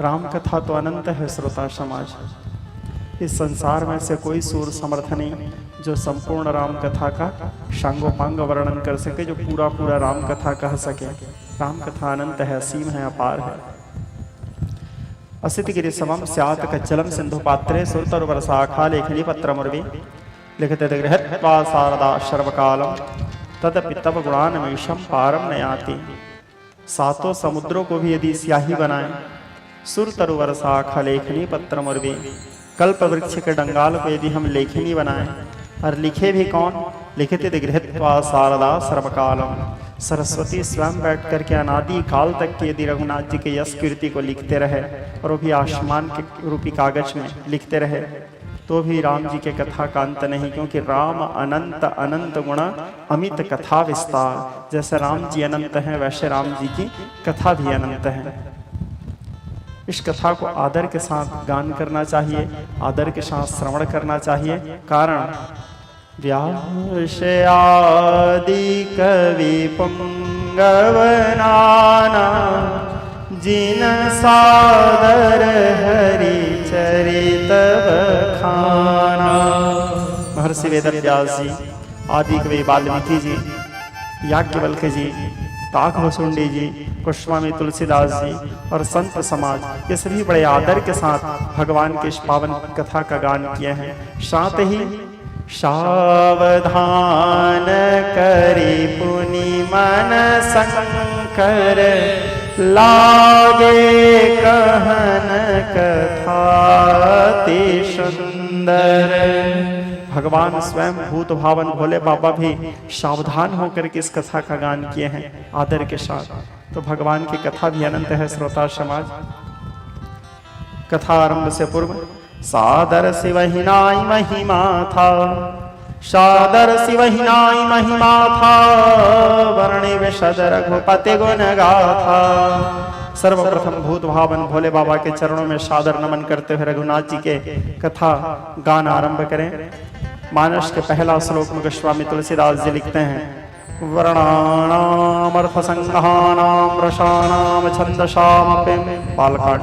राम कथा तो अनंत है श्रोता समाज। इस संसार में से कोई सूर समर्थ नहीं जो संपूर्ण राम कथा का शांगोपांग वर्णन कर सके, जो पूरा पूरा राम कथा कह सके। राम कथा अनंत है, असीम है, अपार है। असित गिरि समम स्यात् कच्चलम सिंधु पात्रे सुरतर वर्षाखा लेखनी पत्रमुर्वी लिखते गृहत्वा शारदा सर्वकालम तदपि तब गुणानमीशम पारम नयाति। सातों समुद्रों को भी यदि स्याही बनाए, सुर तरु वर्षाखा लेखनी पत्रमुर्वी, कल्प वृक्ष के डंगाल को यदि हम लेखनी बनाएं, और लिखे भी कौन? लिखते गृहत्वा शारदा सर्वकालम, सरस्वती स्वयं बैठ करके अनादि काल तक के यदि रघुनाथ जी के यश कीर्ति को लिखते रहे, और वो भी आसमान के रूपी कागज में लिखते रहे, तो भी राम जी के कथा का अंत नहीं। क्योंकि राम अनंत अनंत गुण अमित कथा विस्तार। जैसे राम जी अनंत हैं, वैसे राम जी की कथा भी अनंत है। इस कथा को आदर के साथ गान करना चाहिए, आदर के साथ श्रवण करना चाहिए। कारण व्यास आदि कवि पुंगव नाना जिन सादर हरि चरित बखाना। महर्षि वेदव्यास जी, आदि कवि वाल्मीकि जी, याज्ञवल्क्य जी, ताक भसुंडी जी, गोस्वामी तुलसीदास जी और संत समाज, ये सभी बड़े आदर के साथ भगवान के इस पावन कथा का गान किए हैं। साथ ही सावधान करी पुनि मन शंकर लागे कहन कथा अति सुंदर। भगवान स्वयं भूत भावन भोले बाबा भी सावधान होकर के इस कथा का गान किए हैं आदर के साथ। तो भगवान की कथा भी अनंत है श्रोता समाज। कथा आरंभ से पूर्व सादर शिवहिनाई महिमा था, सादर शिवहिनाई महिमा था, वर्णि विशद रघुपति गुण गाथा। सर्वप्रथम भूत भावन भोले बाबा के चरणों में सादर नमन करते हुए रघुनाथ जी के कथा गान आरंभ करें। मानस के पहला श्लोक में गोस्वामी तुलसीदास जी लिखते हैं, वर्णानाम अर्थ संघानाम रसानाम छंदसामपि बालकांड।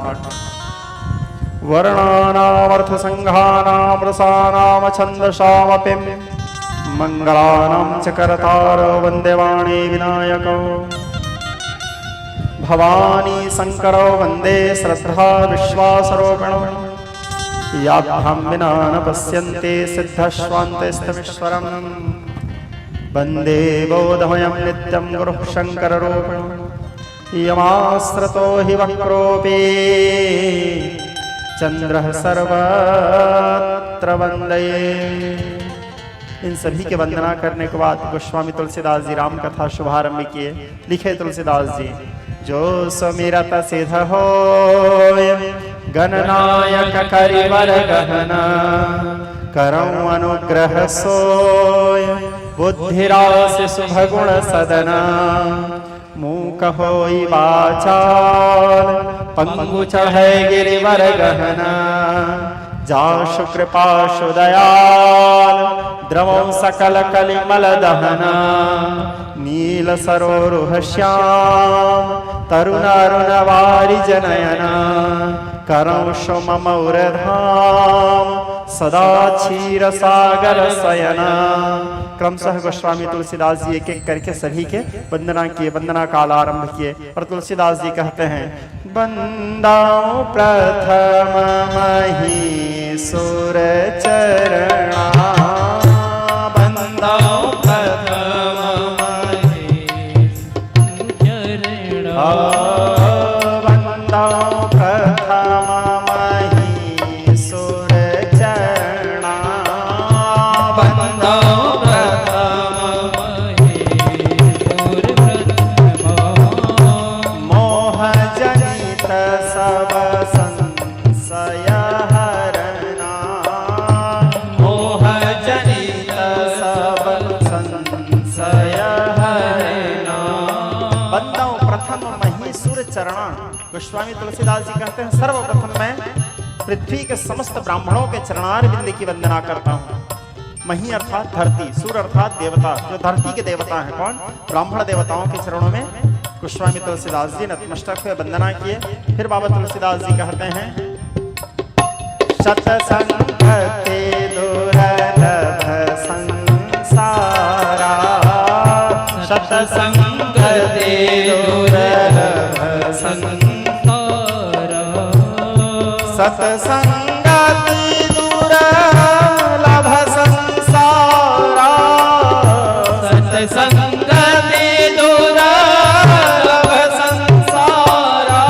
वर्णानाम अर्थ संघानाम रसानाम छंदसामपि मंगलानां च करतारो वंदे वाणी विनायको। भवानी शंकरो वंदे श्रद्धा विश्वासरूपिणो, याभ्यां विना न पश्यन्ते सिद्धस्वान्तेस्तमीश्वरम्। वंदे बोधमयं नित्यं गुरुः शंकररूपिणो, यमाश्रितो हि वक्रोऽपि चंद्रः सर्वत्र वंदये। इन सभी के वंदना करने के बाद गोस्वामी तुलसीदास जी राम कथा शुभारंभ किए। लिखे तुलसीदास जी, जो सुमिरत सिद्ध होय गणनायक करिवर गहना, करऊं अनुग्रह सोय बुद्धिरास शुभ गुण सदना। मूक होई वाचाल पंगु चढ़े गिरिवर गहना, जाशु कृपा सुदयाल द्रवं सकल कलिमल दहना। नील सरोरुह श्याम तरुण अरुण वारि जनयना, करौ मम उरधाम सदा क्षीर सागर सयना। क्रमशः गोस्वामी तुलसीदास जी एक एक करके सभी के वंदना किए, वंदना काल आरंभ किए। और तुलसीदास जी कहते हैं, बंदाऊं प्रथम मही सुर चरणा, बंदाऊं प्रथम मही चरणा, बंदाऊं प्रथम मही सुर चरणा, बंदाऊं प्रथम मही सुर मोह जनित सब संशय हरना, मोह जनित सब संशय हरना। बंदाऊं प्रथम मही सुर चरणा। गोस्वामी तुलसीदास जी कहते हैं, सर्वप्रथम मैं पृथ्वी के समस्त ब्राह्मणों के चरणार बिंद की वंदना करता हूँ। मही अर्थात धरती, सुर अर्थात देवता, जो धरती के देवता हैं। कौन? ब्राह्मण देवताओं के चरणों में गोस्वामी तुलसीदास जी नतमस्तक हुए वंदना किए। फिर बाबा तुलसीदास जी कहते हैं, सत्संग ते दुर्लभ संसारा, सत्संग ते दुर्लभ संसारा, सत्संग ते दुर्लभ संसारा, सत्संग ते दुर्लभ संसारा,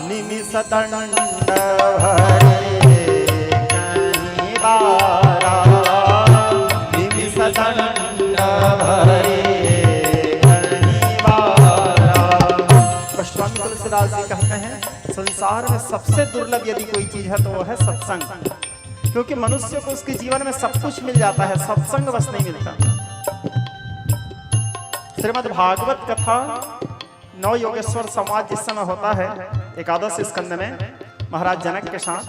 निमिष दंड भरे कहीं बारा, निमिष दंड भरे कहीं बारा। गोस्वामी तुलसीदास जी कहते हैं, संसार में सबसे दुर्लभ यदि कोई चीज है तो वो है सत्संग, क्योंकि मनुष्य को उसके जीवन में सब कुछ मिल जाता है, सत्संग बस नहीं मिलता। श्रीमद् भागवत कथा नौ योगेश्वर संवाद जिस समय होता है एकादश स्कंद में महाराज जनक के साथ,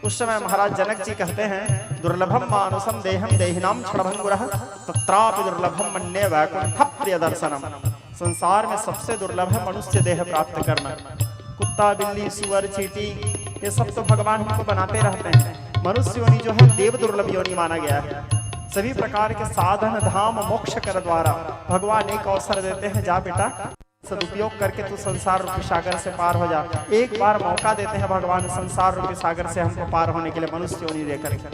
उस समय महाराज जनक जी कहते हैं, दुर्लभम मानुषम देहम देहिनाम क्षणभंगुरः तत्रापि दुर्लभम मन्ये वैकुंठ प्रिय दर्शनम। संसार में सबसे दुर्लभ है मनुष्य देह प्राप्त करना। कुत्ता, बिल्ली, सुअर, चींटी, ये सब तो भगवान हमको बनाते रहते हैं। मनुष्य योनि जो है देव दुर्लभ योनि माना गया है। सभी प्रकार के साधन धाम मोक्ष कर द्वारा भगवान एक अवसर देते हैं, जा बेटा सदुपयोग करके तू संसार रूपी सागर से पार हो जा। एक बार मौका देते हैं भगवान संसार रूपी सागर से हमको पार होने के लिए मनुष्य योनि देकर के।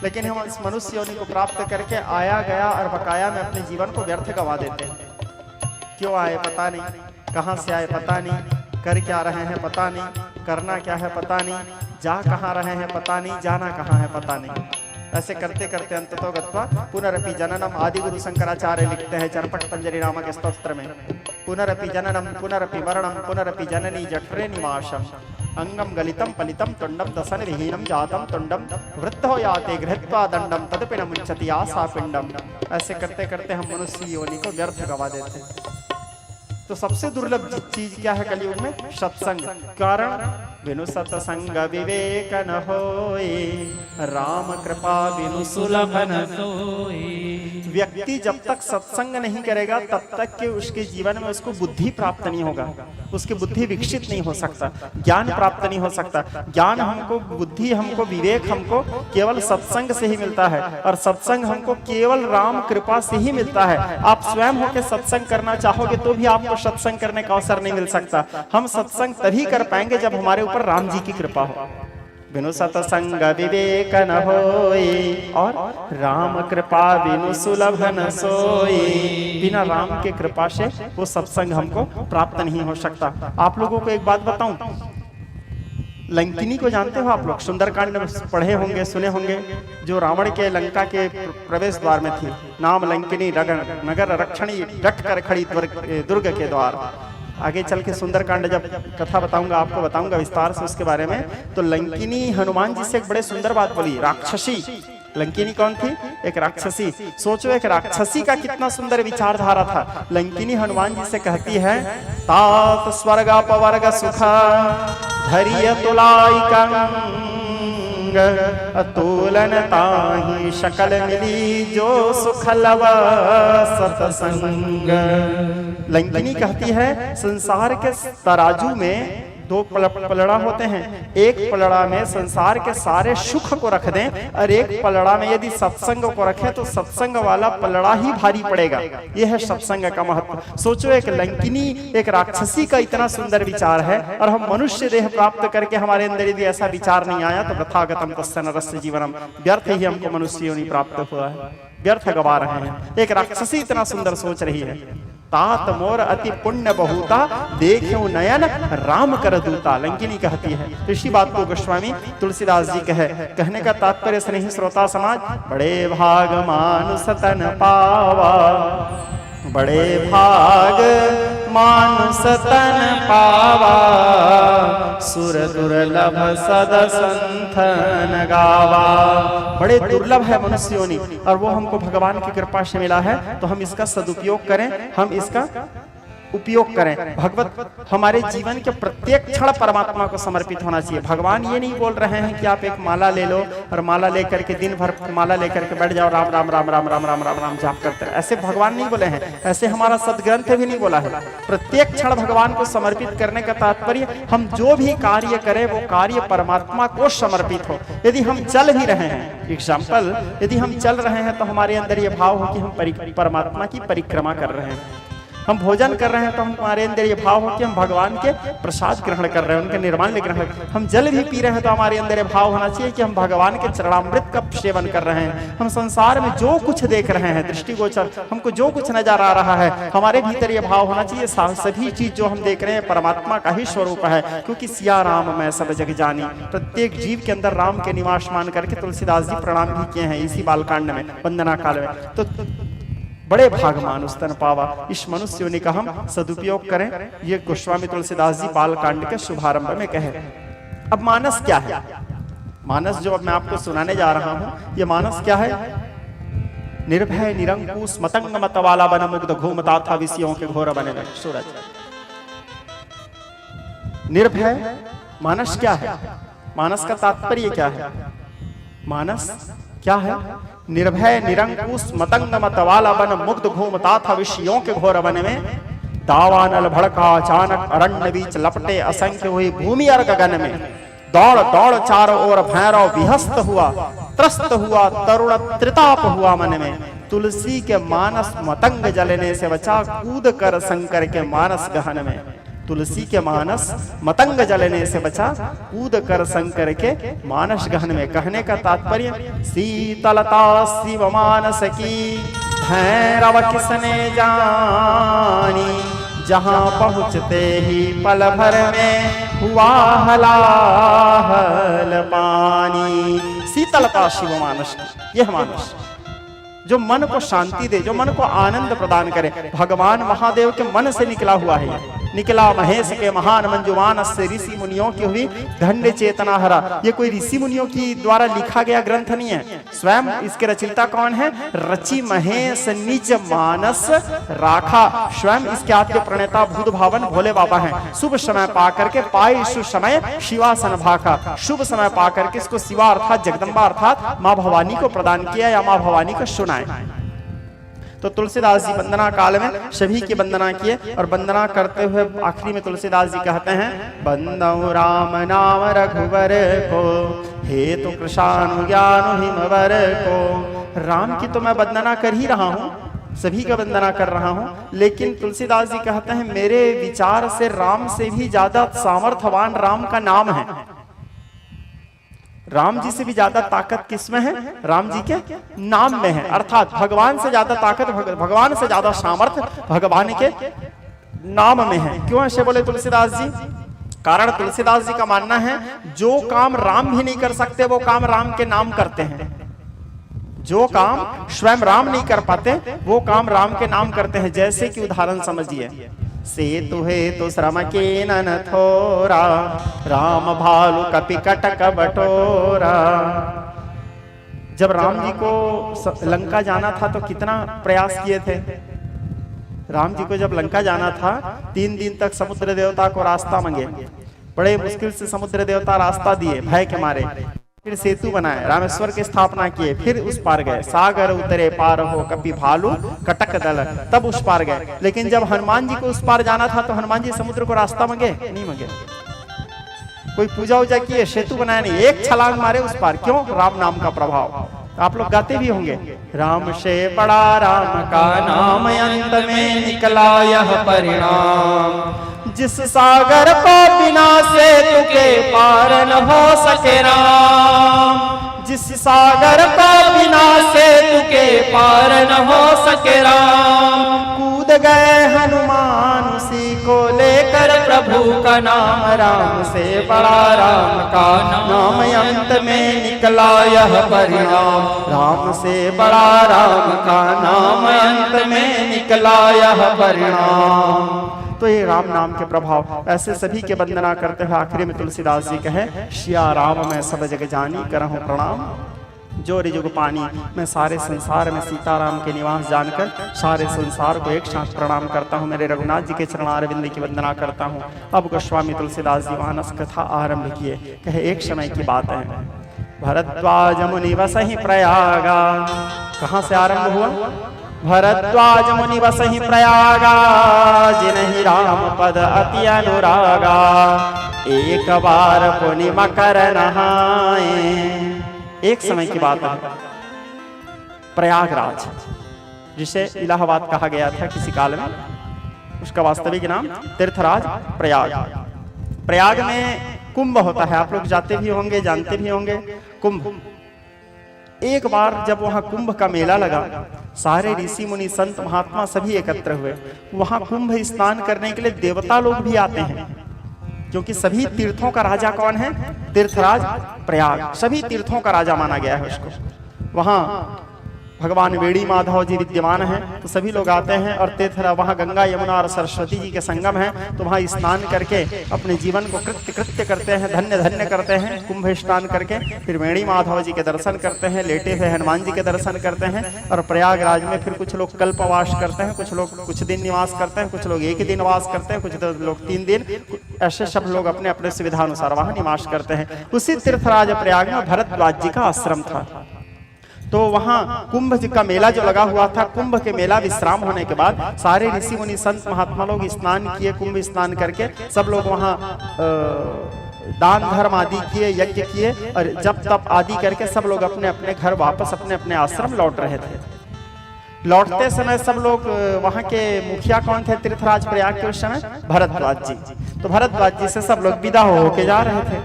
लेकिन हम इस मनुष्य योनि को प्राप्त करके आया गया और बकाया में अपने जीवन को व्यर्थ गवा देते हैं। क्यों आए पता नहीं, कहाँ से आए पता नहीं, कर क्या रहे हैं पता नहीं, करना क्या है पता नहीं, जा कहाँ रहे हैं पता नहीं, जाना कहाँ है पता नहीं। ऐसे करते करते अंततो गत्वा पुनरपि जननम। आदि गुरु शंकराचार्य लिखते हैं चरपट पंजरी नामक स्तोत्र में, पुनरपि जननम पुनरपि मरणम पुनरपि जननी जठरे निवासम, अंगम गलितम पलितम तुंडम दसन विहीनम जातम तुंडम वृद्धो याते गृहीत्वा दंडम तदपि न मुच्यति आसा पिंडम। ऐसे करते करते हम मनुष्य योनि को व्यर्थ गवा देते हैं। तो सबसे दुर्लभ चीज क्या है कलयुग में? सत्संग। कारण बिनु सत्संग विवेक न होए, राम कृपा बिनु सुलभ न सोए। व्यक्ति जब तक सत्संग नहीं करेगा तब तक कि उसके जीवन में उसको बुद्धि प्राप्त नहीं होगा, उसकी बुद्धि विकसित नहीं हो सकता, ज्ञान प्राप्त नहीं हो सकता। ज्ञान हमको, बुद्धि हमको, विवेक हमको केवल सत्संग से ही मिलता है, और सत्संग हमको केवल राम कृपा से ही मिलता है। आप स्वयं होकर सत्संग करना चाहोगे तो भी आपको सत्संग करने का अवसर नहीं मिल सकता। हम सत्संग तभी कर पाएंगे जब हमारे ऊपर राम जी की कृपा हो। बिनु सत्संग विवेक न होए, और राम कृपा बिनु सुलभ न सोए। बिना राम के कृपा से वो सत्संग हमको प्राप्त नहीं हो सकता। आप लोगों को एक बात बताऊं, लंकिनी को जानते हो आप लोग? सुंदरकांड में पढ़े होंगे, सुने होंगे, जो रावण के लंका के प्रवेश द्वार में थी। नाम लंकिनी नगर रक्षणी डट कर खड़ी दुर्ग के द्वार। आगे चल के सुंदरकांड जब कथा बताऊंगा आपको, बताऊंगा विस्तार से उसके बारे में। तो लंकिनी हनुमान जी से एक बड़े सुंदर बात बोली, राक्षसी। लंकिनी कौन थी? एक राक्षसी। सोचो एक राक्षसी का कितना सुंदर विचारधारा था। लंकिनी हनुमान जी से कहती है, तात स्वर्ग अपवर्ग सुखा धैर्य तुलाई कंग, अतुलन ताहि सकल मिली जो सुख लव सत्संग। लंकिनी कहती है, संसार के तराजू में दो पलड़ा होते हैं। एक पलड़ा में संसार के सारे सुख को रख दें, और एक पलड़ा में यदि सत्संग को रखें तो सत्संग वाला पलड़ा ही भारी पड़ेगा। यह है सत्संग का महत्व। सोचो एक लंकिनी, एक राक्षसी का इतना सुंदर विचार है, और हम मनुष्य देह प्राप्त करके हमारे अंदर यदि ऐसा विचार नहीं आया तो प्रथागतम तस्य नरस्य जीवनम, व्यर्थ ही हमको मनुष्य योनि प्राप्त हुआ है, व्यर्थ गवा रहे हैं। एक राक्षसी इतना सुंदर सोच रही है, तात मोर अति पुण्य बहुता देखो नयन राम कर दूता। लंकिनी कहती है। तो इसी बात को गोस्वामी तुलसीदास जी कहने का तात्पर्य स्नेही श्रोता समाज, बड़े भाग मानुष तन पावा, बड़े भाग मानुष तन पावा, सुर दुर्लभ सद संथन गावा। बड़े दुर्लभ है मनुष्य योनि, और वो हमको भगवान की कृपा से मिला है, तो हम इसका सदुपयोग करें, हम इसका उपयोग करें। भगवत हमारे जीवन के प्रत्येक क्षण परमात्मा को समर्पित होना चाहिए। भगवान ये नहीं बोल रहे हैं कि आप एक माला ले लो और माला लेकर के दिन भर माला लेकर के बैठ जाओ, राम राम राम राम राम राम राम राम जाप करते रहे। ऐसे भगवान नहीं बोले हैं, ऐसे हमारा सदग्रंथ भी नहीं बोला है। प्रत्येक क्षण भगवान को समर्पित करने का तात्पर्य हम जो भी कार्य करें वो कार्य परमात्मा को समर्पित हो। यदि हम चल भी रहे हैं, एग्जाम्पल, यदि हम चल रहे हैं तो हमारे अंदर ये भाव हो कि हम परमात्मा की परिक्रमा कर रहे हैं। हम भोजन कर रहे हैं तो हमारे अंदर ये भाव हो कि हम भगवान के प्रसाद ग्रहण कर रहे हैं, उनके निर्माण ग्रहण। हम जल भी पी रहे हैं तो हमारे अंदर ये भाव होना चाहिए कि हम भगवान के चरणामृत का सेवन कर रहे हैं। हम संसार में जो कुछ देख रहे हैं, दृष्टिगोचर हमको जो कुछ नजर आ रहा है, हमारे भीतर ये भाव होना चाहिए सभी चीज जो हम देख रहे हैं परमात्मा का ही स्वरूप है। क्योंकि सिया राम मैं सब जग जानी, प्रत्येक जीव के अंदर राम के निवास मान करके तुलसीदास जी प्रणाम भी किए हैं इसी बालकांड में, वंदना काल में। तो बड़े भागमान उस तन पावा, इस मनुष्य योनि का हम सदुपयोग करें। ये गोस्वामी तुलसीदास जी बालकांड के शुभारंभ में कहे। अब मानस क्या है? मानस जो अब मैं आपको सुनाने जा रहा हूं, ये मानस क्या है? निर्भय निरंकुश मतंग मतवाला बन मुग्ध घूमता था विषयों के घोर बने में। सूरज निर्भय मानस क्या है? मानस का तात्पर्य क्या है? मानस क्या है? निर्भय निरंकुश मतंग मतवाला बन मुग्ध घूमता था विषयों के घोर वन में। दावानल भड़का अचानक अरण्य बीच लपटे असंख्य हुई भूमि और गगन में। दौड़ दौड़ चारों ओर भैरव विहस्त हुआ, त्रस्त हुआ तरुण त्रिताप हुआ मन में। तुलसी के मानस मतंग जलने से बचा, कूद कर शंकर के मानस गहन में। तुलसी के मानस मतंग जलने से बचा, कूद कर शंकर के मानस गहन में। कहने का तात्पर्य शीतलता शिव मानस की भैरव किसने जानी। जहां पहुंचते ही पल भर में हुआ हलाहल पानी। शीतलता शिव मानस की, यह मानस जो मन को शांति दे, जो मन को आनंद प्रदान करे। भगवान महादेव के मन से निकला हुआ है। निकला महेश के महान मंजुमान से ऋषि मुनियों की हुई धन्य चेतना हरा। ये कोई ऋषि मुनियों की द्वारा लिखा गया ग्रंथ नहीं है। स्वयं इसके रचयिता कौन है? रचि महेश निज मानस राखा। स्वयं इसके आद्य प्रणेता भूत भावन भोले बाबा हैं। शुभ समय पा करके पाई सुसमय शिवासन भाखा। शुभ समय पा करके इसको शिवा अर्थात जगदम्बा अर्थात माँ भवानी को प्रदान किया या माँ भवानी को सुनाए। तो तुलसीदास जी वंदना काल में सभी की वंदना किए और वंदना करते हुए आखिरी में तुलसीदास जी कहते हैं, बंदौ राम नाम रघुवर को, हे तो कृषाणु ज्ञान हिमवर को। राम की तो मैं वंदना कर ही रहा हूँ, सभी का वंदना कर रहा हूँ, लेकिन तुलसीदास जी कहते हैं मेरे विचार से राम से भी ज्यादा सामर्थ्यवान राम का नाम है। राम जी से भी ज्यादा ताकत किसमें है? राम जी के नाम में है। अर्थात भगवान से ज्यादा ताकत, भगवान से ज्यादा सामर्थ्य भगवान के नाम में है। क्यों ऐसे बोले तुलसीदास जी? कारण तुलसीदास जी का मानना है जो काम राम भी नहीं कर सकते वो काम राम के नाम करते हैं। जो काम स्वयं राम नहीं कर पाते वो काम राम के नाम करते हैं। जैसे कि उदाहरण समझिए, सेतु हे तो श्रम के नन थोरा, राम भालू कपि कटक बटोरा। जब राम जी को लंका जाना था तो कितना प्रयास किए थे। राम जी को जब लंका जाना था 3 दिन तक समुद्र देवता को रास्ता मांगे, बड़े मुश्किल से समुद्र देवता रास्ता दिए भय के मारे। फिर सेतु बनाए, रामेश्वर की स्थापना किए, फिर उस पार गए। सागर उतरे पार हो कपि भालू कटक दल, तब उस पार गए। लेकिन जब हनुमान जी को उस पार जाना था तो हनुमान जी समुद्र को रास्ता मांगे नहीं मांगे, कोई पूजा उजा किए, सेतु बनाया नहीं, एक छलांग मारे उस पार। क्यों? राम नाम का प्रभाव। आप लोग गाते भी होंगे, राम से बड़ा राम का नाम, अंत में निकला यह परिणाम। जिस सागर को बिना सेतु के पार न हो सके राम। जिस सागर को बिना सेतु के पार न हो सके राम। कूद गए हनुमान उसी को लेकर प्रभु का नाम। राम से बड़ा राम का नाम, अंत में निकला यह परिणाम। राम से बड़ा राम का नाम, अंत में निकला यह परिणाम। तो ये राम नाम के प्रभाव। ऐसे सभी के वंदना करते हुए आखिरी में तुलसीदास जी कहे, सिया राम मैं सब जग जानी करहूं प्रणाम। जो ऋजुग पानी, मैं सारे संसार में सीताराम के निवास जानकर सारे संसार को एक साथ प्रणाम करता हूँ। मेरे रघुनाथ जी के चरणारविंद की वंदना करता हूँ। अब गोस्वामी तुलसीदास जी मानस कथा आरंभ किए। कहे एक समय की बात है, भरद्वाज मुनि वसहि प्रयागा। कहाँ से आरंभ हुआ? भरद्वाज मुनि वसहि प्रयागा, जिनहि राम पद अति अनुरागा। एक बार पुनि मकर नहाए। एक समय की बात है, प्रयागराज जिसे इलाहाबाद कहा गया था किसी काल में, उसका वास्तविक नाम तीर्थराज प्रयाग। प्रयाग में कुंभ होता है, आप लोग जाते भी होंगे, जानते भी होंगे कुंभ। एक बार जब वहां कुंभ का मेला लगा, सारे ऋषि मुनि संत महात्मा सभी एकत्र हुए। वहां कुंभ स्नान करने के लिए देवता लोग भी आते हैं, क्योंकि सभी तीर्थों का राजा कौन है? तीर्थराज प्रयाग, सभी तीर्थों का राजा माना गया है उसको। वहां भगवान वेणी माधव जी विद्यमान हैं, तो सभी लोग आते हैं। और तीर्थराज वहाँ गंगा यमुना और सरस्वती जी के संगम है, तो वहाँ स्नान करके अपने जीवन को कृत्य करते हैं, धन्य धन्य करते हैं। कुंभ स्नान करके फिर वेणी माधव जी के दर्शन करते हैं, लेटे हुए हनुमान जी के दर्शन करते हैं। और प्रयागराज में फिर कुछ लोग कल्पवास करते हैं, कुछ लोग कुछ दिन निवास करते हैं, कुछ लोग एक ही दिन वास करते हैं, कुछ लोग 3 दिन, ऐसे सब लोग अपने अपने सुविधा अनुसार वहाँ निवास करते हैं। उसी तीर्थराज प्रयाग में भरद्वाज जी का आश्रम था। तो वहां कुंभ का मेला जो लगा हुआ था, कुंभ के मेला विश्राम होने के बाद सारे ऋषि मुनि संत महात्मा लोग स्नान किए। कुंभ स्नान करके सब लोग वहां दान धर्म आदि किए, यज्ञ किए, और जब तप आदि करके सब लोग अपने अपने घर वापस अपने अपने आश्रम लौट रहे थे। लौटते समय सब लोग, वहां के मुखिया कौन थे तीर्थराज प्रयाग के उस समय? भरद्वाज जी। तो भरद्वाज जी से सब लोग विदा होके जा रहे थे।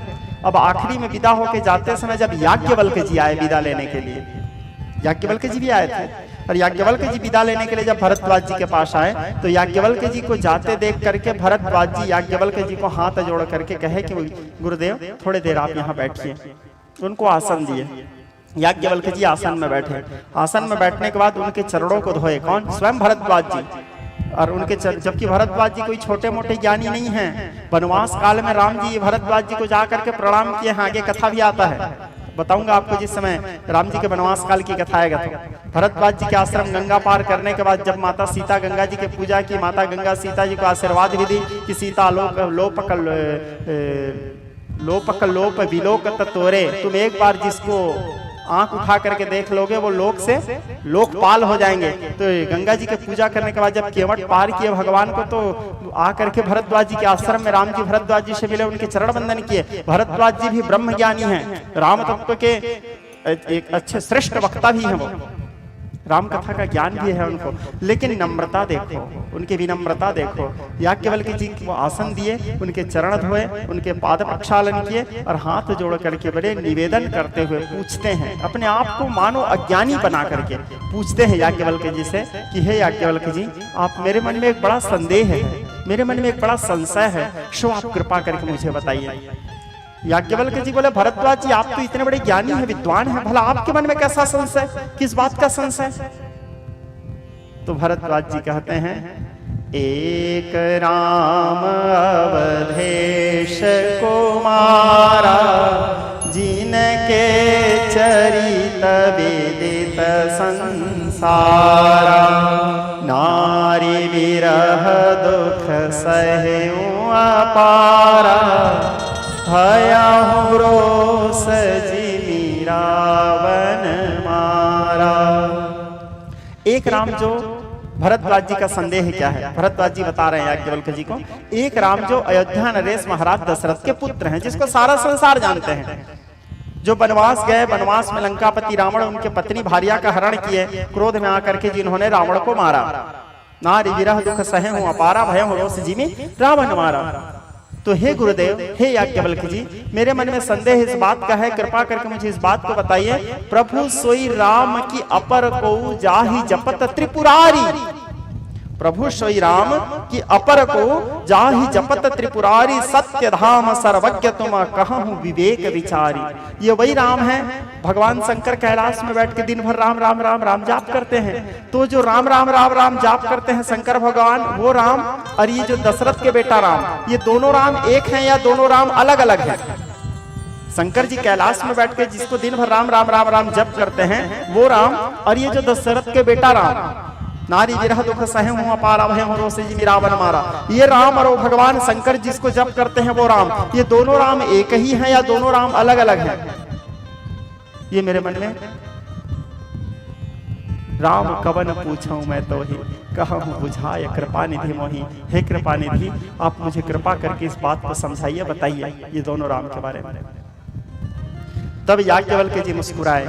अब आखिरी में विदा होके जाते समय जब याज्ञवल्क्य जी आए विदा लेने के लिए, याज्ञवल्क्य जी भी आए थे, और याज्ञवल्क्य जी विदा लेने के लिए जब भरद्वाज जी के पास आए, तो याज्ञवल्क्य जी को जाते देख करके भरद्वाज जी याज्ञवल्क्य जी को हाथ जोड़ करके कहे कि गुरुदेव थोड़ी देर आप यहाँ बैठिए। उनको आसन दिए। याज्ञवल्क्य जी आसन में बैठे। आसन में बैठने के बाद उनके चरणों को धोए। कौन? स्वयं भरद्वाज जी। और उनके जबकि भरद्वाज जी कोई छोटे मोटे ज्ञानी नहीं हैं, वनवास काल में राम जी भरद्वाज जी को जाकर के प्रणाम किए हैं। आगे कथा भी आता है, बताऊंगा आपको जिस समय राम जी के वनवास काल की कथा आएगा। तो भरद्वाज जी के आश्रम गंगा पार करने के बाद जब माता सीता गंगा जी की पूजा की, माता गंगा सीता जी को आशीर्वाद भी दी कि सीता लोप विलोकत तोरे, तुम एक बार जिसको आंख उठा करके देख लोगे वो लोक से लोकपाल हो जाएंगे। तो गंगा जी के पूजा करने के बाद जब केवट पार किए भगवान को, तो आकर के भरद्वाज जी के आश्रम में राम जी भरद्वाज जी से मिले, उनके चरण वंदन किए। भरद्वाज जी भी ब्रह्म ज्ञानी हैं, राम तत्व के एक अच्छे श्रेष्ठ वक्ता भी हैं, वो राम कथा का ज्ञान भी है उनको। लेकिन नम्रता देखो, उनकी विनम्रता देखो। याज्ञवल्क्य जी को आसन दिए, उनके चरण धोए, उनके पाद प्रक्षालन किए, और हाथ जोड़ करके बड़े निवेदन करते हुए पूछते हैं, अपने आप को मानो अज्ञानी बना करके पूछते हैं याज्ञवल्क्य जी से कि हे याज्ञवल्क्य जी, आप, मेरे मन में एक बड़ा संदेह है, मेरे मन में एक बड़ा संशय है, सो आप कृपा करके मुझे बताइए। याज्ञवल्क्य जी बोले, भरद्वाज जी आप तो इतने बड़े ज्ञानी हैं, विद्वान हैं, भला आपके मन में कैसा संशय, किस बात का संशय? तो भरद्वाज जी कहते हैं, एक राम अवधेश को मारा, जिनके चरित विदित संसारा, नारी विरह दुख सहु अपारा, भयाहु रोष जिमि रावण मारा। एक राम जो भरद्वाज जी का संदेह क्या है? भरद्वाज जी बता रहे हैं याज्ञवल्क्य जी को, एक राम जो अयोध्या नरेश महाराज दशरथ के पुत्र हैं, जिसको सारा संसार जानते हैं, जो वनवास गए, वनवास में लंकापति रावण उनके पत्नी भार्या का हरण किए, क्रोध में आकर के जिन्होंने रावण को मारा। नारी विरह दुख सहु अपारा, भयहु रोष जिमि रावण मारा। तो हे गुरुदेव, हे याज्ञवल्क्य जी, मेरे मन में संदेह इस बात का है, कृपा करके मुझे इस बात को बताइए, प्रभु सोई राम की अपर को जाहि जपत त्रिपुरारी, प्रभु सोई राम की अपर को जाहि जपत त्रिपुरारी, सत्य धाम सर्वज्ञ तुम कहूं विवेक विचारी। ये वही राम है, भगवान शंकर कैलाश में बैठ के दिन भर राम राम राम राम जाप करते हैं। तो जो राम राम राम राम जाप करते हैं शंकर भगवान, वो राम, और ये जो दशरथ के बेटा राम, ये दोनों राम एक हैं या दोनों राम अलग अलग हैं? शंकर जी कैलाश में बैठ के जिसको दिन भर राम राम राम राम जप करते हैं वो राम, और ये जो दशरथ के बेटा राम, नारी विरह दुख सहे हूं अपार अभय हो रोसे जी रावण मारा, ये राम और वो भगवान शंकर जिसको जप करते हैं वो राम, ये दोनों राम एक ही हैं या दोनों राम अलग अलग हैं? ये मेरे मन में राम कवन पूछूं मैं तो ही कहूं बुझाए कृपा निधि मोही। हे कृपा निधि, आप मुझे कृपा करके इस बात को समझाइए, बताइए ये दोनों राम के बारे में। तब याज्ञवल्क्य जी मुस्कुराए,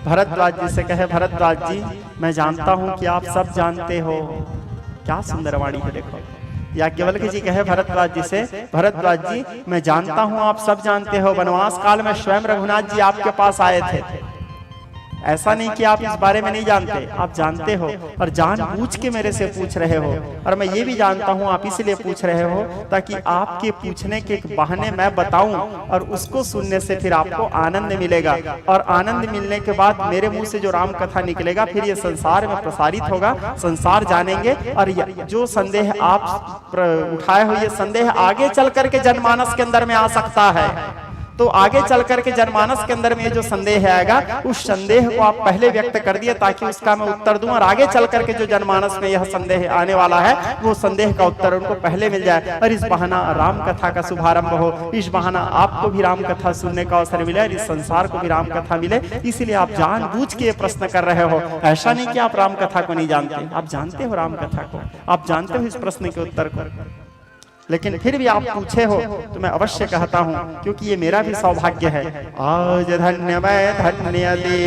भरद्वाज जी से कहे, भरद्वाज जी मैं जानता हूं कि आप सब जानते हो। क्या सुंदर वाणी है, देखो। याज्ञवल्क्य जी कहे भरद्वाज जी से, भरद्वाज जी मैं जानता हूं आप सब जानते हो, वनवास काल में स्वयं रघुनाथ जी आपके पास आए थे। ऐसा नहीं कि आप इस बारे में नहीं जानते, आप जानते हो और जानबूझ के मेरे से पूछ रहे हो। और मैं ये भी जानता हूँ आप इसलिए पूछ रहे हो ताकि आपके पूछने के बहाने मैं बताऊं और उसको सुनने से फिर आपको आनंद मिलेगा, और आनंद मिलने के बाद मेरे मुंह से जो राम कथा निकलेगा फिर ये संसार में प्रसारित होगा, संसार जानेंगे। और जो संदेह आप उठाए हो ये संदेह आगे चल करके जनमानस के अंदर में आ सकता है, तो आगे चल करके जनमानस के अंदर में जो संदेह आएगा उस संदेह को आप पहले व्यक्त कर दिए ताकि उसका मैं उत्तर दूं, और आगे चल करके जो जनमानस में यह संदेह आने वाला है वो संदेह का उत्तर उनको पहले मिल जाए, और इस बहाना राम कथा का शुभारंभ हो, इस बहाना आपको भी राम कथा सुनने का अवसर मिले, इस संसार को भी राम कथा मिले। इसीलिए आप जानबूझ के प्रश्न कर रहे हो। ऐसा नहीं कि आप राम कथा को नहीं जानते, आप जानते हो राम कथा को, आप जानते हो इस प्रश्न के उत्तर को, लेकिन फिर भी आप पूछे हो तो मैं अवश्य कहता हूं, क्योंकि ये मेरा भी सौभाग्य है। आज धन्य मैं धन्य दे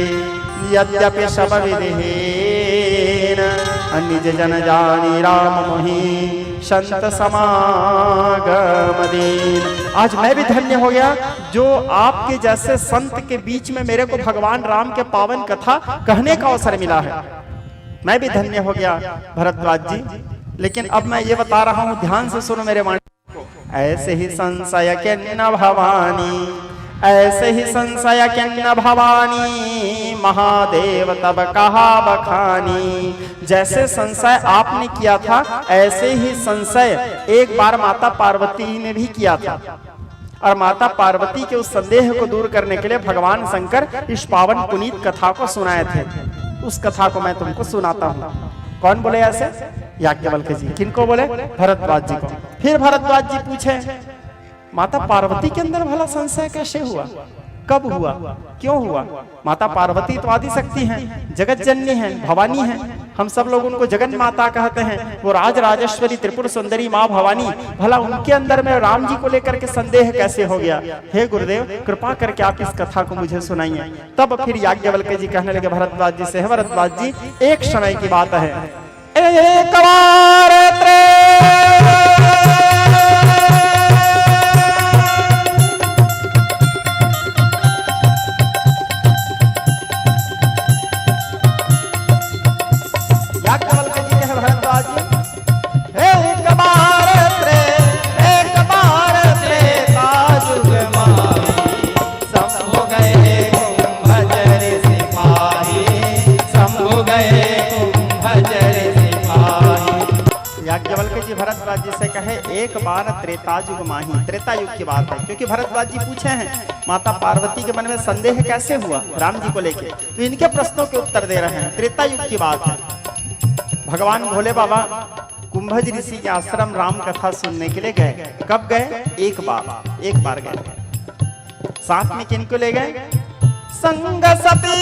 यद्यपि सब विदेन निज जन जानी राम मोहि संत समागम दीन। आज मैं भी धन्य हो गया जो आपके जैसे संत के बीच में मेरे को भगवान राम के पावन कथा कहने का अवसर मिला है। मैं भी धन्य हो गया भरद्वाज जी। लेकिन अब मैं ये बता रहा हूं, ध्यान से सुनो मेरे वाणी को। ऐसे ही संशय के न भवानी, ऐसे ही संशय के न भवानी, महादेव तब कहा बखानी। जैसे संशय आपने किया था ऐसे ही संशय एक बार माता पार्वती ने भी किया था, और माता पार्वती के उस संदेह को दूर करने के लिए भगवान शंकर इस पावन पुनीत कथा को सुनाए थे। उस कथा को मैं तुमको सुनाता हूँ। कौन बोले ऐसे? याज्ञवल्क्य जी। किनको बोले? भरद्वाज जी को। फिर भरद्वाज जी पूछे, माता पार्वती के अंदर भला संशय कैसे हुआ, कब हुआ, क्यों हुआ? माता पार्वती तो आदि शक्ति हैं, जगत जननी हैं, भवानी हैं, हम सब लोग उनको जगन माता कहते हैं। वो राज राजेश्वरी त्रिपुर सुंदरी माँ भवानी, भला उनके अंदर में राम जी को लेकर के संदेह कैसे हो गया? हे गुरुदेव, कृपा करके आप इस कथा को मुझे सुनाइए। तब फिर याज्ञवल्क्य जी कहने लगे भरद्वाज जी से, भरद्वाज जी एक समय की बात है, एक बार याज्ञवल्क्य जी कहे भरद्वाज जी, एक बार त्रेता युग माही, शंभु गए कुंभज ऋषि पाही, शंभु गए कुंभज ऋषि पाही। याज्ञवल्क्य जी भरद्वाज जी से कहे, एक बार त्रेता युग माही। त्रेता युग की बात है, क्योंकि भरद्वाज जी पूछे हैं माता पार्वती के मन में संदेह कैसे हुआ राम जी को लेके, तो इनके प्रश्नों के उत्तर दे रहे हैं। त्रेता युग की बात है। भगवान भोले बाबा कुंभज ऋषि के आश्रम राम कथा सुनने के लिए गए। कब गए? एक बार गए। साथ में किनको ले गए? संग सती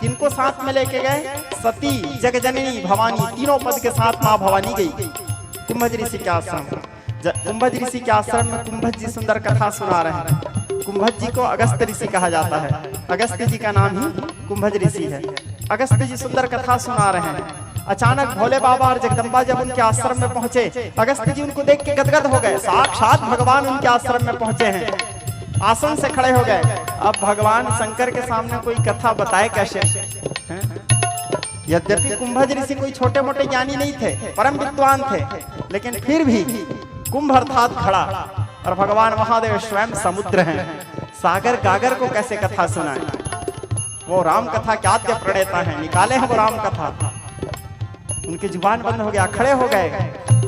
किनको साथ में लेके गए? सती, जगजननी, भवानी, तीनों पद के साथ माँ भवानी गई कुंभज ऋषि के आश्रम। कुंभज ऋषि के आश्रम में कुंभज जी सुंदर कथा सुना रहे हैं। कुंभज जी को अगस्त ऋषि कहा जाता है, अगस्त जी का नाम ही कुंभज ऋषि है। अगस्त जी सुंदर कथा सुना रहे हैं। अचानक भोले बाबा और जगदम्बा जब उनके आश्रम में पहुंचे, अगस्त जी उनको देख के गदगद हो गए। साक्षात भगवान उनके आश्रम में पहुंचे हैं, आसन से खड़े हो गए। अब भगवान शंकर के सामने कोई कथा बताए कैसे? यद्यपि कुंभज ऋषि कोई छोटे मोटे ज्ञानी नहीं थे, परम विद्वान थे, लेकिन फिर भी कुंभ अर्थात घड़ा और भगवान महादेव स्वयं समुद्र हैं, सागर गागर को कैसे कथा सुनाए? वो राम कथा क्या आद्य प्रणेता है, निकाले हैं वो राम कथा। उनकी जुबान बंद हो गया, खड़े हो गए,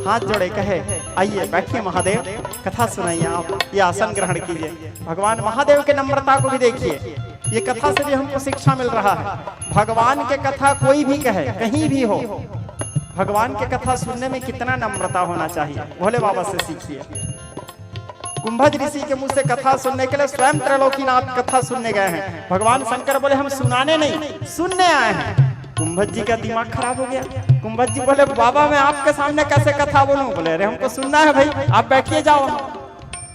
हाथ जोड़े, कहे आइए बैठिए महादेव, कथा सुनाइए, आप ये आसन ग्रहण कीजिए। भगवान महादेव के नम्रता को भी देखिए, ये कथा से भी हमको शिक्षा मिल रहा है। भगवान के कथा कोई भी कहे, कहीं भी हो, भगवान के कथा सुनने में कितना नम्रता होना चाहिए, भोले बाबा से सीखिए। कुंभज ऋषि के मुंह से कथा सुनने के लिए स्वयं त्रैलोकीनाथ कथा सुनने गए हैं। भगवान शंकर बोले हम सुनाने नहीं, सुनने आए हैं। कुंभज जी का दिमाग खराब हो गया। कुंभज जी बोले बाबा मैं आपके सामने कैसे कथा बोलूं? बोले अरे हमको सुनना है भाई, आप बैठिए जाओ।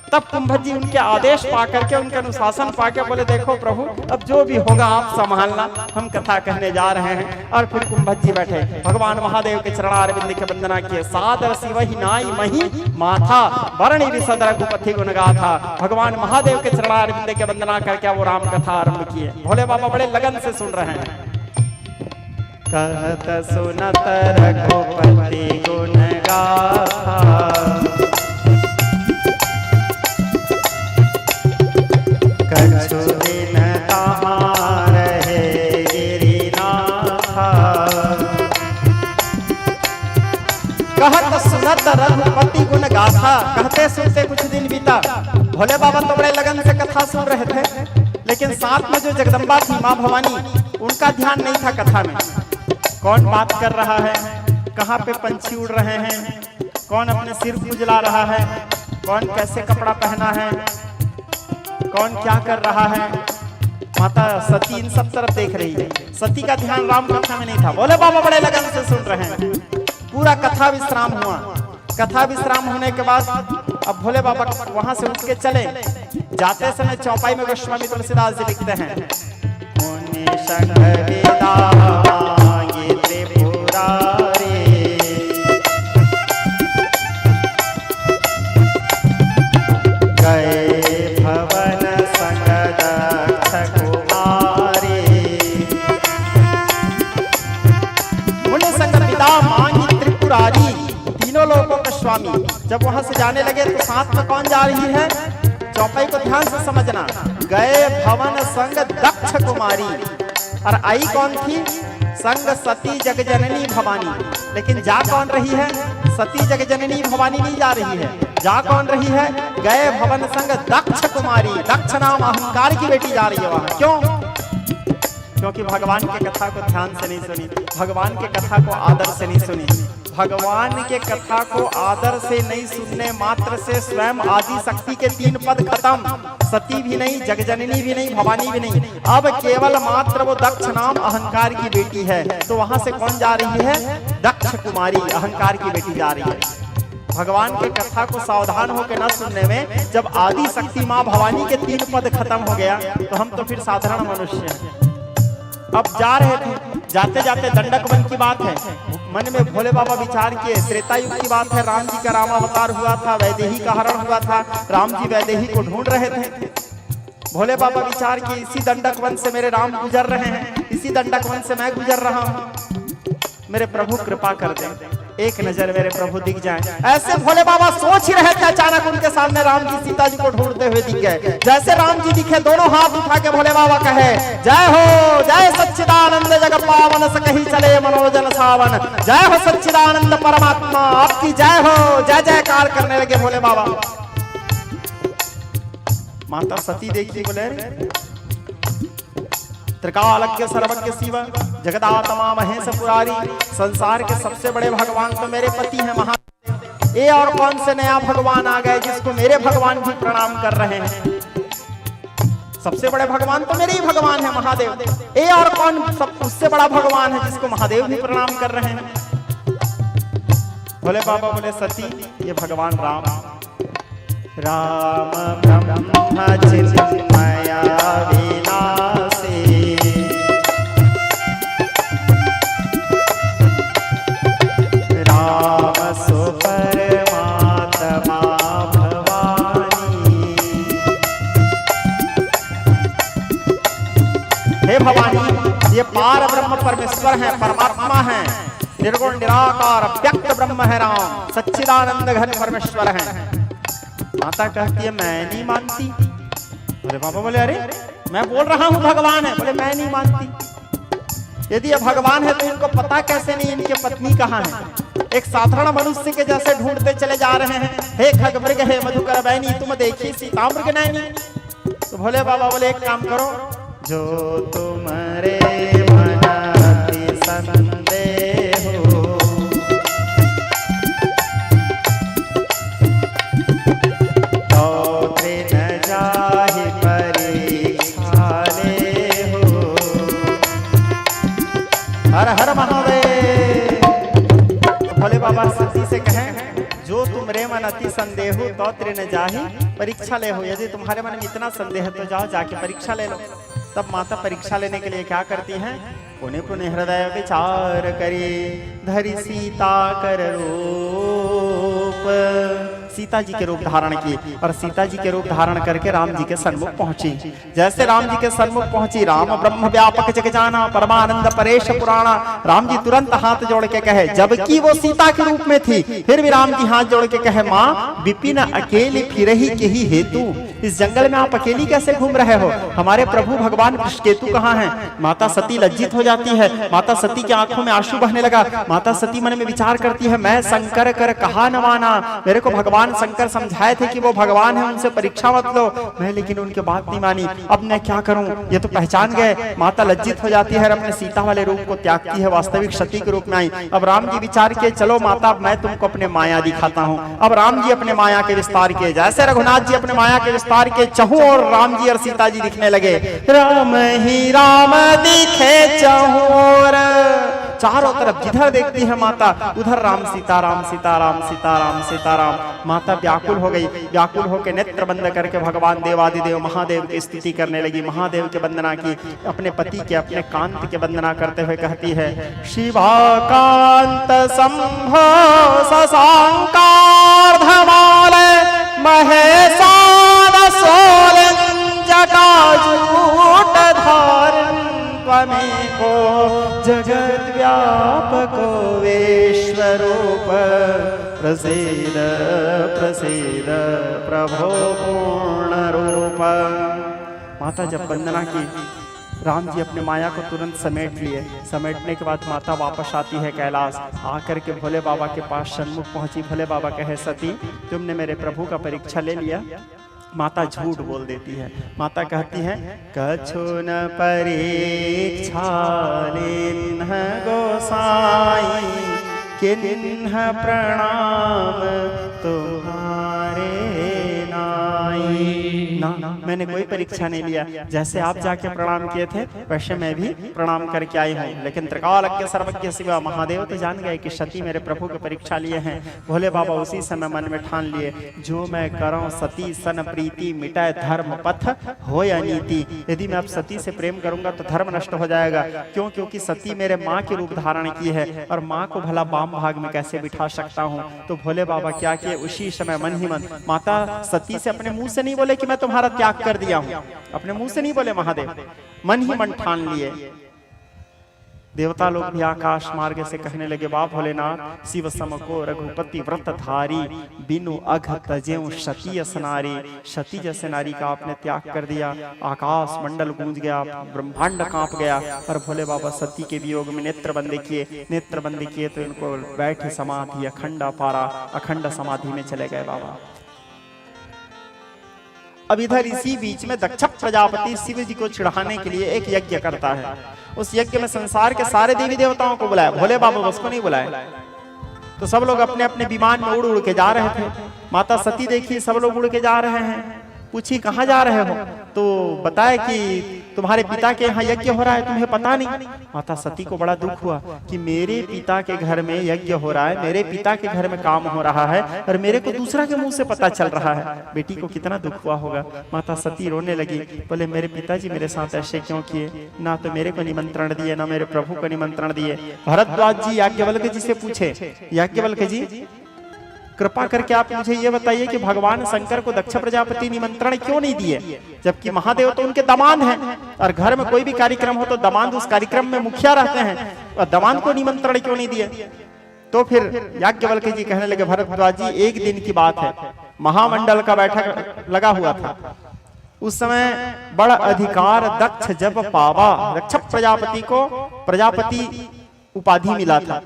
तब कुंभज जी उनके आदेश पा करके, उनके अनुशासन पाके बोले देखो प्रभु अब जो भी होगा आप संभालना, हम कथा कहने जा रहे हैं। और फिर कुंभज जी बैठे, भगवान महादेव के चरणारविंद की वंदना किए। सादर शिवहि नाई मही माथा वर्णि विशद रघुपति गुण गाथा। भगवान महादेव के चरणारविंद के वंदना करके वो राम कथा आरंभ किए। भोले बाबा बड़े लगन से सुन रहे हैं। कहत सुनत रघुपति गुण गाथा, कछु दिन तहाँ रहे गिरिनाथा। कहत सुनत रघुपति गुण गाथा, कहते सुनते कुछ दिन बीता। भोले बाबा तो बड़े लगन से कथा सुन रहे थे, लेकिन साथ में जो जगदम्बा थी माँ भवानी, उनका ध्यान नहीं था कथा में। कौन बात कर रहा है, कहाँ पे पंछी उड़ रहे हैं, कौन अपने सिर खुजला रहा है, कौन कैसे कपड़ा पहना है, कौन क्या कर रहा है। माता सती इन सब तरफ देख रही है, सती का ध्यान राम कथा में नहीं था। भोले बाबा बड़े लगन से सुन रहे हैं। पूरा कथा विश्राम हुआ। कथा विश्राम होने के बाद अब भोले बाबा वहां से उठ के चले। जाते समय चौपाई में गोस्वामी तुलसीदास जी लिखते हैं, मुनि संग विदा मांगे त्रिपुरारी, गए भवन संग दक्ष कुमारी। मुनि संग विदा मांगी त्रिपुरारी, तीनों लोगों का स्वामी। जब वहां से जाने लगे तो साथ में कौन जा रही है, चौपाई को ध्यान से समझना। गए भवन संग दक्ष कुमारी, और आई कौन थी, संग सती जगजननी भवानी। लेकिन जा कौन रही है, सती जगजननी भवानी नहीं जा रही है, जा कौन रही है, गए भवन संग दक्ष कुमारी। दक्ष नाम अहंकार की बेटी जा रही है वहां। क्यों? क्योंकि भगवान के कथा को ध्यान से नहीं सुनी, भगवान के कथा को आदर से नहीं सुनी। भगवान के कथा को आदर से नहीं सुनने मात्र से स्वयं आदि शक्ति के 3 पद खत्म। सती भी नहीं, जगजननी भी नहीं, भवानी भी नहीं, अब केवल मात्र वो दक्ष नाम अहंकार की बेटी है। तो वहां से कौन जा रही है, दक्ष कुमारी, अहंकार की बेटी जा रही है। भगवान के कथा को सावधान होकर न सुनने में जब आदि शक्ति माँ भवानी के 3 पद खत्म हो गया तो हम तो फिर साधारण मनुष्य हैं। अब जा रहे थे, जाते जाते दंडक वन की बात है। मन में भोले बाबा विचार किए, त्रेता युग की बात है, राम जी का रामावतार हुआ था, वैदेही का हरण हुआ था, राम जी वैदेही को ढूंढ रहे थे। भोले बाबा विचार किए, इसी दंडक वन से मेरे राम गुजर रहे हैं, इसी दंडक वन से मैं गुजर रहा हूँ, मेरे प्रभु कृपा कर दें, एक नजर मेरे प्रभु दिख जाए। ऐसे भोले बाबा सोच ही रहे थे, अचानक उनके सामने राम जी सीता जी को ढूंढते हुए दिख गए। जैसे राम जी दिखे, दोनों हाथ उठा के भोले बाबा कहे, जय हो जय सच्चिदानंद जग पावन सकहि चले मनोजन सावन। जय हो सच्चिदानंद परमात्मा, आपकी जय हो, जय जयकार करने लगे भोले बाबा। माता सती देखी, बोले त्रिकालज्ञ सर्वज्ञ शिव जगदात्मा महेश पुरारी, संसार के सबसे बड़े भगवान तो मेरे पति हैं महादेव। ये और कौन से नया भगवान आ गए जिसको मेरे भगवान भी प्रणाम कर रहे हैं। सबसे बड़े भगवान तो मेरे ही भगवान है महादेव। ये और कौन सब उससे बड़ा भगवान है जिसको महादेव भी प्रणाम कर रहे हैं। भोले बाबा बोले सती, ये भगवान राम, राम ब्रह्म चिन्मय विनाशी, परमेश्वर हैं, परमात्मा हैं, निर्गुण निराकार व्यक्त ब्रह्म है राम, सच्चिदानंद घन परमेश्वर हैं। माता कहती है मैं नहीं मानती। बोले बाबा बोले अरे मैं बोल रहा हूं भगवान है। बोले मैं नहीं मानती। यदि ये भगवान है तो इनको पता कैसे नहीं इनके पत्नी कहाँ है? एक साधारण मनुष्य के जैसे ढूंढते चले जा रहे हैं। हे खगमृग हे मधुकर बैनी तुम देखी सीता मृग नैनी। तो भोले बाबा बोले एक काम करो, जो तुम्हारे मन अति संदेह हो, तो तृण जाहि परीक्षा ले हो। हर हर महादेव। भोले बाबा सती से कहें जो तुमरे मन अति संदेह हो तो तृण जाहि परीक्षा ले हो। यदि तुम्हारे मन में इतना संदेह है तो जाओ जाके परीक्षा ले लो। तब माता परीक्षा लेने के लिए क्या करती हैं? पुण्य पुण्य हृदय विचार करी धरि सीता कर रूप। सीता जी के रूप धारण की और सीता जी के रूप धारण करके राम जी के सन्मुख पहुंची। जैसे राम जी के सन्मुख पहुंची, राम ब्रह्म व्यापक जग जाना परमानंद परेश पुराणा। राम जी तुरंत हाथ जोड़ के कहे, जबकि वो सीता के रूप में थी फिर भी राम जी हाथ जोड़ के कहे, माँ विपिन अकेली फिरही के ही हेतु, इस जंगल में आप अकेली कैसे घूम रहे हो? हमारे प्रभु भगवान कृष्णकेतु कहाँ हैं? माता सती लज्जित हो जाती है। माता सती की आंखों में आंसू बहने लगा। माता सती मन में विचार करती है, मैं शंकर कर कहा न माना। मेरे को भगवान शंकर समझाए थे कि वो भगवान है, उनसे परीक्षा मत लो। मैं लेकिन उनके बात नहीं मानी। अब मैं क्या करूं? ये तो पहचान गए। माता लज्जित हो जाती है, अपने सीता वाले रूप को त्यागती है, वास्तविक सती के रूप में आई। अब राम जी विचार किए, चलो माता मैं तुमको अपने माया दिखाता हूँ। अब राम जी अपने माया के विस्तार किए, जैसे रघुनाथ जी अपने माया के विस्तार के चहु और राम जी और सीता जी दिखने लगे। राम ही राम दिखे चहुर, चारों तरफ जिधर देखती है माता उधर राम सीताराम सीताराम सीताराम सीताराम। माता व्याकुल हो गई। व्याकुल होकर नेत्र बंद करके भगवान देवादिदेव महादेव की स्तुति करने लगी, महादेव के वंदना की, अपने पति के अपने कांत के वंदना करते हुए कहती है, शिवा कांत संभो शशांकार धमाल महेशान सोलन जटाजूट धारण त्वमेको जगत व्यापको विश्वरूप प्रसीद प्रसीद प्रभो पूर्ण रूप। माता जब वंदना की, राम जी अपने माया को तुरंत समेट लिए। समेटने के बाद माता वापस आती है कैलाश। आकर के भोले बाबा के पास सन्मुख पहुंची। भोले बाबा कहे, सती तुमने मेरे प्रभु का परीक्षा ले लिया। माता झूठ बोल देती है। माता कहती है, कछु न परीक्षा लेन्ह गोसाई, किन्ह प्रणाम तुम्हारे नाई। ना मैंने कोई परीक्षा नहीं लिया, जैसे आप जाके प्रणाम किए थे वैसे मैं भी प्रणाम करके आई हूँ। लेकिन त्रिकालज्ञ सर्वज्ञ शिवा महादेव तो जान गए कि सती मेरे प्रभु की परीक्षा लिए हैं। भोले बाबा उसी समय मन में ठान लिए, जो मैं करूं सती सन प्रीति मिटाए धर्म पथ हो या नीति। यदि मैं अब सती से प्रेम करूंगा तो धर्म नष्ट हो जाएगा। क्यों? क्योंकि सती मेरे माँ के रूप धारण की है और माँ को भला वाम भाग में कैसे बिठा सकता हूँ। तो भोले बाबा क्या किए, उसी समय मन ही मन, माता सती से अपने मुंह से नहीं बोले कि मैं तुम्हारा त्याग कर दिया हूं, अपने मुंह से नहीं बोले महादेव, मन ही मन ठान लिए। देवता लोग भी आकाश मार्ग से कहने लगे, बाप भोलेनाथ शिव समको रघुपति व्रत धारी, बिनु अघ तजेऊ सती असनारी। सती जैसे नारी का आपने त्याग कर दिया। आकाश मंडल गूंज गया, ब्रह्मांड कांप गया। और भोले बाबा सती के वियोग में नेत्र बंद किए। नेत्र बंद किए तो इनको बैठे समाधि अखंड पारा, अखंड समाधि में चले गए बाबा। अब इधर इसी बीच में दक्ष प्रजापति शिव जी को चिढ़ाने के लिए एक यज्ञ करता है। उस यज्ञ में संसार के सारे देवी देवताओं को बुलाया, भोले बाबा उसको नहीं बुलाया। तो सब लोग अपने अपने विमान में उड़ उड़ के जा रहे थे। माता सती देखी सब लोग उड़ के जा रहे हैं, पूछी कहाँ जा रहे हो? तो बताए कि तुम्हारे पिता के यहाँ यज्ञ हो रहा है, तुम्हें पता नहीं। माता सती को बड़ा दुख हुआ कि मेरे पिता के घर में यज्ञ हो रहा है, मेरे पिता के घर में काम हो रहा है और मेरे को दूसरा के मुंह से पता चल रहा है। बेटी को कितना दुख हुआ होगा। माता सती रोने लगी, बोले मेरे पिताजी मेरे साथ ऐसे क्यों किए? ना तो मेरे को निमंत्रण दिए, ना मेरे प्रभु को निमंत्रण दिए। भरद्वाज जी याज्ञवल्क्य जी से पूछे, याज्ञवल्क्य जी कृपा करके आप मुझे ये बताइए कि भगवान शंकर को दक्ष प्रजापति निमंत्रण क्यों नहीं दिए, जबकि महादेव तो उनके दामाद हैं और घर में कोई भी कार्यक्रम हो तो दामाद उस कार्यक्रम में मुखिया रहते हैं, और दामाद को निमंत्रण क्यों नहीं दिए। तो फिर याज्ञवल्क्य जी कहने लगे, भरद्वाज जी एक दिन की बात है, महामंडल का बैठक लगा हुआ था, उस समय बड़ा अधिकार दक्ष जब पावा, दक्ष प्रजापति को प्रजापति उपाधि मिला था।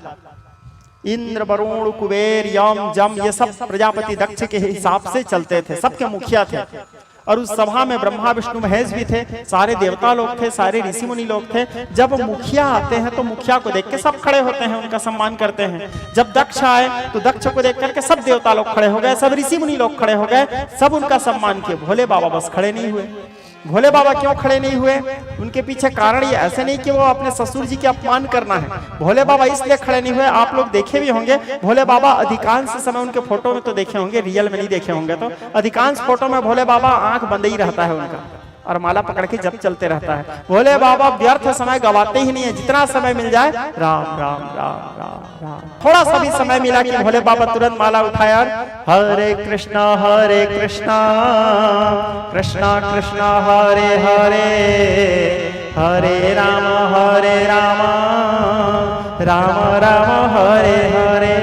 इंद्र वरुण कुबेर यम जम ये सब प्रजापति दक्ष के हिसाब से चलते थे, सबके मुखिया थे। और उस सभा में ब्रह्मा विष्णु महेश भी थे, सारे देवता लोग थे, सारे ऋषि मुनि लोग थे। जब मुखिया आते हैं तो मुखिया को देख के सब खड़े होते हैं, उनका सम्मान करते हैं। जब दक्ष आए तो दक्ष को देख करके सब देवता लोग खड़े हो गए, सब ऋषि मुनि लोग खड़े हो गए, सब उनका सम्मान किए। भोले बाबा बस खड़े नहीं हुए। भोले बाबा क्यों खड़े नहीं हुए? उनके पीछे कारण ये ऐसे नहीं कि वो अपने ससुर जी के अपमान करना है, भोले बाबा इसलिए खड़े नहीं हुए। आप लोग देखे भी होंगे, भोले बाबा अधिकांश समय उनके फोटो में तो देखे होंगे, रियल में नहीं देखे होंगे, तो अधिकांश फोटो में भोले बाबा आंख बंद ही रहता है उनका, और माला पकड़ के जब चलते रहता है। भोले बाबा व्यर्थ समय गवाते ही नहीं है, जितना समय मिल जाए राम राम राम राम राम। थोड़ा सा भी समय मिला कि भोले बाबा तुरंत माला उठाया और हरे कृष्णा कृष्णा कृष्णा हरे हरे, हरे राम राम राम हरे हरे।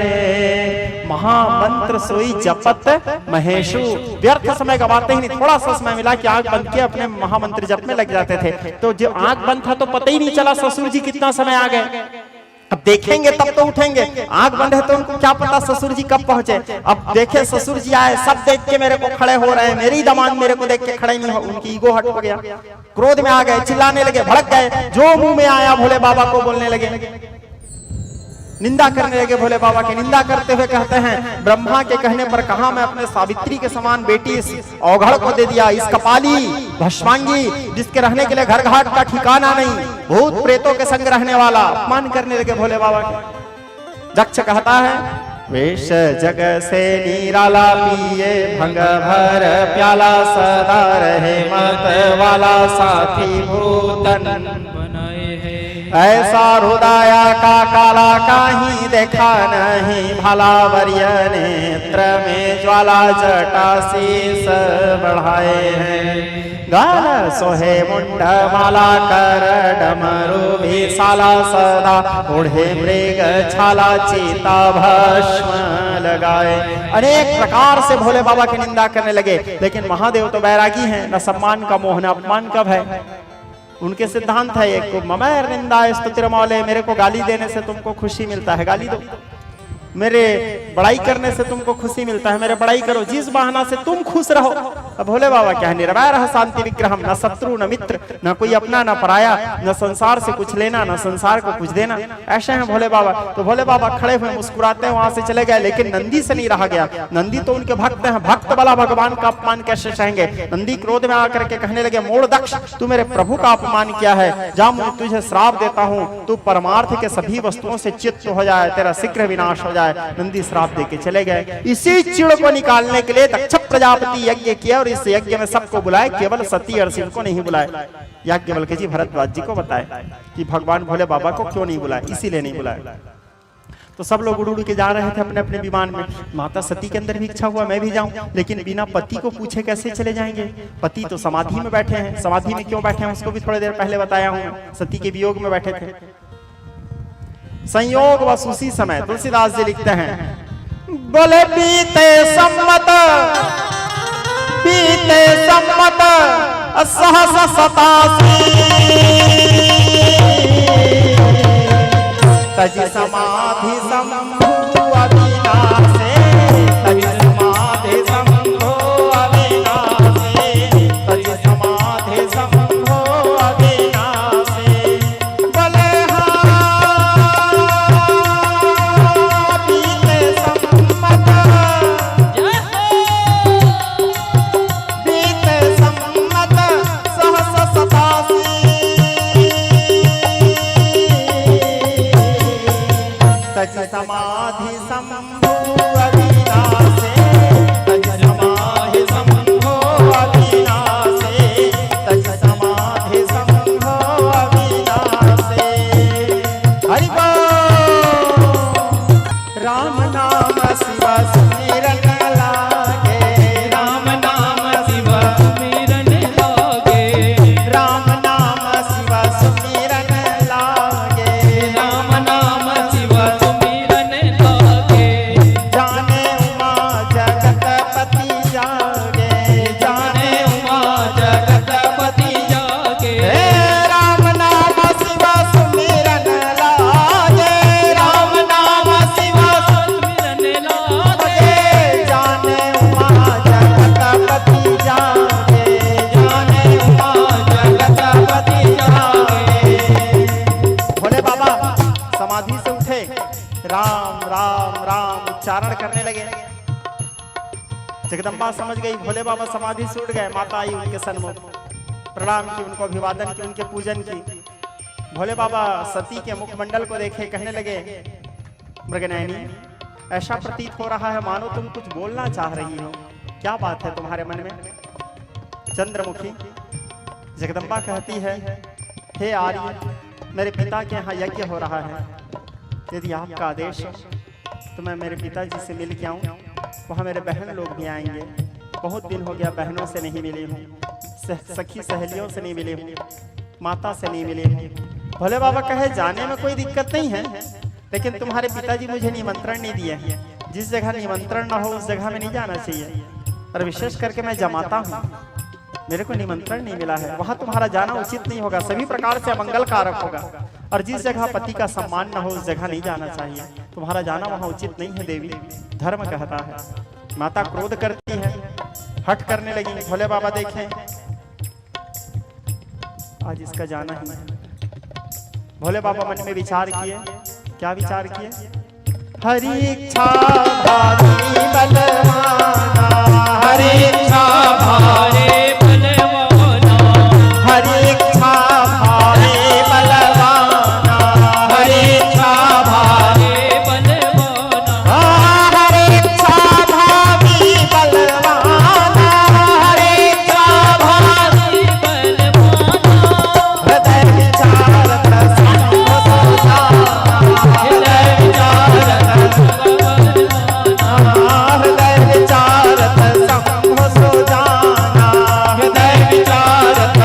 महामंत्र सोई जपत महेशु, व्यर्थ समय गवाते ही नहीं। थोड़ा सा समय मिला कि आंख बंद के अपने महामंत्र जप में लग जाते थे। तो जो आंख बंद था तो पता ही नहीं चला ससुर जी कितना समय आ गए। अब देखेंगे तब तो उठेंगे, आंख बंद है तो उनको क्या पता ससुर जी कब पहुंचे। अब देखे ससुर जी आए, सब देख के मेरे को खड़े हो रहे हैं, मेरे ही दामाद मेरे को देख के खड़े नहीं हो, उनकी ईगो हट हो गया, क्रोध में आ गए, चिल्लाने लगे, भड़क गए, जो मुंह में आया भोले बाबा को बोलने लगे, निंदा करने लगे। भोले बाबा की निंदा करते हुए कहते हैं, ब्रह्मा के कहने पर कहा मैं अपने सावित्री के समान बेटी इस औघड़ को दे दिया, इस कपाली भस्मांगी जिसके रहने के लिए घर घाट का ठिकाना नहीं, भूत प्रेतों के संग रहने वाला। अपमान करने लगे भोले बाबा के। दक्ष कहता है, वेश जग से निराला पिए भंग भर प्याला, सदा रहे मत वाला साथी भूतन ऐसा हृदया का काला काही देखा नहीं, भला वर्य नेत्र में ज्वाला जटा शीस बढ़ाए हैं। गाल सोहे मुंड माला कर डमरू भी साला, सदा ओढ़े मृग छाला चीता भस्म लगाए। अनेक प्रकार से भोले बाबा की निंदा करने लगे। लेकिन महादेव तो बैरागी हैं, न सम्मान का मोह न अपमान का भय। उनके सिद्धांत है एक को ममैर निंदा स्तुतिर्मौले, मेरे को गाली देने से तुमको खुशी मिलता है, गाली दो। मेरे बड़ाई करने से तुमको खुशी मिलता है, मेरे बड़ाई करो, जिस बहाना से तुम खुश रहो। अब भोले बाबा क्या है, निर्वैर शांति विग्रहम, न शत्रु न मित्र, न कोई अपना न पराया, न संसार से कुछ लेना न संसार को कुछ देना, ऐसे हैं भोले बाबा। तो भोले बाबा खड़े हुए मुस्कुराते हैं, वहां से चले गए। लेकिन नंदी से नहीं रहा गया, नंदी तो उनके भक्त हैं, भक्त वाला भगवान का अपमान कैसे सहेंगे। नंदी क्रोध में आकर के कहने लगे, मोड़ दक्ष, तू मेरे प्रभु का अपमान किया है, जा मैं तुझे श्राप देता हूँ, तू परमार्थ के सभी वस्तुओं से चित्त हो जाए, तेरा शीघ्र विनाश हो जाए। नंदी श्राप देके चले गए। इसी चिड़ को निकालने के लिए दक्ष प्रजापति यज्ञ किया, और इस यज्ञ में सबको बुलाए, केवल सती और शिव को नहीं बुलाए। याज्ञवल्क्य जी भरद्वाज जी को बताए कि भगवान भोले बाबा को क्यों नहीं बुलाए, इसीलिए नहीं बुलाए। तो सब लोग उड़ उड़ के जा रहे थे अपने अपने विमान में। माता सती के अंदर भी इच्छा हुआ मैं भी जाऊं, लेकिन बिना पति को पूछे कैसे चले जाएंगे। पति तो समाधि में बैठे हैं, समाधि में क्यों बैठे हैं उसको भी थोड़ी देर पहले बताया हूं, सती के वियोग में बैठे थे। संयोग बस उसी समय तुलसीदास जी लिखते हैं, बोले बीते सम्मत सहस 87 तज समाधि संभू अविनाशे, तज समाधि संभू अविनाशे, तज समाधि संभू अविनाशे। बोले समाधि संभो अविनाशे, तज समाधि संभो अविनाशे, तज समाधि संभो अविनाशे। हरि बोल। राम नाम शिव सुमिर उठे, राम राम राम उच्चारण करने लगे। जगदम्बा समझ गई भोले बाबा समाधि से उठ गए। माता आई उनके सन्मुख, प्रणाम की, उनको अभिवादन की, उनके पूजन की। भोले बाबा सती के मुखमंडल को देखे, कहने लगे मृगनयनी, ऐसा प्रतीत हो रहा है मानो तुम कुछ बोलना चाह रही हो, क्या बात है तुम्हारे मन में? चंद्रमुखी जगदम्बा कहती है, हे आर्य, मेरे पिता के यहाँ यज्ञ हो रहा है, यदि आपका आदेश हो तो मैं मेरे पिताजी से मिल के आऊँ। वहाँ मेरे बहन लोग भी आएंगे, बहुत दिन हो गया बहनों से नहीं मिली हूँ, सखी सहेलियों से नहीं मिली हूँ, माता से नहीं मिली हूँ। भोले बाबा कहे, जाने में कोई दिक्कत नहीं है, लेकिन तुम्हारे पिताजी मुझे निमंत्रण नहीं दिए हैं। जिस जगह निमंत्रण ना हो उस जगह में नहीं जाना चाहिए, और विशेष करके मैं जमाता हूँ, मेरे को निमंत्रण नहीं मिला है, वहाँ तुम्हारा जाना उचित नहीं होगा, सभी प्रकार से अमंगल कारक होगा। और जिस जगह पति का सम्मान न हो उस जगह नहीं जाना चाहिए, तुम्हारा जाना वहाँ उचित नहीं है देवी, धर्म कहता है। माता क्रोध करती है, हट करने लगी। भोले बाबा देखें आज इसका जाना ही है। भोले बाबा मन में विचार किए, क्या विचार किए? हरि इच्छा भारी बलवाना, हरि इच्छा भारी बलवाना, हरि इच्छा भारी बलवाना, हरि इच्छा भारी बलवाना, हरि इच्छा भारी बलवाना, हरि इच्छा भारी बलवाना, हृदय विचारत संग सोजाना, हृदय विचारत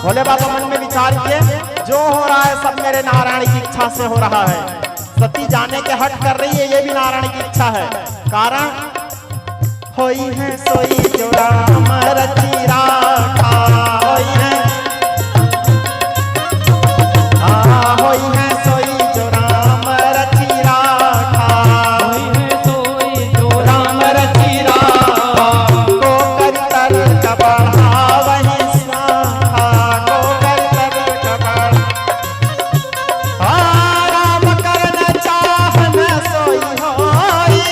भोले बाबा मन में विचार किए, जो हो रहा है सब मेरे नारायण की इच्छा से हो रहा है। सती जाने के हट कर रही है, ये भी नारायण की इच्छा है। कारण होई है सोई जो राम रची राखा, होई है सोई जो राम रची राखा, होई है सोई जो राम रची राखा, को कर कर कबढ़ा वही साखा, को कर कर कबढ़ा, राम करन चाहन सोई होई,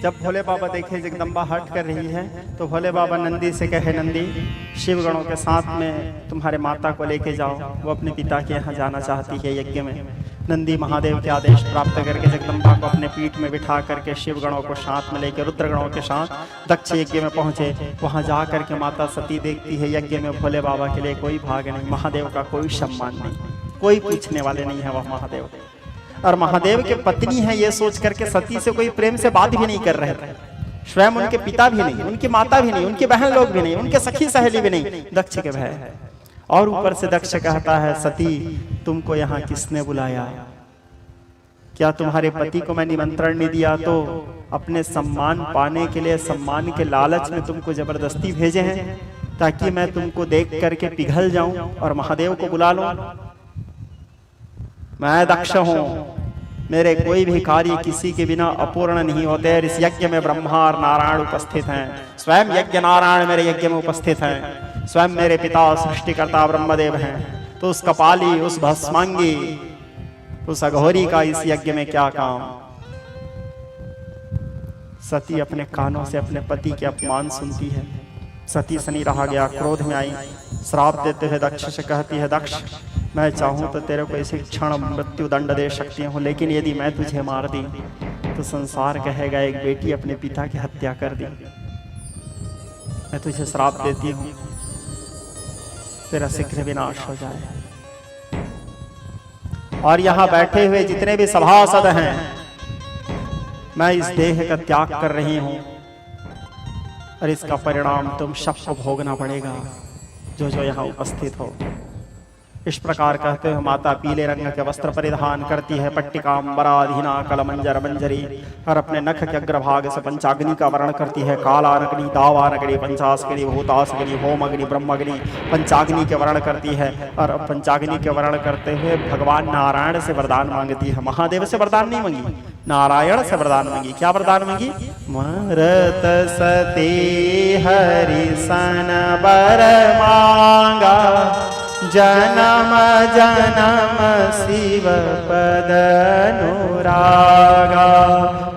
जब भोले बाबा देखे जगदम्बा हट कर रही है तो भोले बाबा नंदी से कहे, नंदी शिव गणों के साथ में तुम्हारे माता को लेके जाओ, वो अपने पिता के यहाँ जाना चाहती है यज्ञ में। नंदी महादेव के आदेश प्राप्त करके जगदम्बा को अपने पीठ में बिठा करके शिव गणों को साथ में लेकर रुद्र गणों के साथ दक्ष यज्ञ में पहुंचे। वहाँ जा करके माता सती देखती है यज्ञ में भोले बाबा के लिए कोई भाग नहीं, महादेव का कोई सम्मान नहीं, कोई पूछने वाले नहीं है वह महादेव। और महादेव के पत्नी है ये सोच करके सती से कोई प्रेम से बात भी नहीं कर रहे थे। स्वयं उनके पिता भी नहीं, उनकी माता भी नहीं, उनके बहन लोग भी नहीं, उनके सखी सहेली भी नहीं, दक्ष के भय है। और ऊपर से दक्ष कहता है, सती तुमको यहाँ किसने बुलाया? क्या तुम्हारे पति को मैं निमंत्रण नहीं दिया तो अपने सम्मान पाने के लिए, सम्मान के लालच में तुमको जबरदस्ती भेजे हैं ताकि मैं तुमको देख करके पिघल जाऊं और महादेव को बुला लूं? मैं दक्ष हूं, मेरे कोई भी कार्य किसी के बिना अपूर्ण नहीं होते। इस यज्ञ में ब्रह्मा और नारायण उपस्थित हैं, स्वयं यज्ञ नारायण मेरे यज्ञ में उपस्थित हैं, स्वयं मेरे पिता सृष्टिकर्ता ब्रह्मदेव हैं। तो उस कपाली, उस भस्मांगी, उस अघोरी का इस यज्ञ में क्या काम? सती अपने कानों से अपने पति के अपमान सुनती है। सती से नहीं रहा गया, क्रोध में आई, श्राप देते हुए दक्ष से कहती है, दक्ष मैं चाहूँ तो तेरे को इसी क्षण मृत्यु दंड दे सकती हूँ, लेकिन यदि मैं तुझे मार दी तो संसार कहेगा एक बेटी अपने पिता की हत्या कर दी। मैं तुझे श्राप देती हूँ, तेरा शीघ्र विनाश हो जाए। और यहाँ बैठे हुए जितने भी सभासद हैं, मैं इस देह का त्याग कर रही हूँ और इसका परिणाम तुम सबको भोगना पड़ेगा, जो जो यहाँ उपस्थित हो। इस प्रकार कहते हुए माता पीले रंग के वस्त्र परिधान करती है, पट्टिकांबराधीना कलमंजर मंजरी, और अपने नख के अग्रभाग से पंचाग्नि का वर्ण करती है। कालाग्नि, दावाग्नि, पंचाग्नि, भूताग्नि, होमग्नि, ब्रह्मग्नि, पंचाग्नि के वर्ण करती है। और पंचाग्नि के वर्ण करते हुए भगवान नारायण से वरदान मांगती है। महादेव से वरदान नहीं मांगी, नारायण से वरदान मांगी। क्या वरदान मांगी? मरत सती हरि सन बर मांगा, जन्म जन्म शिव पद अनुरागा।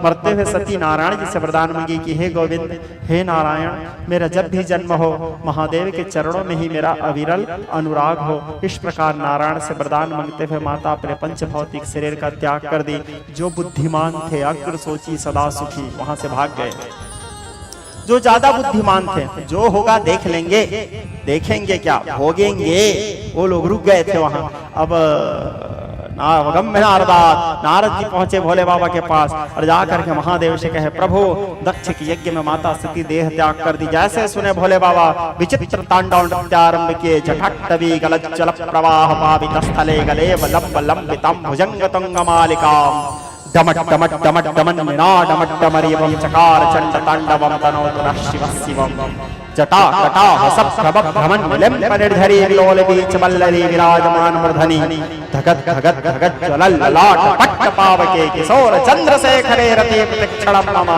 मरते हुए सती नारायण जी से वरदान मांगी कि हे गोविंद, हे नारायण, मेरा जब भी जन्म हो महादेव के चरणों में ही मेरा अविरल अनुराग हो। इस प्रकार नारायण से वरदान मांगते हुए माता अपने पंच भौतिक शरीर का त्याग कर दी। जो बुद्धिमान थे अग्र सोची सदा सुखी वहां से भाग गए। जो ज्यादा बुद्धिमान थे, जो होगा देख लेंगे, देखेंगे क्या भोगेंगे, वो लोग रुक गए थे वहां। अब नारद जी पहुंचे भोले बाबा के पास और जाकर के महादेव से कहे, प्रभु दक्ष के यज्ञ में माता सती देह त्याग कर दी। जैसे सुने भोले बाबा विचित्र तांडव नृत्यारंभ किए। जठट्टवी गलज्जल प्रवाह पावित स्थले गले लंब लंबितम भुजंग तुंगमालिकाम, डमट डमट डमट डमन डमट डमरियम चकार चंड तांडवम तनोतु शिव शिवम। जटा कटा हसप प्रभ भ्रमण निलम परिधरी विलोल बीच वल्लरी विराजमान मूर्धनि, धगत धगत धगत ज्वलल ललाट पट्ट पावके किशोर चंद्रशेखरे रति प्रतिक्षणम मम।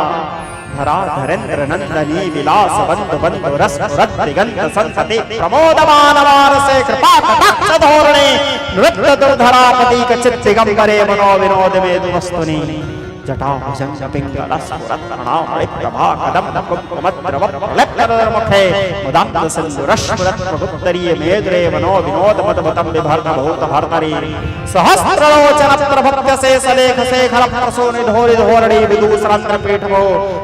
धरा धरेन्द्र नंदनी विलास बंद बंद रस दिगंत संसति प्रमोदमान वारसे कृपा कटाक्ष धोरणे, नृत्य दुर्धरापति कचित दिगंबरे मनो विनोद में वस्तुनि। जटा भुजंग पिंगल स्फुरत प्रणाम प्रभा कदम कुमद्रव प्रलप्तमुखे मुदांत सिंधुरश्फुरत प्रभुत्तरीय मेद्रे मनो विनोद मदमतम विभर्त भूत भर्तरी। सहस्रलोचन प्रभक्त्य से सलेख शेखर प्रसूनि धोरि धोरणी विदूषरंत्र पीठमो,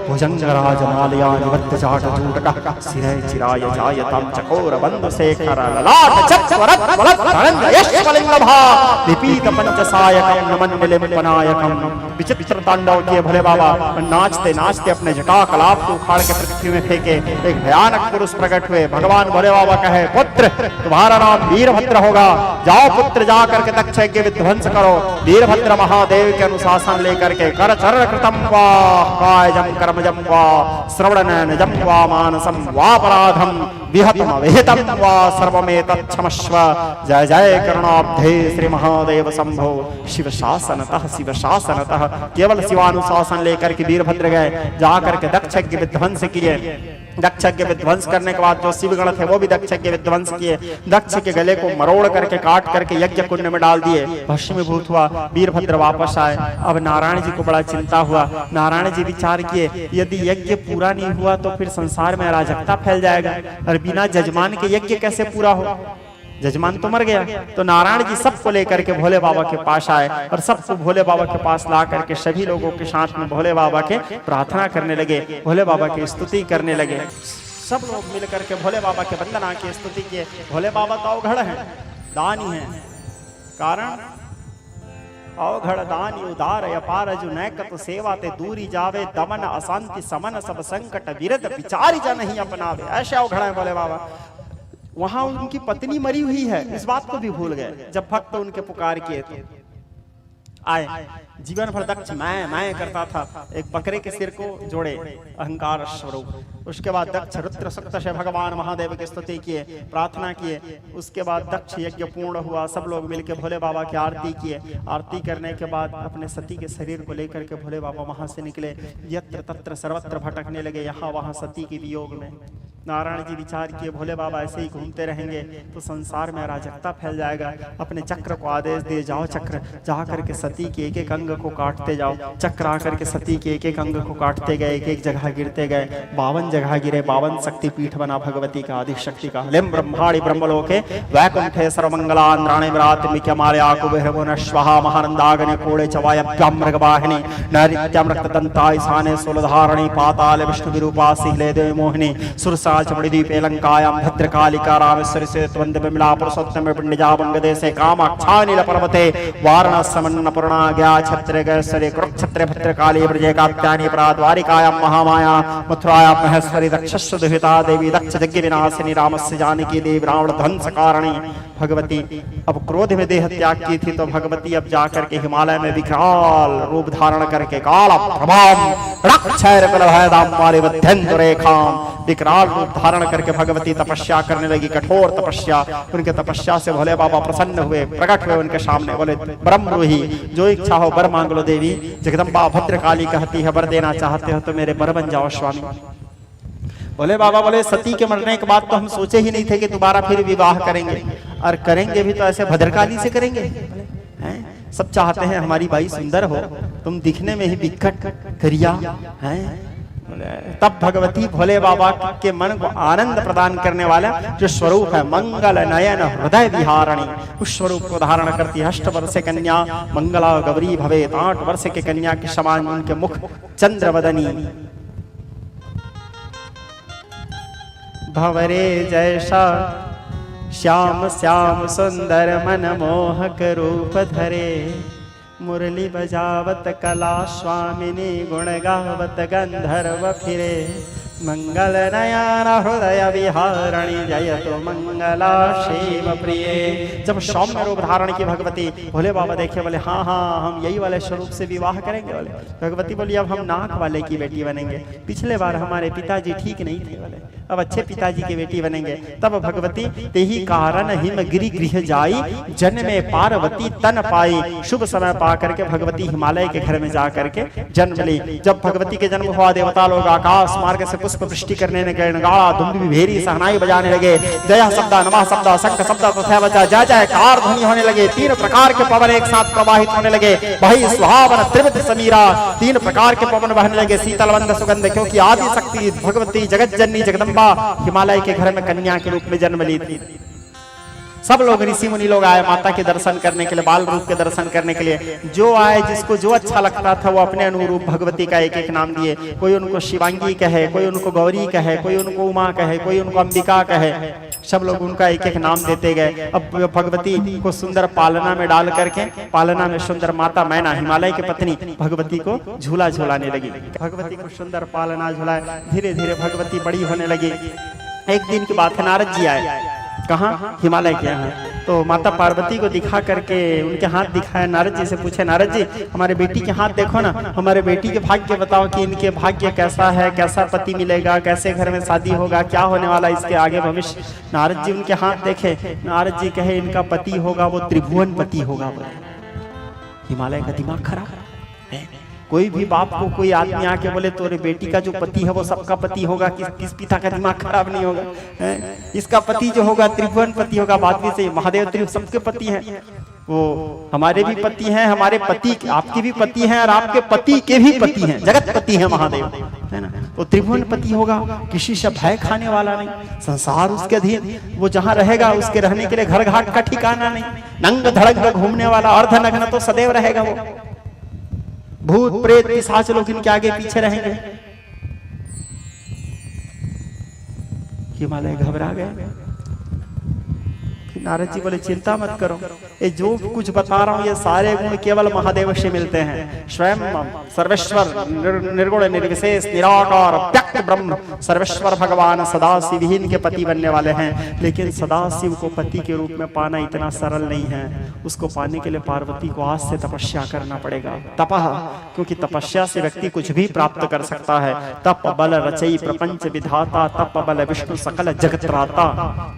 भुजंग राजमालया निवत्त जाट जूटक सिरे चिराय जायतम चकोर बंद शेखर ललाट चक्वरत वलत धरंग यशवलिंग भा दीपित पंचसायकम नमन निलिम्पनायकम। विचित्र तांडव किए भोले बाबा, नाचते नाचते अपने जटा कलाप को उखाड़ के पृथ्वी में फेंके। एक भयानक पुरुष प्रकट हुए। भगवान भोले बाबा कहे, पुत्र तुम्हारा नाम वीरभद्र होगा, जाओ पुत्र जा करके दक्ष यज्ञ विध्वंस करो। वीरभद्र महादेव के अनुशासन लेकर के कर चरण कृतम वा कायजम कर्मजम वा श्रवण नयनजम वा मानसम वापराधम विहतम विहितम वा सर्वमेतत् क्षमस्व। जय जय करुणाब्धे श्री महादेव शंभो। शिव शासनतः शिव शासनतः केवल शिवानुशासन लेकर के वीरभद्र गए, जाकर के दक्ष के विध्वंस किए। दक्ष के विध्वंस करने के बाद जो शिवगण थे वो भी दक्ष के विध्वंस किए। दक्ष के गले को मरोड़ करके काट करके यज्ञ कुंड में डाल दिए, भस्मीभूत हुआ। वीरभद्र वापस आए। अब नारायण जी को बड़ा चिंता हुआ। नारायण जी विचार किए, यदि यज्ञ पूरा नहीं हुआ तो फिर संसार में अराजकता फैल जाएगा, और बिना जजमान के यज्ञ कैसे पूरा हो, जजमान तो मर गया। तो नारायण जी सबको लेकर के भोले बाबा के पास आए और सबको भोले बाबा के पास ला करके सभी लोगों के साथ में भोले बाबा के प्रार्थना करने लगे, भोले बाबा की स्तुति करने लगे। सब लोग मिल करके भोले बाबा के वंदना की स्तुति किए। भोले बाबा तो अवघड़ है, दानी है, कारण अवघड़ दानी उदार अपार जो नैकत सेवा ते दूरी जावे, दमन अशांति समन सब संकट विरत विचारी जन नहीं अपनावे। ऐसे अवघड़ है भोले बाबा। वहां उनकी पत्नी मरी हुई है, इस बात को भी भूल गए। जब भक्त उनके पुकार किए तो आए। जीवन भर दक्ष मैं करता था, एक बकरे के सिर को जोड़े अहंकार स्वरूप। उसके बाद दक्ष रुद्र सप्त से भगवान महादेव की स्तुति किए, प्रार्थना किए। उसके बाद दक्ष यज्ञ पूर्ण हुआ। सब लोग मिलकर भोले बाबा की आरती किए। आरती करने के बाद अपने सती के शरीर को लेकर के भोले बाबा वहां से निकले। यत्र तत्र सर्वत्र भटकने लगे, यहाँ वहां सती के वियोग में। नारायण जी विचार किए, भोले बाबा ऐसे ही घूमते रहेंगे तो संसार में अराजकता फैल जाएगा। अपने चक्र को आदेश दिए, जाओ चक्र जा करके सती के एक एक अंग को काटते जाओ। चक्र आकर के सती के एक एक अंग को काटते गए, एक एक जगह गिरते गए, 52 जगह गिरे। 52 शक्तिपीठ बना भगवती का, आदि शक्ति का। लिम ब्रह्माणि ब्रह्मलोके वैकुंठे सर्वमंगलांद्राणि विरातमिक्यमालया कुबेरवनश्वहा महानंदाग्नि कोड़े चवायभ्याम मृगवाहिनी नैऋत्यं रक्तदंताय ईशाने शूलधारिणी पाताले विष्णुविरूपा शीले देवी मोहिनी सुरसा चमड़ीदीपे लंकायां भद्रकालिका रामेश्वरी से त्वंद विमला पुरुषोत्तम पिंडजा बंगदेशे कामाक्षानील पर्वते वाराणसमन्नपूर्णा ज्ञा छत्रगेश्वरी कुरुक्षेत्रे भद्रकाली ब्रजे कात्यायनी पराद्वारिकायां महामाया मथुरायां महेश्वरी दक्षस्व दुहिता देवी दक्ष यज्ञ विनाशिनी रामस्य जानकी देवी रावण ध्वंस कारणी भगवती। अब क्रोध में देह त्याग की थी तो भगवती अब जाकर के हिमालय में विकराल रूप धारण करके काल प्रभाम रक्षैर कुलभयदाम मालिवध्यंत रेखाम विकराल रूप धारण करके भगवती तपस्या करने लगी, कठोर तपस्या। उनके तपस्या से भोले बाबा प्रसन्न हुए, प्रकट हुए उनके सामने, बोले ब्रह्मरूही जो इच्छा हो वर मांग लो देवी। जगदम्बा भद्रकाली कहती है वर देना चाहते हो तो मेरे वर बन जाओ स्वामी। भोले बाबा बोले सती के मरने के बाद तो हम सोचे ही नहीं थे कि दोबारा फिर विवाह करेंगे, और करेंगे भी तो ऐसे भद्रकाली से करेंगे। हैं सब चाहते हैं हमारी बाई सुंदर हो, तुम दिखने में ही विकट करिया हैं। तब भगवती भोले बाबा के मन को आनंद प्रदान करने वाला जो स्वरूप है मंगल नयन हृदय विहारणी, उस स्वरूप को धारण करती है। 8 वर्ष कन्या मंगला गौरी भवेत, 8 वर्ष के कन्या के समान उनके मुख चंद्रवदनी। भवरे जैसा श्याम श्याम सुंदर मनमोहक रूप धरे, मुरली बजावत कला स्वामिनी गुण गावत गंधर्व फिरे, मंगल नयन हृदय विहारणी जयतु मंगला शिव प्रिय। जब सौम्य रूप धारण की भगवती, भोले बाबा देखे बोले हाँ हाँ हम यही वाले स्वरूप से विवाह करेंगे। बोले भगवती बोली अब हम नाक वाले की बेटी बनेंगे, पिछले बार हमारे पिताजी ठीक नहीं थे, बोले अब अच्छे पिताजी की बेटी बनेंगे। तब भगवती तेही कारण हिम गिरि गृह जाई, जन्मे पार्वती तन पाई। शुभ समय पा करके भगवती हिमालय के घर में जा करके जन्म ली। जब भगवती के जन्म हुआ देवता लोग आकाश मार्ग से पुष्प वृष्टि करने लगे, गाड़ा धुंधुली भेरी सहनाई बजाने लगे, जय शब्द नमः शब्द शंख शब्द तथा बजा जय जयकार ध्वनि होने लगे। 3 प्रकार के पवन एक साथ प्रवाहित होने लगे, वही सुहावन त्रिविध समीरा। 3 प्रकार के पवन बहने लगे, शीतल मंद सुगंध, क्योंकि आदि शक्ति भगवती जगत जननी जगदम्बा हिमालय के घर में कन्या के रूप में जन्म ली थी। सब लोग ऋषि मुनि लोग आए माता के दर्शन करने के लिए, बाल रूप के दर्शन करने के लिए। जो आए जिसको जो अच्छा लगता था वो अपने अनुरूप भगवती का एक एक नाम दिए। कोई उनको शिवांगी कहे, कोई उनको गौरी कहे, कोई उनको उमा कहे, कोई उनको अंबिका कहे। सब लोग उनका एक एक नाम देते गए। अब भगवती को सुंदर पालना में डाल करके, पालना में सुंदर माता मैना हिमालय की पत्नी भगवती को झूला झूलाने लगी। भगवती को सुंदर पालना झूलाए, धीरे धीरे भगवती बड़ी होने लगी। एक दिन की बात है, नारद जी आए, कहाँ हिमालय के यहाँ। तो माता पार्वती को दिखा करके उनके हाथ दिखाया। नारद जी से पूछे, नारद जी हमारे बेटी के हाथ देखो ना, हमारे बेटी के भाग्य बताओ कि इनके भाग्य कैसा है, कैसा पति मिलेगा, कैसे घर में शादी होगा, क्या होने वाला इसके आगे भविष्य। नारद जी उनके हाथ देखे, नारद जी कहे इनका पति होगा वो त्रिभुवन पति होगा। हिमालय का दिमाग खराब है। कोई भी बाप को कोई आदमी आके बोले तोरे बेटी का जो पति है वो सबका पति होगा, किस पिता का दिमाग खराब नहीं होगा। इसका पति जो होगा त्रिभुवन पति होगा। बात भी सही, महादेव त्रिभुवन सबके पति हैं, वो हमारे भी पति हैं, हमारे पति आपके भी पति हैं और आपके पति के भी पति हैं, जगत पति हैं महादेव, है ना। तो त्रिभुवन पति होगा, किसी से भय खाने वाला नहीं, संसार उसके अधीन, वो जहाँ रहेगा उसके रहने के लिए घर घाट का ठिकाना नहीं, नंग धड़क घूमने वाला, अर्धनग्न तो सदैव रहेगा वो। भूत प्रेत पिशाच लोग इनके आगे पीछे रहेंगे। हिमालय घबरा गए। नारद जी बोले चिंता मत करो, ये जो कुछ बता रहा हूँ ये सारे गुण केवल महादेव से मिलते हैं। स्वयं सर्वेश्वर निर्गुण निर्विशेष निराकार व्यक्त ब्रह्म सर्वेश्वर भगवान सदाशिव ही इनके पति बनने वाले हैं। लेकिन सदाशिव को पति के रूप में पाना इतना सरल नहीं है। उसको पाने के लिए पार्वती को आज से तपस्या करना पड़ेगा। तपः, क्योंकि तपस्या से व्यक्ति कुछ भी प्राप्त कर सकता है। तप बल रचई प्रपंच विधाता, तप बल विष्णु सकल जगत्राता,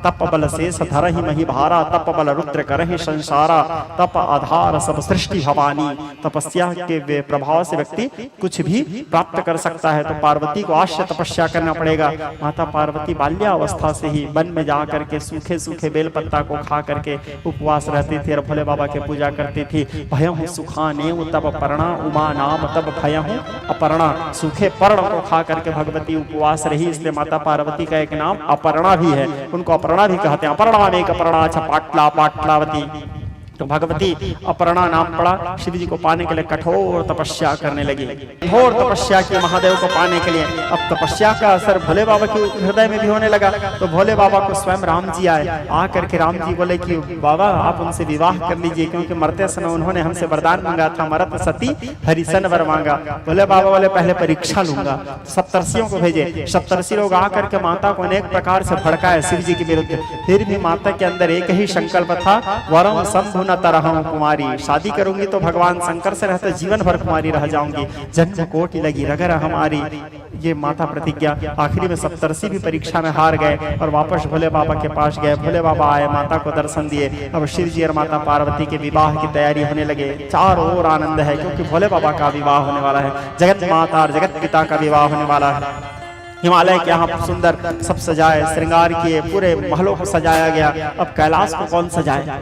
तप बल शेष धर ही मही धारा, तप बल रुद्र करहि संसारा, तप आधार सब सृष्टि भवानी। तपस्या के प्रभाव से व्यक्ति कुछ भी प्राप्त कर सकता है। तो पार्वती को अवश्य तपस्या करना पड़ेगा। माता पार्वती बाल्यावस्था से ही वन में जा करके सूखे सूखे बेल पत्ता को खा करके उपवास रहती थी और भोले बाबा की पूजा करती थी। भयहु सुखानेव तब पर्णा, उमा नाम तब भयहु अपर्णा। सूखे पर्ण को खा करके भगवती उपवास रही, इसलिए माता पार्वती का एक नाम अपर्णा भी है। उनको अपर्णा भी कहते हैं। अपर्णा में एक अपर्णा पाटला पाटलावती। तो भगवती अपर्णा नाम पड़ा। शिव जी को पाने के लिए कठोर तपस्या करने लगी। कठोर तपस्या की महादेव को पाने के लिए। अब तपस्या का असर भोले बाबा के हृदय में भी होने लगा। तो भोले बाबा को स्वयं राम जी आए। आकर के राम जी बोले कि बाबा आप उनसे विवाह कर लीजिए, क्योंकि मरते समय उन्होंने हमसे वरदान मांगा था, मरत सती हरिसन वर मांगा। भोले बाबा बोले पहले परीक्षा लूंगा। सप्तर्षियों को भेजे। सप्तर्षि लोग आकर के माता को अनेक प्रकार से भड़काए शिव जी के विरुद्ध। फिर भी माता के अंदर एक ही संकल्प था, वरम शंभु न तरहूं कुमारी। शादी करूंगी तो भगवान शंकर से रहते जीवन भर कुमारी रह जाऊंगी, जन्म कोटि लगी रगर हमारी। ये माता प्रतिज्ञा। आखिरी में सप्तर्षि भी परीक्षा में हार गए और वापस भोले बाबा के पास गए। भोले बाबा आए, माता को दर्शन दिए। अब शिव जी और माता पार्वती के विवाह की तैयारी होने लगे। चारों ओर आनंद है, क्योंकि भोले बाबा का विवाह होने वाला है। जगत माता और जगत पिता का विवाह होने वाला है। हिमालय के यहाँ सुंदर सब सजाए, श्रृंगार किए, पूरे महलों को सजाया गया। अब कैलाश को कौन सजाए?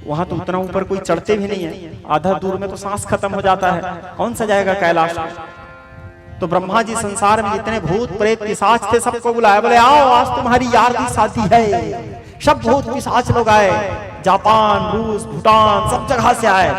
वहां तो उतना ऊपर कोई चढ़ते भी नहीं है, आधा दूर में तो सांस खत्म हो जाता है। कौन सजाएगा कैलाश? तो ब्रह्मा जी संसार में जितने भूत प्रेत पिशाच थे सबको बुलाया। बोले आओ आज तुम्हारी यार की शादी है। सब भूत पिशाच लोग आए, जापान, रूस, भूटान, सब जगह से आए,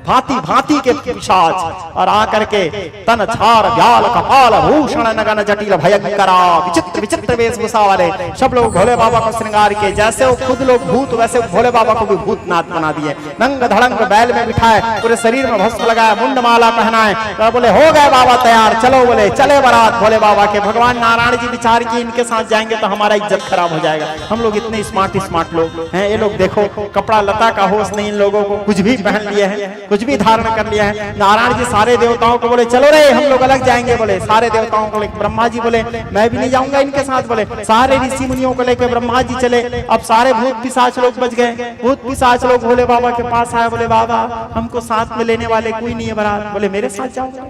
भांति भांति के पिशाच। और आकर के तन छार व्याल कपाल भूषण नगन जटिल भयंकरा विचित्र विचित्र वेशभूषा वाले सब लोग भोले बाबा को श्रृंगार किए। जैसे वो खुद लोग भूत, वैसे भोले बाबा को भी भूतनाथ बना दिए। नंग धड़ंग बैल में बिठाए, पूरे शरीर में भस्म लगाया, मुंड माला पहनाए। तो बोले हो गए बाबा तैयार, चलो। बोले चले बारात भोले बाबा के। भगवान नारायण जी विचार की इनके साथ जाएंगे तो हमारा इज्जत खराब हो जाएगा। हम लोग इतने स्मार्ट लोग हैं, ये लोग देखो कपड़ा लता का होश नहीं इन लोगों को, कुछ भी पहन लिए हैं, कुछ भी धारण कर लिया है। नारायण जी सारे देवताओं को बोले चलो रे हम लोग अलग जाएंगे। बोले सारे देवताओं को लेकर ब्रह्मा जी बोले मैं भी नहीं जाऊंगा इनके साथ। बोले सारे ऋषि मुनियों को लेकर ब्रह्मा जी चले। अब सारे भूत पिशाच लोग बच गए। भूत पिशाच लोग भोले बाबा के पास आए। बोले बाबा हमको साथ में लेने वाले कोई नहीं है बारात। बोले मेरे साथ जाओगे,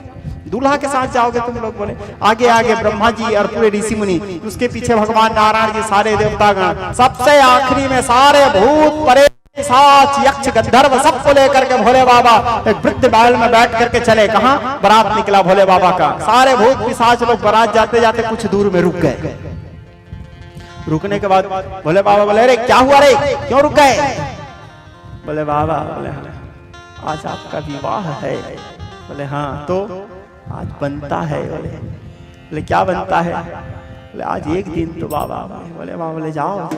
दूल्हा के साथ जाओगे तुम लोग। बोले आगे आगे ब्रह्मा जी और पूरे ऋषि मुनि, उसके पीछे भगवान नारायण जी, सारे देवतागण, सबसे आखिरी में सारे भूत परे पिशाच यक्ष गंधर्व सबको लेकर के भोले बाबा एक वृद्ध बैल में बैठ करके चले। कहां? बारात निकला भोले बाबा का। सारे भूत पिशाच लोग बारात जाते जाते कुछ दूर में रुक गए। रुकने के बाद भोले बाबा बोले अरे क्या हुआ रे, क्यों रुक गए? बोले बाबा बोले आज आपका विवाह है। बोले हाँ तो आज बनता है। बोले क्या बनता है? बोले आज एक दिन तो बाबा। बोले बाबा बोले जाओ।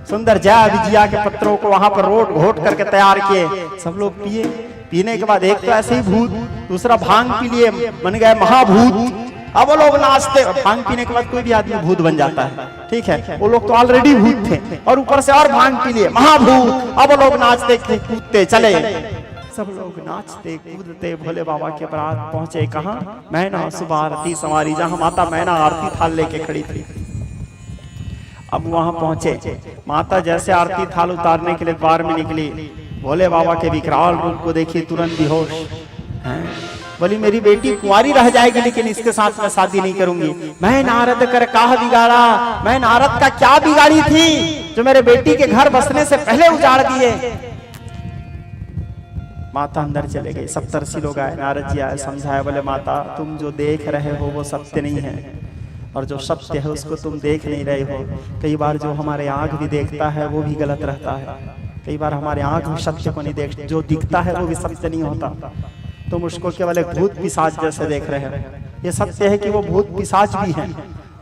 सुंदर जय विजया के पत्रों को वहां पर रोट घोट करके तैयार किए। सब लोग पिए। पीने के बाद एक तो ऐसे ही भूत, दूसरा भांग पी लिए, बन गए महाभूत। अब वो लोग नाचते। भांग पीने के बाद कोई भी आदमी भूत बन जाता है, ठीक है। वो लोग तो ऑलरेडी भूत थे और ऊपर से और भांग पी लिए, महाभूत। अब वो लोग नाचते कूदते चले। सब लोग नाचते कूदते भोले बाबा के बारात पहुंचे। कहाँ? मैना सुबह आरती संवारी, जहाँ माता मैना आरती थाल लेके खड़ी थी। अब वहां पहुंचे। माता जैसे आरती थाल उतारने के लिए द्वार में निकली, भोले बाबा के विकराल रूप को देखी, तुरंत बेहोश। बोली मेरी बेटी कुंवारी रह जाएगी लेकिन इसके साथ मैं शादी नहीं करूंगी। मैं नारद कर काह बिगाड़ा, मैं नारद का क्या बिगाड़ी थी जो मेरे बेटी के घर बसने से पहले उजाड़ दिए। माता अंदर चले गई। सप्तर्षि लोग आए, नारद जी आए, समझाया। बोले माता तुम जो देख रहे हो वो सत्य नहीं है, और जो सत्य है उसको तुम देख नहीं रहे हो। कई बार जो हमारे आँख भी देखता है वो भी गलत रहता है। कई बार हमारे आँख भी सत्य को नहीं देख, जो दिखता है वो भी सत्य नहीं होता। तुम उसको केवल एक भूत पिशाच जैसे देख रहे हो। ये सत्य है कि वो भूत पिशाच भी हैं,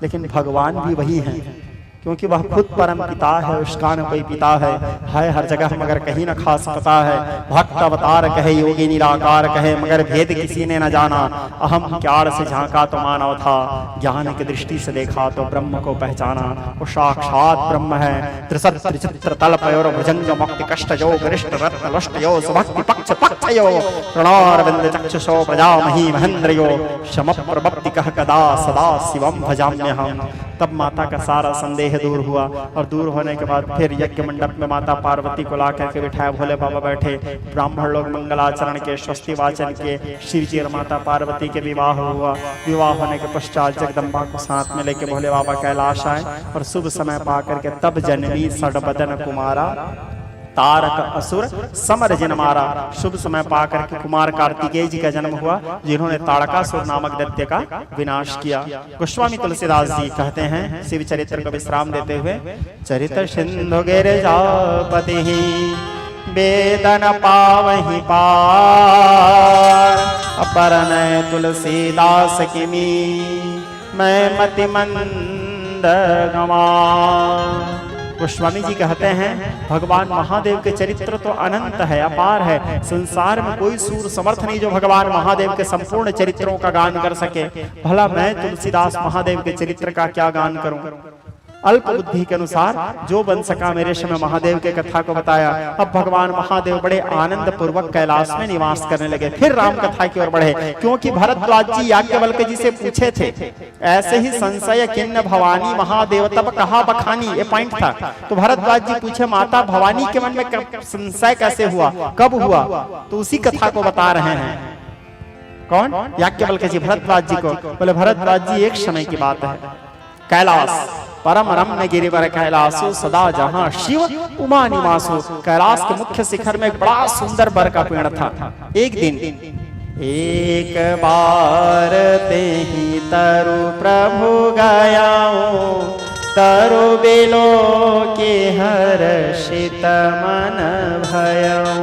लेकिन भगवान भी वही हैं, क्योंकि वह खुद परम पिता है, उसका न कोई पिता है हर जगह मगर कहीं न खास पता है। भक्त अवतार कहे योगी निराकार कहे, मगर भेद किसी ने न जाना। अहम क्यार से झांका तो मानव था, ज्ञान की दृष्टि से देखा तो ब्रह्म को पहचाना। वो साक्षात ब्रह्म है। त्रिसत त्रिचित्र तलपयोर भुजंग मुक्ति कष्टयो गरिष्ठ रत्न लष्टयो सुभक्ति पक्ष पक्षयो प्रणोरविंद चक्षुषो प्रजामहि महेन्द्रयो शम प्रभक्ति कह कदा सदा शिवम भजाम्यहम्। तब माता का सारा संदेह दूर हुआ और दूर होने के बाद फिर यज्ञ मंडप में माता पार्वती को ला करके बिठाया, भोले बाबा बैठे, ब्राह्मण लोग मंगलाचरण के, स्वस्ति वाचन के, शिव जी और माता पार्वती के विवाह हुआ। विवाह होने के पश्चात जगदम्बा को साथ में लेके भोले बाबा कैलाश आए और शुभ समय पा करके तब जन्मी षडबदन कुमारा तारक असुर समर जिन मारा। शुभ समय पाकर के कुमार कार्तिकेय जी का जन्म हुआ, जिन्होंने ताड़कासुर नामक दैत्य का विनाश किया। गोस्वामी तुलसीदास जी कहते हैं शिव चरित्र को विश्राम देते हुए, चरित सिंधु गिरिजापति वेदन पावहि पार, अपरनय तुलसीदास किमी मैं मति मंद गंवा। गोस्वामी जी कहते हैं भगवान महादेव के चरित्र तो अनंत है, अपार है। संसार में कोई सूर समर्थ नहीं जो भगवान महादेव के संपूर्ण चरित्रों का गान कर सके। भला मैं तुलसीदास महादेव के चरित्र का क्या गान करूं। अल्प बुद्धि के अनुसार जो बन सका मेरे समय महादेव के कथा को बताया। अब भगवान महादेव बड़े आनंद पूर्वक कैलाश में निवास करने लगे। फिर राम कथा की ओर बढ़े, क्योंकि भरद्वाज जी याज्ञवल्क्य जी से पूछे थे, ऐसे ही संशय किन्न भवानी महादेव तब कहा बखानी, ये पॉइंट था। तो भरद्वाज जी पूछे माता भवानी के मन में संशय कैसे हुआ, कब हुआ, तो उसी कथा को बता रहे हैं। कौन? याज्ञवल्क्य जी भरद्वाज जी को। बोले भरद्वाज जी एक समय की बात है, कैलाश परम रम्य गिरिवर कैलासो सदा जहां शिव उमा निवासो। कैलाश के मुख्य शिखर में एक बड़ा सुंदर बर का पेड़ था। एक दिन एक बार ते ही तरु प्रभु गयाओ, तरु बेलो के हर्षित मन भयऊ।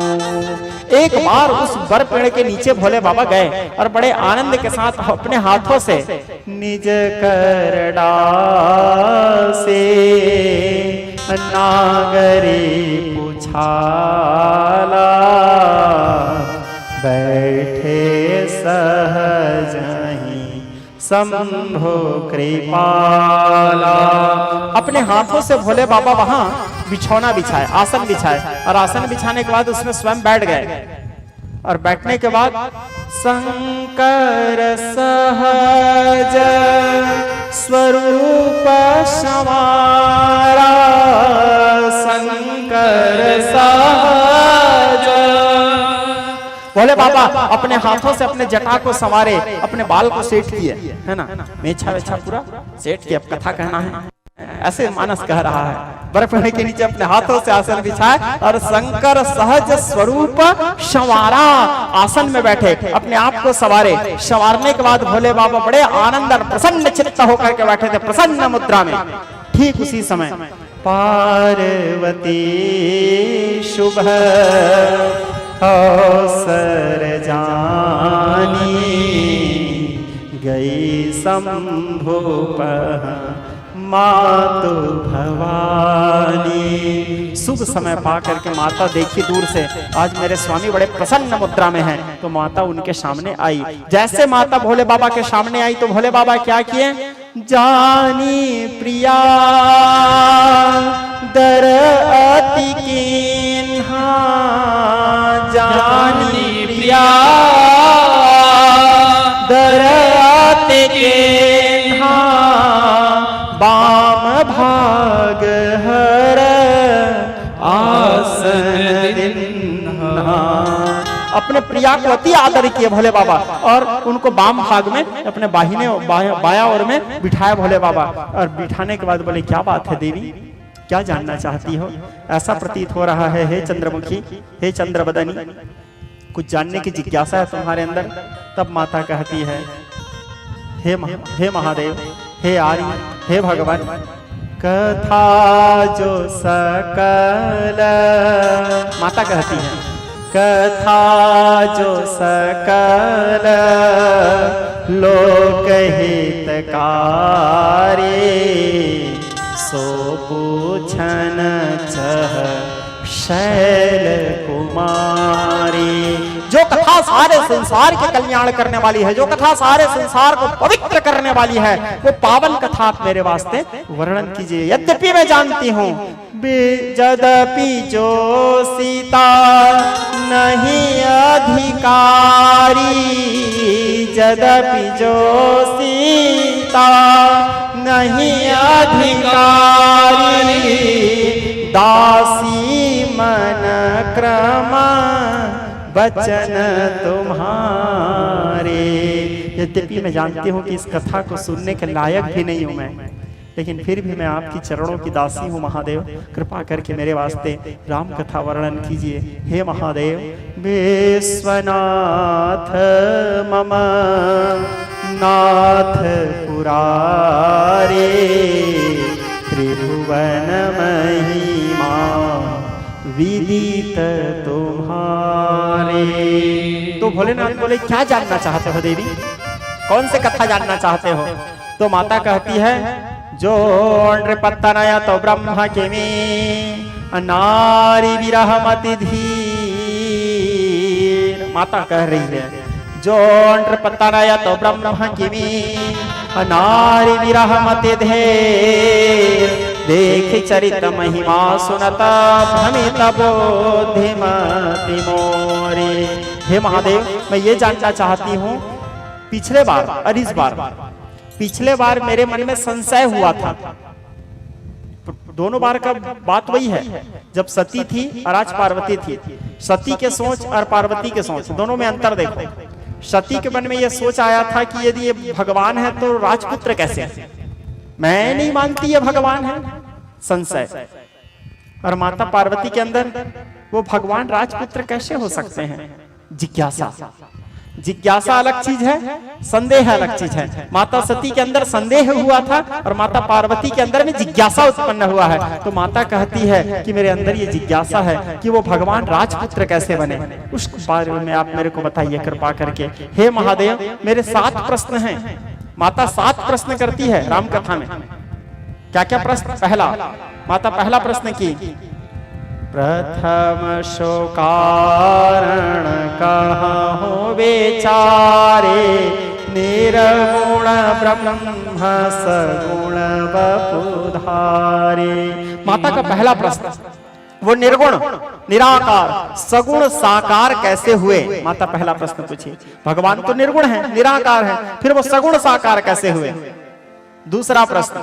एक बार उस बर पेड़ के नीचे भोले बाबा गए और बड़े आनंद के साथ अपने हाथों से निज कर डासे नागरी पुछाला, बैठे सहजहि शंभो कृपाला। अपने हाथों से भोले बाबा वहां बिछौना बिछाए, आसन बिछाए, और आसन बिछाने के बाद उसमें स्वयं बैठ गए। और बैठने के बाद शंकर सहज स्वरूप समारा, शंकर सहज। भोले बाबा अपने हाथों से अपने जटा को संवारे, अपने बाल को सेट किए, है ना, मेछा वेछा पूरा सेट किया। अब कथा कहना है, ऐसे मानस कह रहा है। बर्फ के नीचे अपने हाथों से आसन बिछाए और शंकर सहज स्वरूप संवारा, आसन में बैठे, अपने आप को संवारे। संवारने के बाद भोले बाबा बड़े आनंद और प्रसन्न चित्त होकर के बैठे थे, प्रसन्न मुद्रा में। ठीक उसी समय पार्वती शुभ अवसर जानी, गई शंभु मातु भवानी। शुभ समय पा करके माता देखी दूर से, आज मेरे स्वामी बड़े प्रसन्न मुद्रा में हैं, तो माता उनके सामने आई। जैसे माता भोले बाबा के सामने आई तो भोले बाबा क्या किए, जानी प्रिया दर अति कीन्हा, जानी प्रिया दर अति कीन्हा, बाम भाग हर आसन दिन्हा। अपने प्रिया को अति आदर किए भोले बाबा और उनको बाम भाग में अपने बाहिने बाया ओर में बिठाया भोले बाबा। और बिठाने के बाद बोले क्या बात है देवी, क्या जानना चाहती हो? ऐसा प्रतीत हो रहा है हे चंद्रमुखी, हे चंद्रबदनी, कुछ जानने की जिज्ञासा है तुम्हारे अंदर। तब माता कहती है हे महादेव, हे आर्य, हे भगवान, कथा जो सकल, माता कहती है कथा जो सकल लोक हितकारी, सो पूछन चह शैल कुमारी। जो कथा सारे संसार के कल्याण करने वाली है, जो कथा सारे संसार को पवित्र करने वाली है, वो पावन कथा आप मेरे वास्ते वर्णन कीजिए। यद्यपि मैं जानती हूँ जदपि जो सीता नहीं अधिकारी, जदपि जो सीता नहीं अधिकारी, दासी मन क्रम बचन तुम्हारे। यद्यपि मैं जानती हूँ कि इस कथा को सुनने के लायक भी नहीं हूँ मैं, लेकिन फिर भी मैं आपकी चरणों की दासी हूँ महादेव। कृपा करके मेरे वास्ते राम कथा वर्णन कीजिए। हे महादेव, विश्वनाथ मम नाथ पुरारे, त्रिभुवन महिमा विदित तुम्हारे। तो भोलेनाथ बोले, क्या जानना चाहते हो देवी, कौन से कथा जानना चाहते हो? तो माता कहती है, जो नृपत्तनय तो ब्रह्म किमी, नारी विरह मति धीर। माता कह रही है, जो नृपत्तनय तो ब्रह्म किमी, नारी विरह मति धीर, देख चरित महिमा सुनता भ्रमित बुद्धिमति मोरे। हे महादेव, मैं ये जानना चाहती हूँ, पिछले बार और इस बार, पिछले बार मेरे मन में संशय हुआ था। दोनों बार का बात वही है, जब सती थी और आज पार्वती थी। सती के सोच और पार्वती के सोच दोनों में अंतर देखो। सती के मन में यह सोच आया था कि यदि ये भगवान है तो राजपुत्र कैसे है? मैं नहीं मानती ये भगवान है, संशय। और माता पार्वती के अंदर वो भगवान राजपुत्र कैसे हो सकते हैं? जिज्ञासा। जिज्ञासा अलग चीज है, संदेह अलग चीज है। माता सती के अंदर संदेह हुआ था और माता पार्वती के अंदर में जिज्ञासा उत्पन्न हुआ है। तो माता कहती है कि मेरे अंदर ये जिज्ञासा है कि वो भगवान राजपुत्र कैसे बने, उस बारे में आप मेरे को बताइए कृपा करके। हे महादेव, मेरे 7 प्रश्न हैं। माता 7 प्रश्न करती है राम कथा में। क्या क्या प्रश्न? पहला, माता पहला प्रश्न की, प्रथम शोकारण कहाँ हो बेचारे, निर्गुण ब्रह्म सगुण वपुधारे। माता का पहला प्रश्न, वो निर्गुण निराकार सगुण साकार कैसे हुए? माता पहला प्रश्न पूछी। भगवान तो निर्गुण है, निराकार है, फिर वो सगुण साकार कैसे हुए? दूसरा प्रश्न,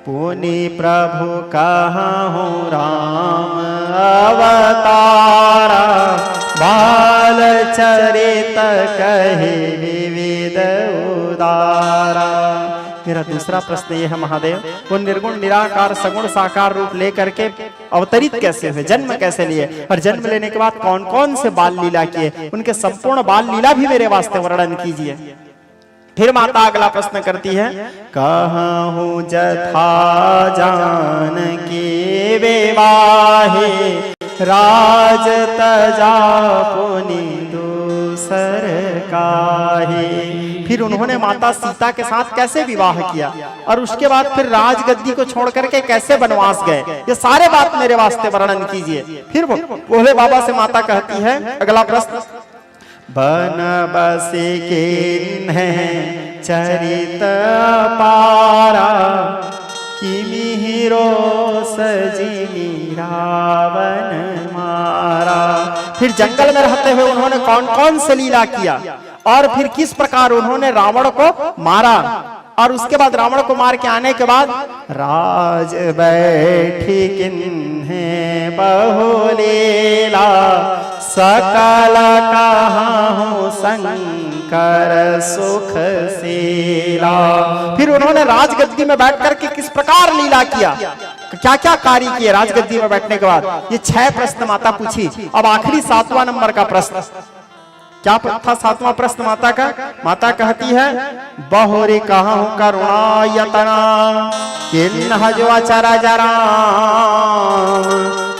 पुनि प्रभु कहाँ हो राम अवतारा, बाल चरित कहे विविध उदारा। मेरा दूसरा प्रश्न ये है महादेव, वो निर्गुण निराकार सगुण साकार रूप लेकर के अवतरित कैसे हुए, जन्म कैसे लिए, और जन्म लेने के बाद कौन कौन से बाल लीला किए, उनके संपूर्ण बाल लीला भी मेरे वास्ते वर्णन कीजिए। फिर माता अगला प्रश्न करती है, कहाँ हूँ जथा जान के विवाहे, राज तजा पुनि दूसर काहे। फिर उन्होंने माता सीता के साथ कैसे विवाह किया और उसके बाद फिर राजगद्दी को छोड़ करके कैसे वनवास गए, ये सारे बात मेरे वास्ते वर्णन कीजिए। फिर वो भोले बाबा से माता कहती है, अगला प्रश्न, बन बसे के चरित पारा, किमिहिरो सजिनी रावण मारा। फिर जंगल में रहते हुए उन्होंने कौन कौन से लीला किया और फिर किस प्रकार उन्होंने रावण को मारा, और उसके बाद रावण को मार के आने के बाद, राज बैठी किन्हे बहुलीला, सकल कहाँ हूँ शंकर सुख शीला। फिर उन्होंने राजगद्दी में बैठ करके किस प्रकार लीला किया, क्या क्या कार्य किए राजगद्दी में बैठने के बाद। ये 6 प्रश्न माता पूछी। अब आखिरी 7वां नंबर का प्रश्न, क्या था 7वां प्रश्न माता का? माता कहती है, बहुरी कहाँ हूँ करुणा यतना, किन्ह जो अचरा जराम,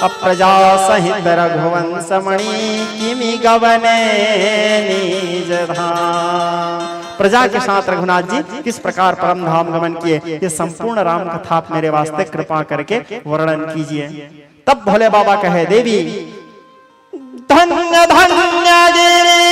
अप्रजा सहित रघुवंश मणि, किमि गवने निज धाम। प्रजा के साथ रघुनाथ जी किस प्रकार परम धाम गमन किए, ये संपूर्ण राम कथा आप मेरे वास्ते कृपा करके वर्णन कीजिए। तब भोले बाबा कहे, देवी धन्य धन्य गिरी,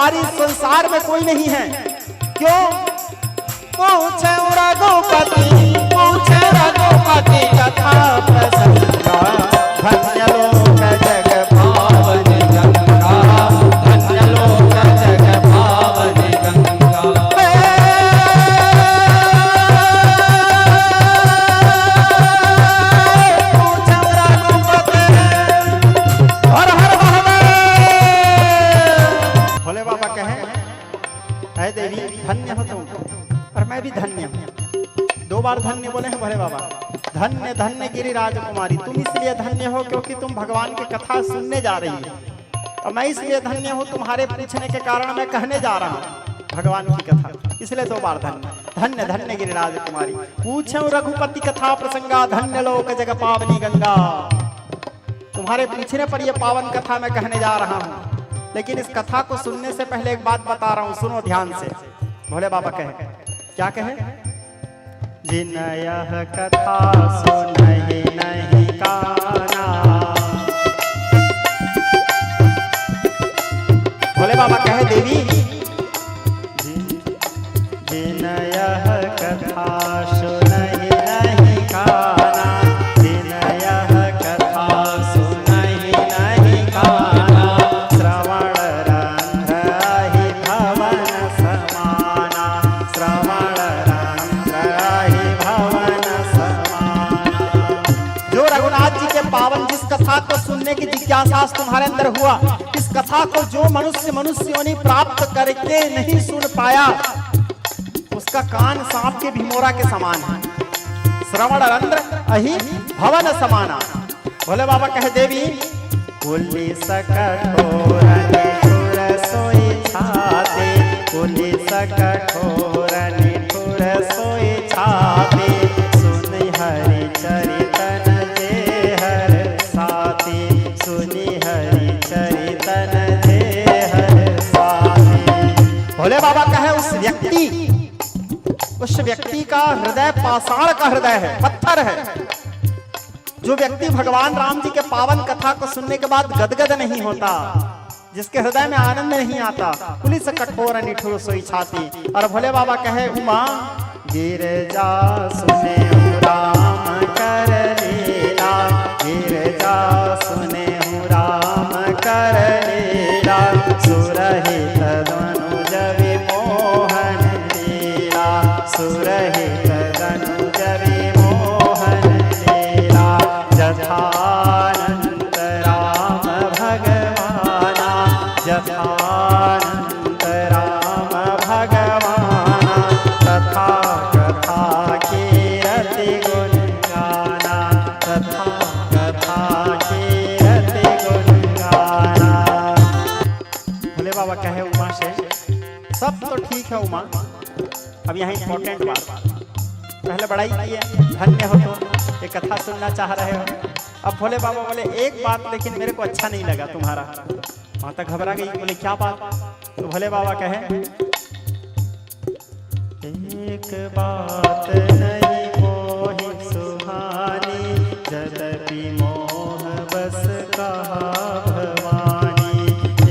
सारी संसार में कोई नहीं है। क्यों? पूछे रघुपति कथा प्रसंगा, धन्य लोक जग पावन गंगा, धन्य लोक जग पावन गंगा। पूछे रघुपति, हर हर महादेव। भोले बाबा कहे, है देवी धन्य हो तुम और मैं भी धन्य हूँ। 2 बार धन्य बोले हैं भोले बाबा। धन्य धन्य गिरि राजकुमारी, तुम इसलिए धन्य हो क्योंकि तुम भगवान की कथा सुनने जा रही हो, और मैं इसलिए धन्य हूँ तुम्हारे पूछने के कारण मैं कहने जा रहा हूँ भगवान की कथा, इसलिए 2 बार धन्य। धन्य धन्य गिरि राजकुमारी, पूछो रघुपति कथा प्रसंगा, धन्य लोक जग पावनी गंगा। तुम्हारे पूछने पर यह पावन कथा मैं कहने जा रहा हूँ, लेकिन इस कथा को सुनने से पहले एक बात बता रहा हूँ, सुनो ध्यान से। भोले बाबा कहे, क्या कहे? जिन यह कथा सुनहि नहीं काना। भोले बाबा कहे, देवी जिन यह कथा सुनहि नहीं काना, जिन यह कथा सुनहि नहीं काना, श्रवण रंध्र ही भवन समाना, श्रवण पावन जिस कथा को सुनने की जिज्ञासा तुम्हारे अंदर हुआ, इस कथा को जो मनुष्य योनि प्राप्त करके नहीं सुन पाया, उसका कान सांप के भीमोरा के समान है। श्रवण रंध्र अहि भवन समाना। भोले बाबा कहे, देवी पुलिस कठोर निठुर सोई छाते, पुलिस कठोर निठुर सोई छाते, सुन हरि चरितन सुनी हरि चरितन जे हर साथी। भोले बाबा कहे, उस व्यक्ति का हृदय पाषाण का हृदय है, पत्थर है। जो व्यक्ति भगवान राम जी के पावन कथा को सुनने के बाद गदगद नहीं होता, जिसके हृदय में आनंद नहीं आता, पुलिस कठोर निठुर सोई छाती। और भोले बाबा कहे, उमा गिरजा सुने राम कर लीला, गिरजा सुने राम कर लीला, सुरहित धनुज विमोहन लीला, सुरहित धनुज विमोहन लीला, जथानंद राम भगवाना, जथानंद राम भगवाना, तथा कथा कीरति गुण गाना, तथा कथा कीरति गुण गाना। भोले बाबा कहे उमा से, सब तो ठीक है उमा, अब यहाँ इंपॉर्टेंट बात, पहले बड़ाई की है, धन्य हो तो ये कथा सुनना चाह रहे हो। अब भोले बाबा बोले, एक बात लेकिन मेरे को अच्छा नहीं लगा तुम्हारा। माता घबरा गई, बोले क्या बात? तो भोले बाबा कहे, एक बात नहीं मोहि सुहानी, जदपि मोह बस कहा भवानी,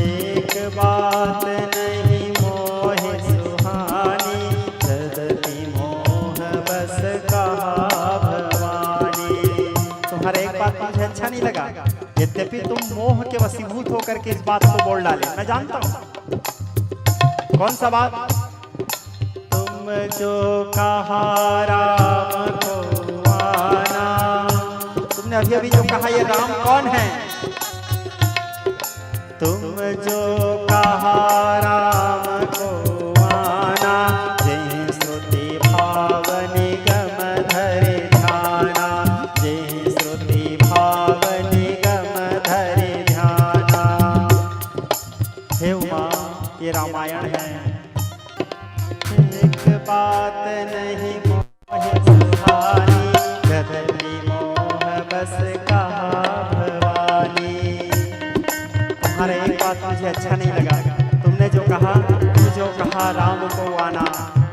एक बात नहीं मोहि सुहानी, जदपि मोह बस कहा भवानी। तुम्हारा एक बात मुझे अच्छा नहीं लगा, यद्यपि तुम मोह के वशीभूत होकर के इस बात को बोल डाले, मैं जानता हूं। कौन सा बात? तुम जो कहा राम को आना, तुमने अभी अभी जो कहा ये राम कौन है? तुम जो कहा राम को आना, जय श्रुति भावनि गम धरे ध्याना, जय श्रुति भावनि गम धरे ध्याना। हे उमा, ये रामायण है। एक बात नहीं मोह सुहानी, जदपि मोह बस कहा भवानी। तुम्हारा एक बात मुझे अच्छा नहीं लगा, तुमने जो कहा राम को आना।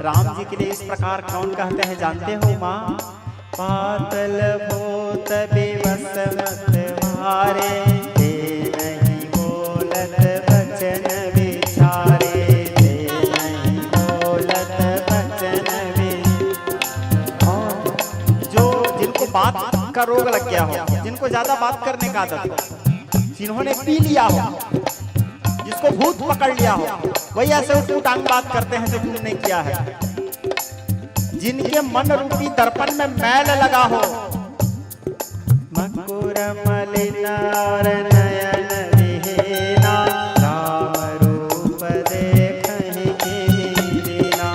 राम जी के लिए इस प्रकार कौन कहते हैं जानते हो माँ? पातल भूत विवश मत मारे, नहीं बोलत वचन विचारे, का रोग लग गया हो, जिनको ज्यादा बात करने का आदत हो, जिन्होंने पी लिया हो, जिसको भूत पकड़ लिया हो, वही ऐसे उठांग बात करते हैं जो तुमने किया है। जिनके मन रूपी दर्पण में मैल लगा हो, मकुर मलिन और नयन विहीना, राम रूप देखहि कीना।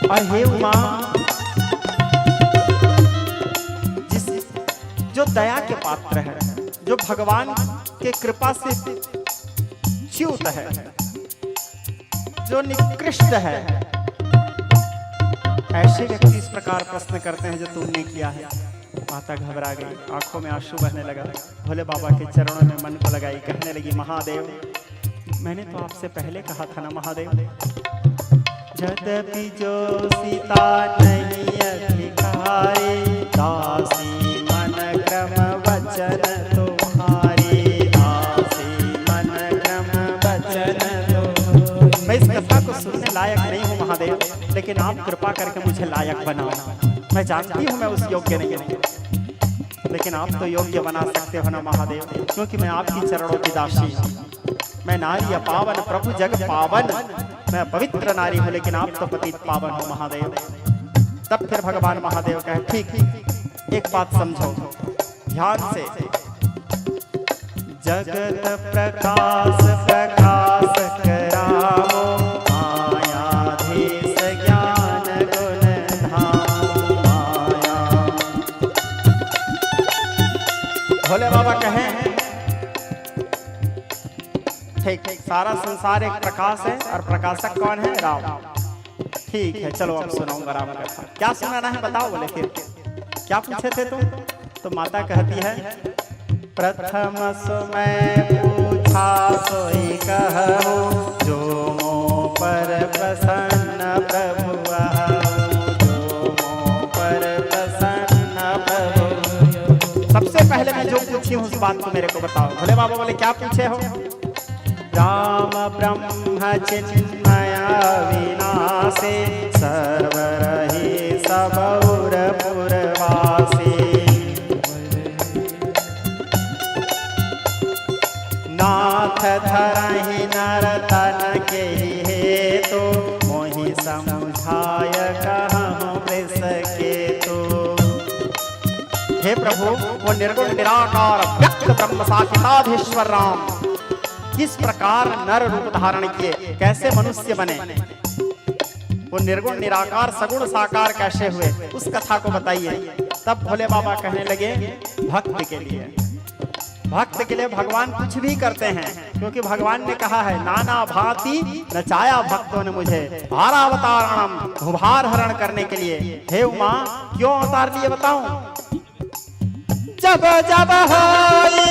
और हे उमा, जिस जो दया के पात्र है, जो भगवान के कृपा से च्युत है, जो निकृष्ट है, ऐसे व्यक्ति इस प्रकार प्रश्न करते हैं जो तुमने किया है। माता घबरा गई, आंखों में आंसू बहने लगा, भोले बाबा के चरणों में मन को लगाई, कहने लगी, महादेव, मैंने तो आपसे पहले कहा था ना महादेव, यद्यपि जो सीता नहीं अधिकारी, दासी मन क्रम वचन तुम्हारी, दासी मन क्रम वचन तुम्हारी। मैं इस कथा को सुनने लायक नहीं हूँ महादेव, लेकिन आप कृपा करके मुझे लायक बनाओ। मैं जानती हूँ मैं उस योग्य नहीं हूँ, लेकिन आप तो योग्य बना सकते हो ना महादेव, क्योंकि मैं आपकी चरणों की दासी हूँ। मैं नारी पावन, प्रभु जग पावन, मैं पवित्र नारी हूँ, लेकिन आप तो पतित पावन हो महादेव। तब फिर भगवान महादेव कहे, ठीक, एक बात समझो ध्यान से, जगत प्रकाश प्रकाश कराओ, मायाधीश ज्ञान गुण धाम माया। भोले बाबा कहें, ठीक ठीक, सारा संसार एक प्रकाश है और प्रकाशक कौन है? राम। ठीक है, चलो अब सुनाऊंगा राम कथा। क्या सुनाना है बताओ? बोले फिर क्या पूछे थे तुम? तो माता कहती है, प्रथम सुमय पूछा सोई कहूँ, जो मोह पर प्रसन्न प्रभु आहूँ, जो मोह पर प्रसन्न प्रभु। सबसे पहले मैं जो पूछी हूँ उस बात को मेरे को बताओ। भोले बाबा बोले, क्या पूछे हो? राम ब्रह्म चिन्मया विनाशे, सर्वरहि सबौर पुरवासी, नाथ धरहि नर तन के हेतु, मोहि समुझाय कहूँ वृष केतु। हे प्रभु, वो निर्गुण निराकार व्यक्त ब्रह्म साक्षाधीश्वर राम किस प्रकार नर रूप धारण किए, कैसे मनुष्य बने, वो निर्गुण निराकार सगुण साकार कैसे हुए, उस कथा को बताइए। तब भोले बाबा कहने लगे, भक्त के लिए, भक्त के लिए भगवान कुछ भी करते हैं, क्योंकि भगवान ने कहा है, नाना भांति नचाया भक्तों ने मुझे, भारावतारणम, भूभार हरण करने के लिए। हे उमा, क्यों अवतार लिए बताऊं? जब जब होई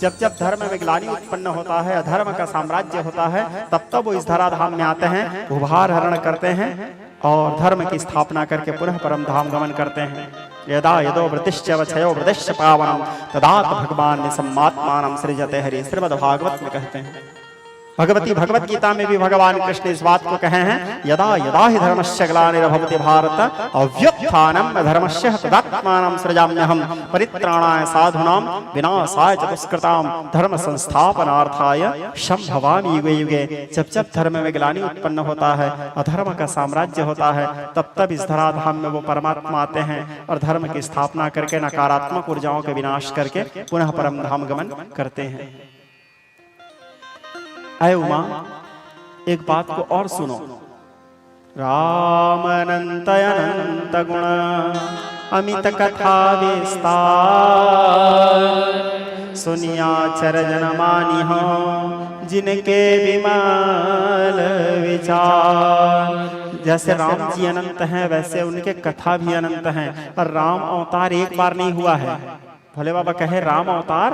जब जब धर्म में ग्लानि उत्पन्न होता है, अधर्म का साम्राज्य होता है, तब तब वो इस धराधाम में आते हैं, उभार हरण करते हैं और धर्म की स्थापना करके पुनः परम धाम गमन करते हैं। यदा यदो वृतिश्च वक्षयो वृतिश्च पावनम तदात भगवान निसम्मात्मानं सृजते हरि, श्रीमद्भागवत में कहते हैं। भगवत गीता में भी भगवान कृष्ण इस बात को कहे हैं, यदा यदा ही धर्मस्य ग्लानिर्भवति भारत अव्युत्थानम् धर्मस्य तदात्मानं सृजाम्यहम् परित्राणाय साधूनां विनाशाय च दुष्कृतां धर्म संस्थापनार्थाय संभवामि युगे युगे। जब जब धर्म में ग्लानि उत्पन्न होता है, अधर्म का साम्राज्य होता है, तब तब इस धराधाम में वो परमात्मा आते हैं और धर्म की स्थापना करके नकारात्मक ऊर्जाओं के विनाश करके पुनः परम धाम गमन करते हैं। अय उमा, एक बात को और सुनो। राम अनंत अनंत गुण अमित कथा विस्तार, सुनिया चरजन मानी हो जिनके विमल विचार। जैसे राम जी अनंत हैं, वैसे उनके कथा भी अनंत हैं। और राम अवतार एक बार नहीं हुआ है। भोले बाबा कहे राम अवतार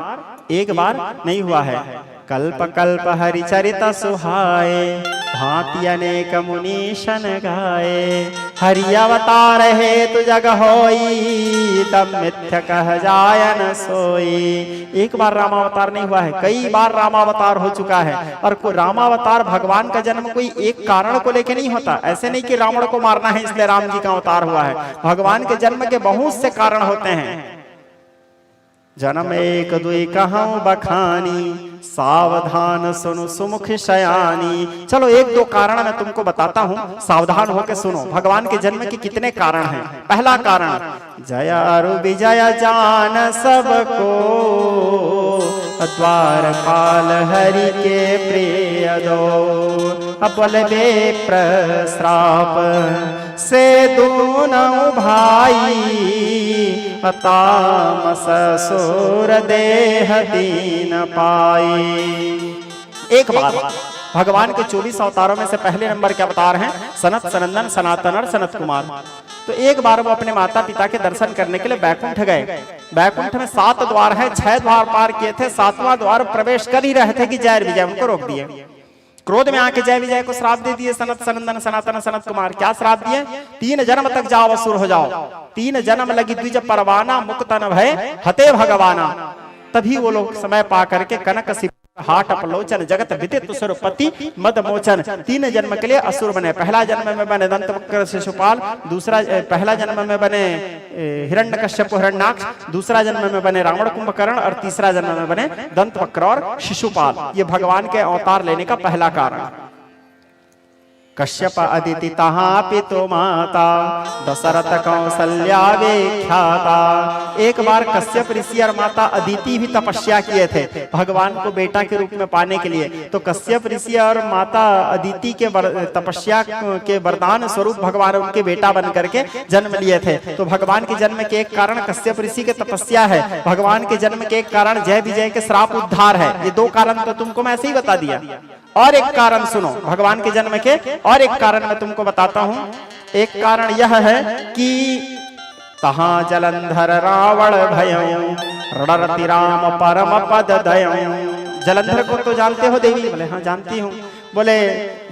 एक बार नहीं हुआ है। कल्प कल्प हरि चरित सुहाए, भांति अनेक मुनीशन गाए। हरि अवतार हेतु जग होई, तब मिथ्य कह जाय न सोई। एक बार रामावतार नहीं हुआ है, कई बार रामावतार हो चुका है। और रामावतार भगवान का जन्म कोई एक कारण को लेके नहीं होता। ऐसे नहीं कि रावण को मारना है इसलिए राम जी का अवतार हुआ है। भगवान के जन्म के बहुत से कारण होते हैं। जन्म एक दुई कहूं बखानी, सावधान सुनो सुमुख शयानी। चलो एक दो कारण मैं तुमको बताता हूँ, सावधान होकर सुनो। भगवान के जन्म के कितने कारण हैं। पहला कारण, जया अरु विजय जान सबको, द्वारपाल हरि के प्रिय दो। बलवे प्रश्राप से दोनों भाई, तामस सुर देह दीन पाई। एक बात, भगवान के 24 अवतारों में से पहले नंबर के अवतार हैं सनत सनंदन सनातन और सनत कुमार। तो एक बार वो अपने माता पिता के दर्शन करने के लिए बैकुंठ गए। बैकुंठ में 7 द्वार हैं, 6 द्वार पार किए थे, 7वां द्वार प्रवेश कर ही रहे थे कि जय विजय उनको रोक दिए। क्रोध में आके जय विजय को श्राप दे दिए, सनत सनंदन सनातन सनत कुमार। क्या श्राप दिए? 3 जन्म तक जाओ असुर हो जाओ, 3 जन्म लगी द्विज परवाना, मुक्तन भय हते भगवाना। तभी वो लोग समय पा करके कनक हाट अपलोचन जगत विदित सुरपति मद मोचन 3 जन्म के लिए असुर बने। पहला जन्म में बने दंतवक्र शिशुपाल, दूसरा पहला जन्म में बने हिरण्यकश्यप हिरण्याक्ष, दूसरा जन्म में बने रावण कुंभकर्ण और तीसरा जन्म में बने दंतवक्र और शिशुपाल। ये भगवान के अवतार लेने का पहला कारण। कश्यप अदिति तहाँ पितो माता, दशरथ कौशल्या विख्याता। एक बार कश्यप ऋषि और माता अदिति भी तपस्या किए थे भगवान को बेटा के रूप में पाने के लिए। तो कश्यप ऋषि और माता अदिति के तपस्या के वरदान स्वरूप भगवान उनके बेटा बन करके जन्म लिए थे। तो भगवान के जन्म के एक कारण कश्यप ऋषि के तपस्या है, भगवान के जन्म के एक कारण जय विजय के श्राप उद्धार है। ये 2 कारण तो तुमको मैं ऐसे ही बता दिया। और एक कारण सुनो भगवान के जन्म के, और एक कारण मैं तुमको बताता हूं। एक कारण यह है कि तहां जलंधर रावण भयं, रणरति राम परम पद दयं। जलंधर को तो जानते हो देवी? बोले हाँ जानती हूँ। बोले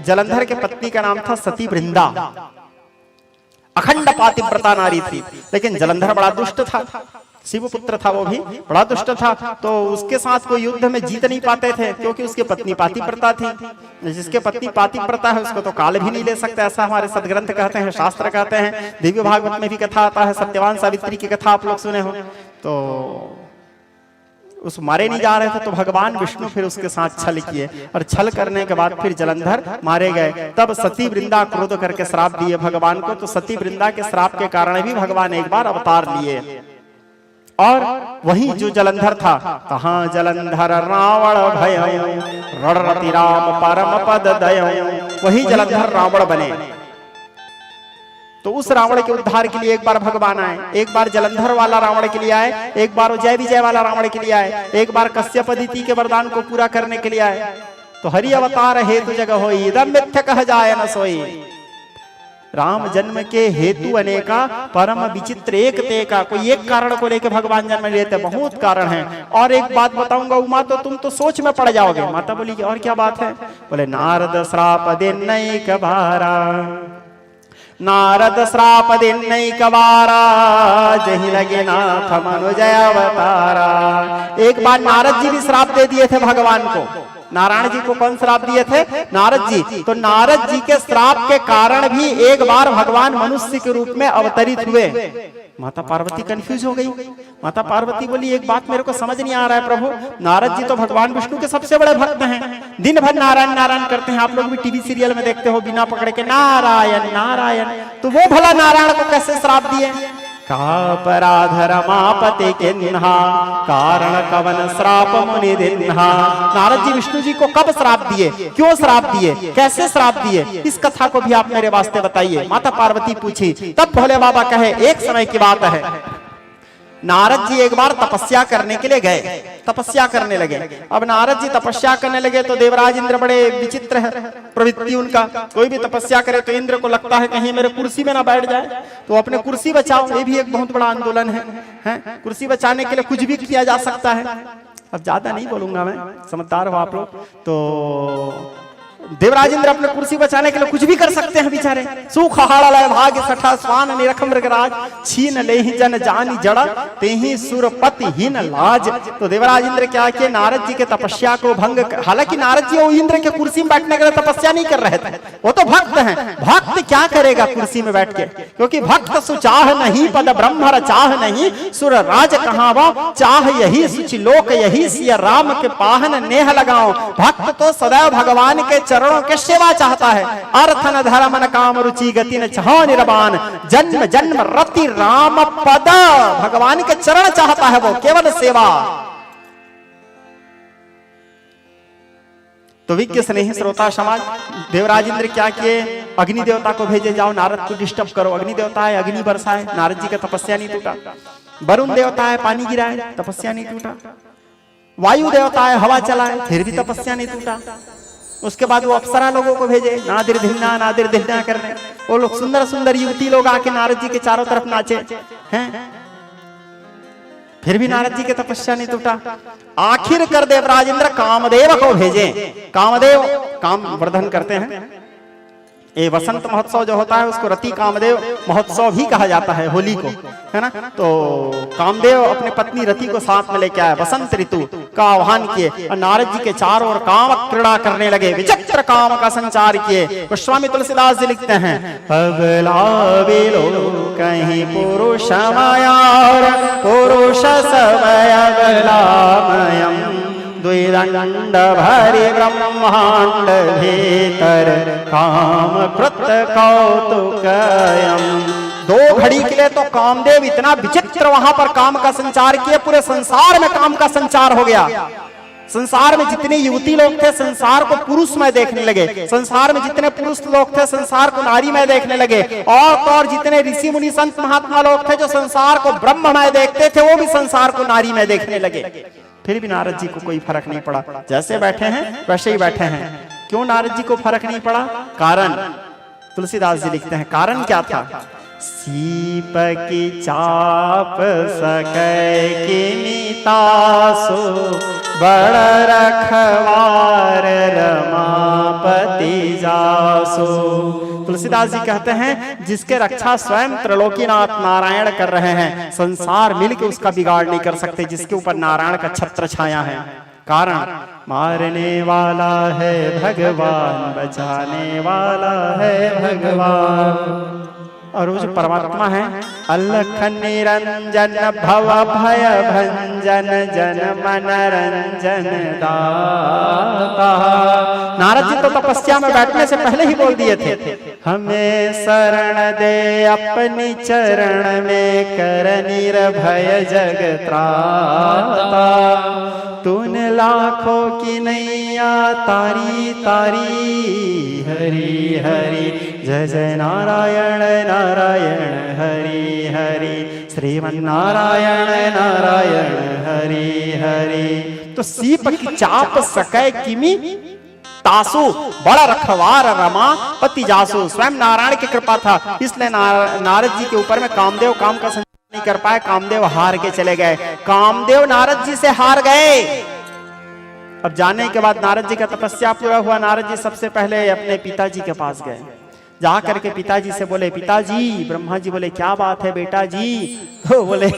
जलंधर के पत्नी का नाम था सती वृंदा, अखंड पातिव्रता नारी थी। लेकिन जलंधर बड़ा दुष्ट था, शिवपुत्र था, वो भी बड़ा दुष्ट था। तो उसके साथ कोई युद्ध में जीत नहीं पाते थे क्योंकि उसकी पत्नी पातिव्रता थी। जिसके पत्नी पातिव्रता है उसको तो काल भी नहीं ले सकते, ऐसा हमारे सदग्रंथ कहते हैं, शास्त्र कहते हैं। दिव्य भागवत में भी कथा आता है, सत्यवान सावित्री की कथा आप लोग सुने हो। तो उस मारे नहीं जा रहे थे तो भगवान विष्णु फिर उसके साथ छल किए और छल करने के बाद फिर जलंधर मारे गए। तब सती वृंदा क्रोध करके श्राप दिए भगवान को। तो सती वृंदा के श्राप के कारण भी भगवान एक बार अवतार लिए। और वही जो जलंधर था, कहां जलंधर रावण भयं, रणरति राम परम पद दयं। वही जलंधर रावण बने। तो उस रावण के उद्धार के लिए एक बार भगवान आए, एक बार जलंधर वाला रावण के लिए आए, एक बार जय विजय वाला रावण के लिए आए, एक बार कश्यप अदिति के वरदान को पूरा करने के लिए आए। तो हरि अवतार हेतु जग होई, इदम मिथ्य कह जाय न सोई। राम जन्म के हेतु अनेका, परम विचित्र एक तेका। कोई एक कारण को लेकर भगवान जन्म लेते, बहुत कारण हैं। और एक बात बताऊंगा उमा, तो तुम तो सोच में पड़ जाओगे। माता बोली कि और क्या बात है? बोले नारद श्राप दिन नई कबारा, नारद श्राप दिन नहीं कबारा, जही लगे नाथ मनुजय अवतारा। एक बार नारद जी भी श्राप दे दिए थे भगवान को। नारायण जी को कौन श्राप दिए थे? नारद जी। तो नारद जी के श्राप के कारण भी एक बार भगवान मनुष्य के रूप में अवतरित हुए। माता पार्वती कंफ्यूज हो गई। माता पार्वती बोली एक बात मेरे को समझ नहीं आ रहा है प्रभु, नारद जी तो भगवान विष्णु के सबसे बड़े भक्त हैं, दिन भर नारायण नारायण करते हैं, आप लोग भी टीवी सीरियल में देखते हो बिना पकड़े के नारायण नारायण, तो वो भला नारायण को कैसे श्राप दिए? कापराध रमापति किन्हा, कारण कवन श्राप मुनि दिन्हा। नारद जी विष्णु जी को कब श्राप दिए, क्यों श्राप दिए, कैसे श्राप दिए, इस कथा को भी आप मेरे वास्ते बताइए। माता पार्वती पूछी। तब भोले बाबा कहे एक समय की बात है, नारद जी एक बार तपस्या करने के लिए गए, तपस्या करने लगे। अब नारद जी तपस्या करने लगे तो देवराज इंद्र, बड़े विचित्र है प्रवृत्ति उनका, कोई भी तपस्या करे तो इंद्र को लगता है कहीं मेरे कुर्सी में ना बैठ जाए, तो अपने कुर्सी बचाओ। ये भी एक बहुत बड़ा आंदोलन है? कुर्सी बचाने के लिए कुछ भी किया जा सकता है। अब ज्यादा नहीं बोलूंगा मैं, समझदार हो आप लोग। तो देवराज इंद्र अपने कुर्सी बचाने के लिए कुछ भी कर सकते हैं बेचारे। सुख हाड़ा लय भाग्य सठा स्वान निरख मृगराज, छीन लेहि जन जानी जड़ा, तेहि सुरपति हीन लाज। तो देवराज इंद्र क्या किए, नारद जी के तपस्या को भंग, हालांकि नारद जी वो इंद्र के कुर्सी में बैठने के लिए तपस्या नहीं कर रहे थे, वो तो भक्त हैं। भक्त क्या करेगा कुर्सी में बैठ के, क्योंकि भक्त सुचाह नहीं पद ब्रह्म चाह नहीं, सुर राज कहाँ वो चाह यही सुचि लोक यही, सिया राम के पाहन नेह लगाओ। भक्त तो सदैव भगवान के चरणों के सेवा चाहता है। अर्थन धर्म न काम रुचि गति न चाह निर्वाण, जन्म जन्म रति राम पद, भगवान के चरण चाहता है वो, केवल सेवा। तो विज्ञ स्नेही श्रोता समाज, देवराज इंद्र क्या किए, अग्नि देवता को भेजे, जाओ नारद को डिस्टर्ब करो। अग्नि देवता है, अग्नि बरसाए, नारद जी का तपस्या नहीं टूटा। वरुण देवता है, पानी गिराए, तपस्या नहीं टूटा। वायु देवता है, हवा चलाए, फिर भी तपस्या नहीं टूटा। उसके बाद वो अप्सरा लोगों को भेजे, नादिर धिन्ना करने। वो लोग सुंदर सुंदर युवती लोग आके नारद जी के चारों तरफ नाचे हैं, फिर भी नारद जी के तपस्या नहीं टूटा। आखिर कर देवराज इंद्र कामदेव को भेजे। कामदेव काम वर्धन करते हैं। ये वसंत महोत्सव जो होता है उसको रति कामदेव महोत्सव भी कहा जाता है, होली को, है ना। तो कामदेव अपने पत्नी रति को साथ में लेके आए, वसंत ऋतु का आह्वान किए और नारद जी के चारों ओर काम क्रीड़ा करने लगे, विचित्र काम का संचार किए। गोस्वामी तुलसीदास जी लिखते हैं, अगलावे लोग कहीं पुरुष माया पुरुष समय अगलामयम्, द्विदंड भरि ब्रह्मांड भीतर काम कृत कौतुकयम्। दो घड़ी के लिए तो कामदेव इतना विचित्र वहां पर काम का संचार किए, पूरे संसार में काम का संचार हो गया। संसार में जितने युवती लोग थे संसार को पुरुषमय देखने लगे, संसार में जितने पुरुष लोग थे संसार को नारीमय देखने लगे, और तो और जितने ऋषि मुनि संत महात्मा लोग थे जो संसार को ब्रह्ममय देखते थे वो भी संसार को नारीमय देखने लगे। फिर भी नारद जी को कोई फर्क नहीं पड़ा, जैसे बैठे हैं वैसे ही बैठे हैं। क्यों नारद जी को फर्क नहीं पड़ा? कारण तुलसीदास जी लिखते हैं, कारण क्या था? सीप की चाप सकै किमितासु, बड़ रखवार रमापति जासु। तुलसीदास जी कहते हैं जिसके रक्षा स्वयं त्रिलोकीनाथ नारायण कर रहे हैं, संसार मिलकर उसका बिगाड़ नहीं कर सकते, जिसके ऊपर नारायण का छत्र छाया है। कारण मारने वाला है भगवान, बचाने वाला है भगवान। और वो जो परमात्मा है, अलख निरंजन भव भय भंजन जन मन रंजन दाता। नारद जी तो तपस्या में बैठने से पहले ही बोल दिए थे, हमें शरण दे अपनी चरण में, कर निर्भय जग त्राता। तूने लाखों की नैया तारी तारी, हरि हरि जय जय नारायण नारायण हरि हरि, श्रीमन्नारायण नारायण हरि हरि। तो सीप की चाप सकै किमी तासु, बड़ा रखवार रमा पति जासु। स्वयं नारायण की कृपा था, इसलिए नारद जी के ऊपर में कामदेव काम का संचार नहीं कर पाए, कामदेव हार के चले गए। कामदेव नारद जी से हार गए। अब जाने के बाद नारद जी का तपस्या पूरा हुआ, नारद जी सबसे पहले अपने पिताजी के पास गए। जा करके पिताजी से बोले, पिताजी। ब्रह्मा जी बोले, क्या बात है बेटा जी? तो बोले,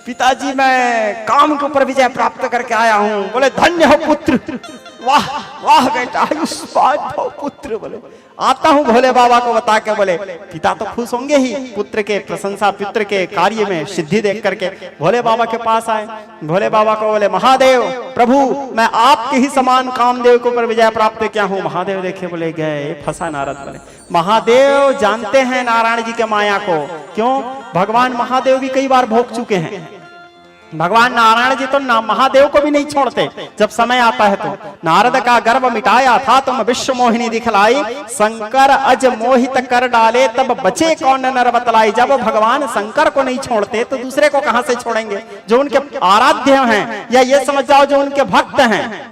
पिताजी मैं काम के ऊपर विजय प्राप्त करके आया हूं। बोले, धन्य हो पुत्र, वाह वाह बेटा, आयुष्मान भव पुत्र। बोले, आता हूं भोले बाबा को बता के। बोले, पिता तो खुश होंगे ही पुत्र के प्रशंसा, पुत्र के कार्य में सिद्धि देख करके। भोले बाबा के पास आए, भोले बाबा को बोले, महादेव प्रभु, मैं आपके ही समान कामदेव के ऊपर विजय प्राप्त किया हूं। महादेव देखे, बोले, गए फंसा नारद। बोले, महादेव जानते हैं नारायण जी के माया को। क्यों? भगवान महादेव भी कई बार भोग चुके हैं। भगवान नारायण जी तो महादेव को भी नहीं छोड़ते। जब समय आता है तो नारद का गर्भ मिटाया था तुम विश्व मोहिनी दिखलाई, शंकर अज मोहित कर डाले तब बचे कौन नर बतलाई। जब भगवान शंकर को नहीं छोड़ते तो दूसरे को कहां से छोड़ेंगे? जो उनके आराध्य हैं, या ये समझ जाओ जो उनके भक्त हैं,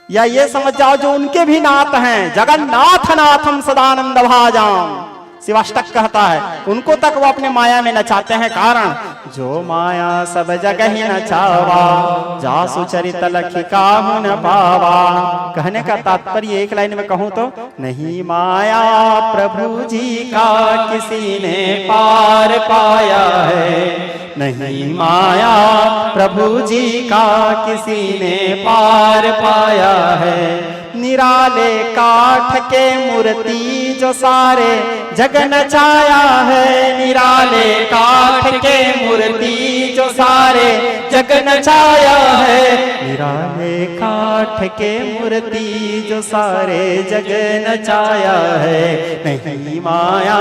या ये समझ जाओ जो उनके भी नाथ हैं। जगन्नाथ नाथम सदानंद भाजाम, शिवाष्टक कहता है, उनको तक वो अपने माया में नचाते हैं। कारण जो माया सब जगह ही नचावा, जासु चरित लखी काहू न पावा। कहने का तात्पर्य एक लाइन में कहूं तो, नहीं माया प्रभु जी का किसी ने पार पाया है, नहीं माया प्रभु जी का किसी ने पार पाया है। निराले काठ के मूर्ति जो सारे जग नचाया है, निराले काठ के मूर्ति जो सारे जग नचाया है। निराले काठ के मूर्ति जो सारे जग नचाया है, नहीं माया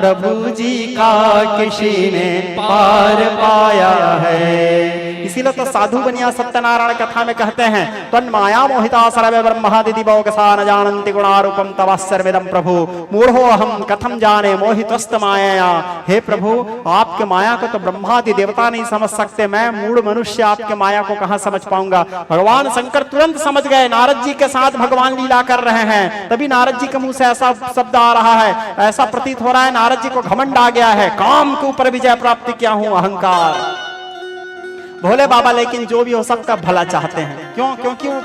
प्रभु जी का किसी ने पार पाया है। इसीलिए तो साधु बनिया सत्यनारायण कथा में कहते हैं, तन माया मोहिता सर्वे ब्रह्मादि बौकसा न जानन्ति गुणारूपम तव सर्वेदम प्रभु मूढ़ो अहम कथम जाने मोहितस्त माया। हे प्रभु, आपके माया को तो ब्रह्मादि देवता नहीं समझ सकते, मैं मूढ़ मनुष्य आपके माया को कहां समझ पाऊंगा। भगवान शंकर तुरंत समझ गए, नारद जी के साथ भगवान लीला कर रहे हैं। तभी नारद जी के मुंह से ऐसा शब्द आ रहा है, ऐसा प्रतीत हो रहा है नारद जी को घमंड आ गया है, काम के ऊपर विजय प्राप्त किया हूं, अहंकार। भोले बाबा लेकिन जो भी हो सबका भला चाहते हैं। क्यों? क्योंकि वो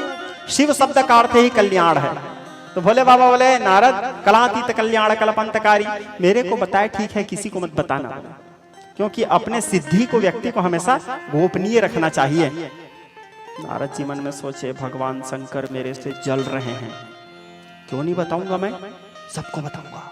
शिव शब्द का अर्थ ही कल्याण है। तो भोले बाबा बोले, नारद कलातीत कल्याण कल्पंतकारी, मेरे को बताए ठीक है, किसी को मत बताना, क्योंकि अपने सिद्धि को व्यक्ति को हमेशा गोपनीय रखना चाहिए। नारद जी मन में सोचे, भगवान शंकर मेरे से जल रहे हैं, क्यों नहीं बताऊंगा, मैं सबको बताऊंगा।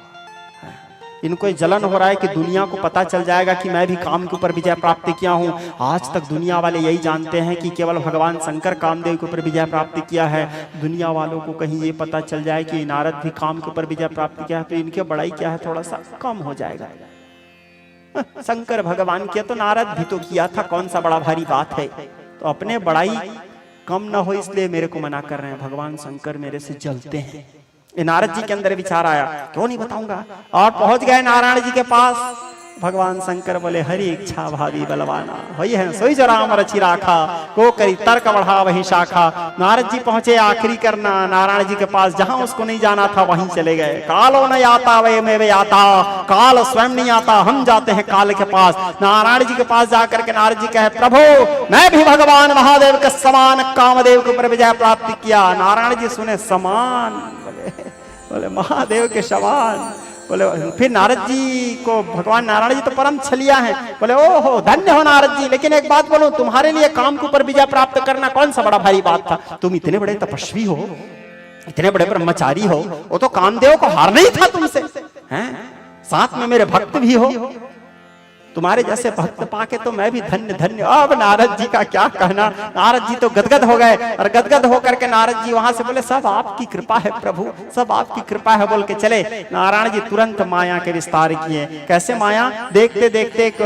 इनको जलन हो रहा है कि दुनिया को पता चल जाएगा कि मैं भी काम के ऊपर विजय प्राप्त किया हूं। आज तक दुनिया वाले यही जानते हैं कि केवल भगवान शंकर कामदेव के ऊपर विजय प्राप्त किया है। दुनिया वालों को कहीं ये पता चल जाए कि नारद भी काम के ऊपर विजय प्राप्त किया है तो इनकी बड़ाई क्या है, थोड़ा सा कम हो जाएगा। शंकर भगवान किया तो नारद भी तो किया था, कौन सा बड़ा भारी बात है। तो अपने बड़ाई कम न हो इसलिए मेरे को मना कर रहे हैं, भगवान शंकर मेरे से जलते हैं। नारद जी के अंदर विचार आया, क्यों नहीं बताऊंगा। और पहुंच गए नारायण जी के पास। भगवान शंकर बोले, हरि इच्छा भावी बलवाना, वही है सोई जो राम रचि राखा, को करी तर्क बढ़ा वही शाखा। नारद जी पहुंचे आखिरी करना नारायण जी के पास, जहां उसको नहीं जाना था वहीं चले गए। कालो न आता वे में वे आता, काल स्वयं नहीं आता, हम जाते हैं काल के पास। नारायण जी के पास जाकर के नारद जी कहे, प्रभु मैं भी भगवान महादेव के समान कामदेव के ऊपर विजय प्राप्त किया। नारायण जी सुने, समान, बोले महादेव के समान। बोले, फिर नारद जी को भगवान नारायण जी तो परम छलिया हैं, बोले ओहो धन्य हो नारद जी, लेकिन एक बात बोलो, तुम्हारे लिए काम के ऊपर विजय प्राप्त करना कौन सा बड़ा भारी बात था। तुम इतने बड़े तपस्वी हो, इतने बड़े ब्रह्मचारी हो, वो तो कामदेव को हारना ही था तुमसे, हैं? साथ में मेरे भक्त भी हो, तुम्हारे जैसे भक्त पाके तो मैं भी धन्य धन्य। अब नारद जी का क्या कहना, नारद जी तो गदगद हो गए। और गदगद होकर के नारद जी वहां से बोले, सब आपकी कृपा है प्रभु, सब आपकी कृपा है बोल के चले। नारायण जी तुरंत माया के विस्तार किए। कैसे माया? देखते देखते एक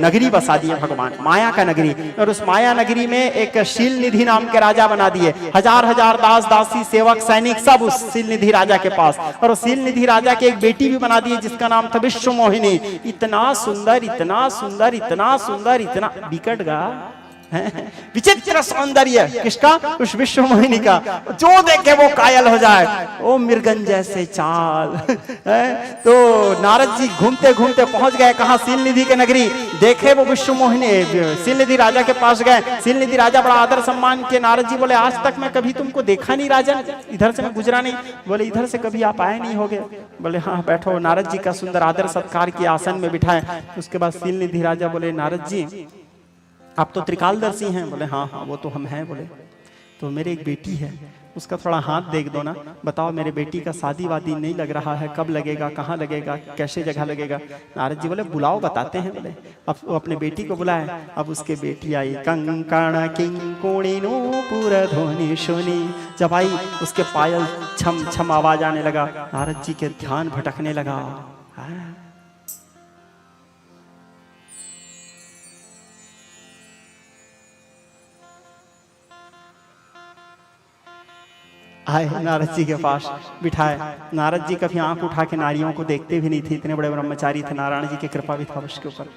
नगरी बसा दिए भगवान, माया का नगरी। और उस माया नगरी में एक शील निधि नाम के राजा बना दिए। हजार हजार दास दासी सेवक सैनिक सब उस शील निधि राजा के पास। और उस शील निधि राजा के एक बेटी भी बना दी जिसका नाम था विश्व मोहिनी। इतना सुंदर, इतना सुंदर, इतना सुंदर, इतना बिकट गा विचित्र सौंदर्य किसका? उस विश्व मोहिनी का, जो देखे वो कायल हो जाए। ओ मृगन जैसे चाल। तो नारद जी घूमते घूमते पहुंच गए कहां? सीलनिधि के नगरी। देखे वो विश्व मोहिनी, सीलनिधि राजा के पास गए। सीलनिधि राजा बड़ा आदर सम्मान के। नारद जी बोले आज तक मैं कभी तुमको देखा नहीं राजन, इधर से मैं गुजरा नहीं। बोले इधर से कभी आप आए नहीं होगे? बोले हाँ बैठो। नारद जी का सुंदर आदर सत्कार किए, आसन में बिठाए। उसके बाद सीलनिधि राजा बोले नारद जी आप तो त्रिकालदर्शी हैं। बोले हाँ हाँ वो तो हम हैं। बोले तो मेरी एक बेटी है, उसका थोड़ा हाथ देख दो ना। बताओ मेरे बेटी का शादी वादी नहीं लग रहा है, कब लगेगा, कहाँ लगेगा, कैसे जगह लगेगा? नारद जी बोले बुलाओ बताते हैं। बोले अब वो अपने बेटी को बुलाए। अब उसके बेटी आई। कंकण किंकुणिनो पूरा ध्वनि सुनी। जब आई उसके पायल छम छम आवाज आने लगा। नारद जी के ध्यान भटकने लगा। आए नारद जी के पास बिठाए। नारद जी कभी आंख उठा के नारियों को देखते भी नहीं थे, इतने बड़े ब्रह्मचारी थे। नारायण जी की कृपा भी था उसके ऊपर।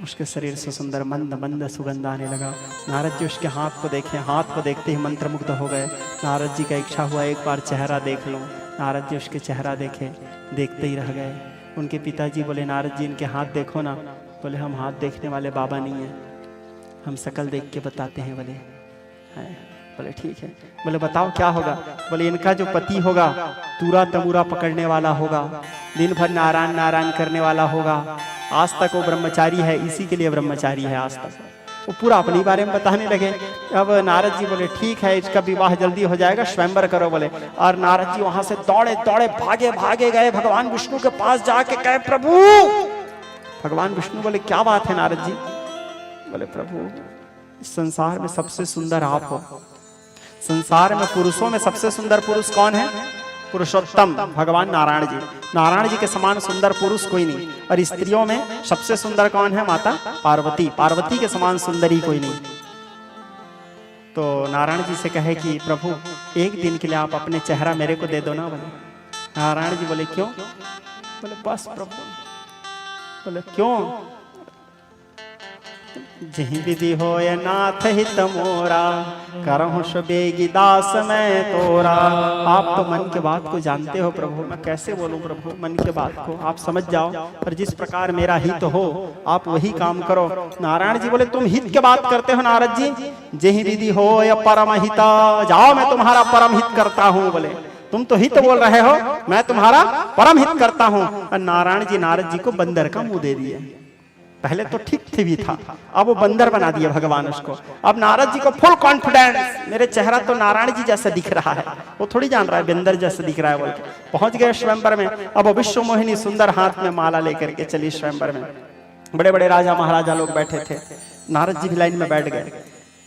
उसके शरीर से सुंदर मंद मंद सुगंध आने लगा। नारद जी उसके हाथ को देखे, हाथ को देखते ही मंत्रमुग्ध हो गए। नारद जी का इच्छा हुआ एक बार चेहरा देख लो। नारद जी उसके चेहरा देखे, देखते ही रह गए। उनके पिताजी बोले नारद जी इनके हाथ देखो ना। बोले हम हाथ देखने वाले बाबा नहीं हैं, हम शकल देख के बताते हैं। बोले बोले ठीक है। बोले बताओ क्या होगा? बोले इनका जो पति होगा तूरा तमूरा पकड़ने वाला होगा, दिन भर नारायण नारायण करने वाला होगा। आज तक वो ब्रह्मचारी है, इसी के लिए ब्रह्मचारी है आज तक। वो पूरा अपने बारे में बताने लगे। अब नारद जी बोले ठीक है इसका विवाह जल्दी हो जाएगा, स्वयंवर करो। बोले और नारद जी वहां से दौड़े दौड़े भागे भागे गए भगवान विष्णु के पास, जाके कहे प्रभु। भगवान विष्णु बोले क्या बात है नारद जी? बोले प्रभु इस संसार में सबसे सुंदर आप हो। संसार में पुरुषों में सबसे सुंदर पुरुष कौन है? पुरुषोत्तम भगवान नारायण जी। नारायण जी के समान सुंदर पुरुष कोई नहीं। और स्त्रियों में सबसे सुंदर कौन है? माता पार्वती। पार्वती के समान सुंदरी कोई नहीं। तो नारायण जी से कहे कि प्रभु एक दिन के लिए आप अपने चेहरा मेरे को दे दो ना। बोले नारायण जी बोले क्यों? बोले बस प्रभु। बोले क्यों? जही विधि हो नाथ हित मोरा, करहु सुबेगी दास मैं तोरा। आप तो मन के बात को जानते हो प्रभु, मैं कैसे बोलूं प्रभु मन के बात को, आप समझ जाओ। और जिस प्रकार मेरा हित हो आप वही काम करो। नारायण जी बोले तुम हित के बात करते हो नारद जी? जही विधि हो या परम हिता, जाओ मैं तुम्हारा परम हित करता हूँ। बोले तुम तो हित बोल रहे हो, मैं तुम्हारा परम हित करता हूँ। और नारायण जी नारद जी को बंदर का मुंह दे दिए। पहले तो ठीक थे भी था, अब वो बंदर बना दिया भगवान उसको। अब नारद जी को फुल कॉन्फिडेंस, मेरे चेहरा तो नारायण जी जैसा दिख रहा है। वो थोड़ी जान रहा है बंदर जैसा दिख रहा है बोल के। पहुंच गए स्वयंवर में। अब वो विश्व मोहिनी सुंदर हाथ में माला लेकर के चली स्वयंवर में। बड़े बड़े राजा महाराजा लोग बैठे थे। नारद जी भी लाइन में बैठ गए।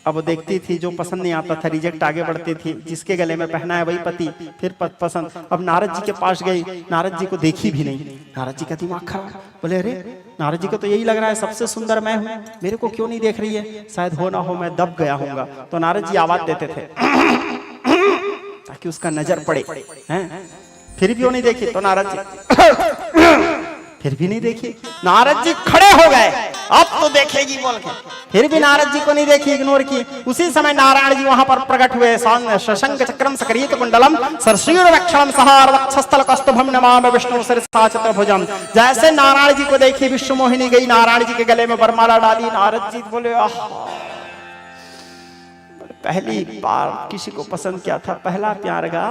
अब वो देखती थी, जो पसंद नहीं आता था रिजेक्ट आगे बढ़ती थी। जिसके गले में पहना है वही पति, फिर पसंद। अब नारद जी के पास गई, नारद जी को देखी भी नहीं। नारद जी का दिमाग खराब। बोले अरे नारद जी को तो यही लग रहा है सबसे सुंदर मैं हूँ, मेरे को क्यों नहीं देख रही है? शायद हो ना हो मैं दब गया होऊंगा। तो नारद जी आवाज देते थे ताकि उसका नजर पड़े। हैं फिर भी वो नहीं देखी। तो नारद जी फिर भी नहीं देखी। नारद जी खड़े हो गए, अब तो देखेगी बोल के। फिर भी नारद जी को नहीं देखी, इग्नोर की। उसी समय नारायण जी वहां पर प्रकट हुए। शशंक चक्रम सकरीत कुंडलम सरशीर वक्षणम सहार वक्षस्थल कस्तुभम नमामि विष्णु शिरसा चतुर्भुजम। जैसे नारायण जी को देखी विश्व मोहिनी गई, नारायण जी के गले में वरमाला डाली। नारद जी बोले आहा, पहली बार किसी को पसंद किया था, पहला प्यार गा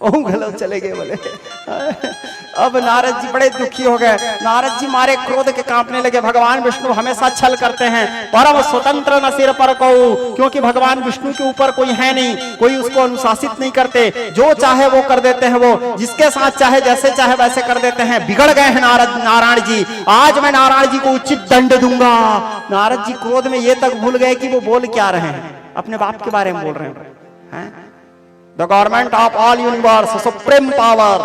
गलत चले गए। बोले अब नारद जी बड़े दुखी हो गए। नारद जी मारे क्रोध के कांपने लगे। भगवान विष्णु हमेशा छल करते हैं, परम स्वतंत्र न सिर पर को, क्योंकि भगवान विष्णु के ऊपर कोई है नहीं, कोई उसको अनुशासित नहीं करते। जो चाहे वो कर देते हैं, वो जिसके साथ चाहे जैसे चाहे वैसे कर देते हैं। बिगड़ गए हैं नारायण जी। आज मैं नारायण जी को उचित दंड दूंगा। नारद जी क्रोध में ये तक भूल गए कि वो बोल क्या रहे हैं, अपने बाप के बारे में बोल रहे हैं। The government of all universe, supreme power,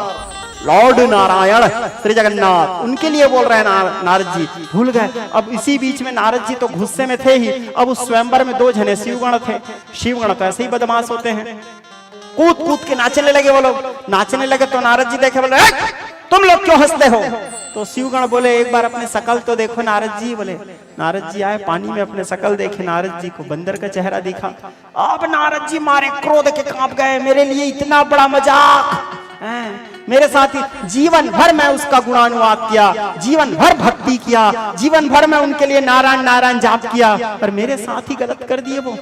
Lord Narayan Shri Jagannath, उनके लिए बोल रहे हैं नारद जी। भूल गए। अब इसी बीच में नारद जी तो गुस्से में थे ही। अब उस स्वयंवर में दो जने शिवगण थे। शिवगण तो ऐसे ही बदमाश होते हैं, कूद कूद के नाचने लगे। वो लोग नाचने लगे तो नारद जी देखे, बोले तुम लोग क्यों हंसते हो? तो शिवगण बोले एक बार अपने शकल तो देखो नारद जी। बोले नारद जी आए, पानी में अपने शकल देखे, नारद जी को बंदर का चेहरा दिखा। अब नारद जी मारे क्रोध के कांप गए, मेरे लिए इतना बड़ा मजाक, मेरे साथ ही जीवन भर मैं उसका गुणानुवाद किया, जीवन भर भक्ति किया, जीवन भर मैं उनके लिए नारायण नारायण जाप किया, पर मेरे साथ ही गलत कर दिए वो।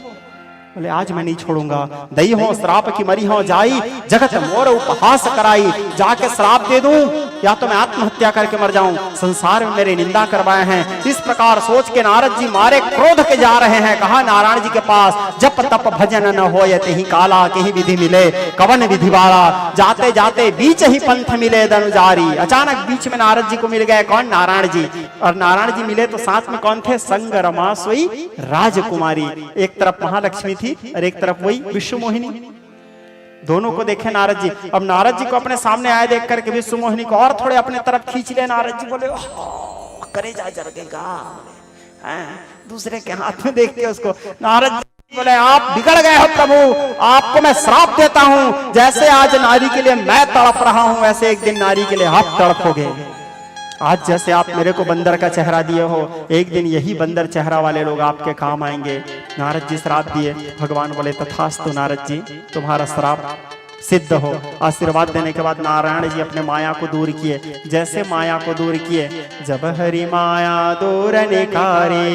बोले आज मैं नहीं छोड़ूंगा, दई हो श्राप की मरी हो जाई, जगत मोर उपहास कराई, जाके श्राप दे दूं या तो मैं आत्महत्या करके मर जाऊं, संसार में मेरी निंदा करवाए हैं। इस प्रकार सोच के नारद जी मारे क्रोध के जा रहे हैं। कहा नारायण जी के पास, जप तप भजन न हो यते ही काला, के ही विधि मिले कवन विधि वाला, जाते जाते बीच ही पंथ मिले धनुजारी। अचानक बीच में नारद जी को मिल गए, कौन? नारायण जी। और नारायण जी मिले तो साथ में कौन थे? संग रमा सोई राजकुमारी। एक तरफ महालक्ष्मी और एक तरफ वही विश्व मोहिनी। दोनों को देखे नारद जी। अब नारद जी को अपने सामने आए देख करके विश्व मोहिनी को और थोड़े अपने तरफ खींच ले। नारद जी बोले करेजा जरगेगा, दूसरे के हाथ में देख के उसको नारद जी बोले आप बिगड़ गए हो प्रभु, आपको मैं श्राप देता हूं, जैसे आज नारी के लिए मैं तड़प रहा हूं वैसे एक दिन नारी के लिए आप तड़पोगे। आज जैसे आप मेरे को बंदर का चेहरा दिए हो, एक दिन यही बंदर चेहरा वाले लोग आपके काम आएंगे। नारद जी श्राप दिए। भगवान बोले तथास्तु नारद जी, तुम्हारा श्राप सिद्ध हो। आशीर्वाद देने के बाद नारायण जी अपने माया को दूर किए। जैसे माया को दूर किए, जब हरि माया दूर निकारे,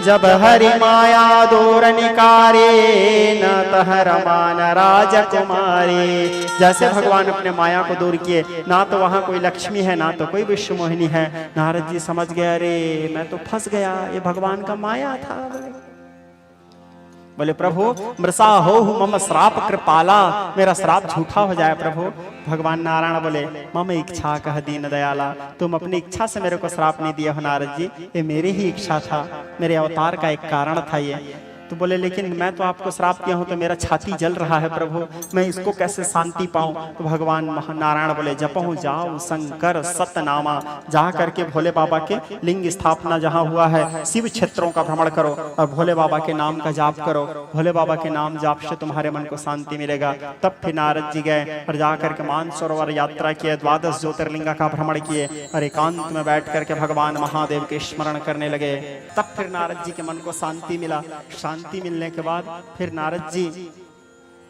जब हरि माया दूर निकारे, न तहर मान राजकुमारी। जैसे भगवान अपने माया को दूर किए, ना तो वहां कोई लक्ष्मी है ना तो कोई विश्व मोहिनी है। नारद जी समझ गए, अरे मैं तो फंस गया, ये भगवान का माया था। बोले प्रभु मृषा हो मम श्राप कृपाला, मेरा श्राप झूठा हो जाए प्रभु। भगवान नारायण बोले मम इच्छा कह दीन दयाला, तुम अपनी इच्छा से मेरे को श्राप नहीं दिया हो नारद जी, ये मेरी ही इच्छा था, मेरे अवतार का एक कारण था ये। तो बोले लेकिन मैं तो आपको श्राप दिया हूं तो मेरा छाती जल रहा है प्रभु, मैं इसको कैसे शांति पाऊं। तो भगवान नारायण बोले जपहु जाओ शंकर सतनामा, जा करके भोले बाबा के लिंग स्थापना जहां हुआ है शिव क्षेत्रों का भ्रमण करो और भोले बाबा के नाम का जाप करो। भोले बाबा के नाम जाप से तुम्हारे मन को शांति मिलेगा। तब फिर नारद जी गए और जाकर के मानसरोवर यात्रा किए, 12 ज्योतिर्लिंग का भ्रमण किए और एकांत में बैठ करके भगवान महादेव के स्मरण करने लगे। तब फिर नारद जी के मन को शांति मिला। शांति मिलने के बाद फिर नारद जी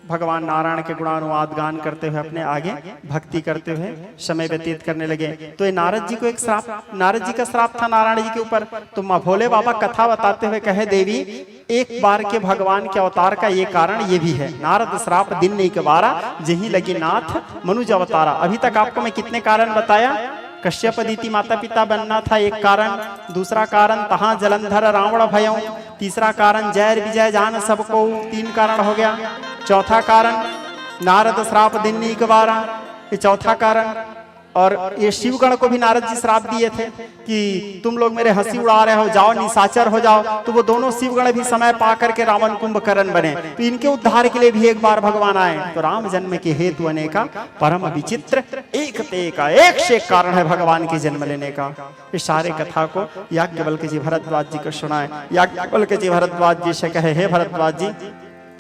भगवान नारायण के गुणानुवाद गान करते हुए अपने आगे भक्ति करते हुए समय व्यतीत करने लगे। तो ये नारद जी को एक श्राप, नारद जी का श्राप था नारायण जी के ऊपर। तो माँ भोले बाबा कथा बताते हुए कहे देवी एक बार के भगवान के अवतार का ये कारण ये भी है, नारद श्राप दिन नहीं के 12 जही लगी नाथ मनुज अवतारा। अभी तक आपको मैं कितने कारण बताया? कश्यप अदिति माता पिता बनना था एक कारण, दूसरा कारण तहां जलंधर रावण भयं, तीसरा कारण जय विजय जान सबको, 3 कारण हो गया। चौथा कारण नारद श्राप दिन्नी के 12, ये चौथा कारण। और ये शिवगण को भी नारद जी श्राप दिए थे कि तुम लोग मेरे हंसी उड़ा रहे हो, जाओ निशाचर हो जाओ। तो वो दोनों शिवगण भी समय पा करके रावण कुंभकर्ण बने। तो इनके उद्धार के लिए भी एक बार भगवान आए। तो राम जन्म के हेतु अनेका परम विचित्र एक ते का एक से कारण है भगवान के जन्म लेने का। इस सारे कथा को याज्ञवल्क्य जी भरद्वाज जी को सुनाए। याज्ञवल्क्य जी भरद्वाज जी से कहे हे भरद्वाज जी,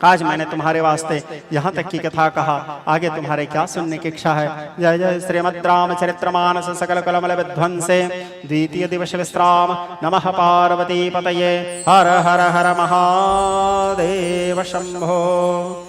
आज मैंने तुम्हारे वास्ते यहाँ तक की कथा कहा, आगे तुम्हारे क्या सुनने की इच्छा है। जय जय श्रीमद् रामचरितमानस सकल कलमल विध्वंसे द्वितीय दिवस विश्राम। नमः पार्वती पतये हर हर हर महादेव शंभो।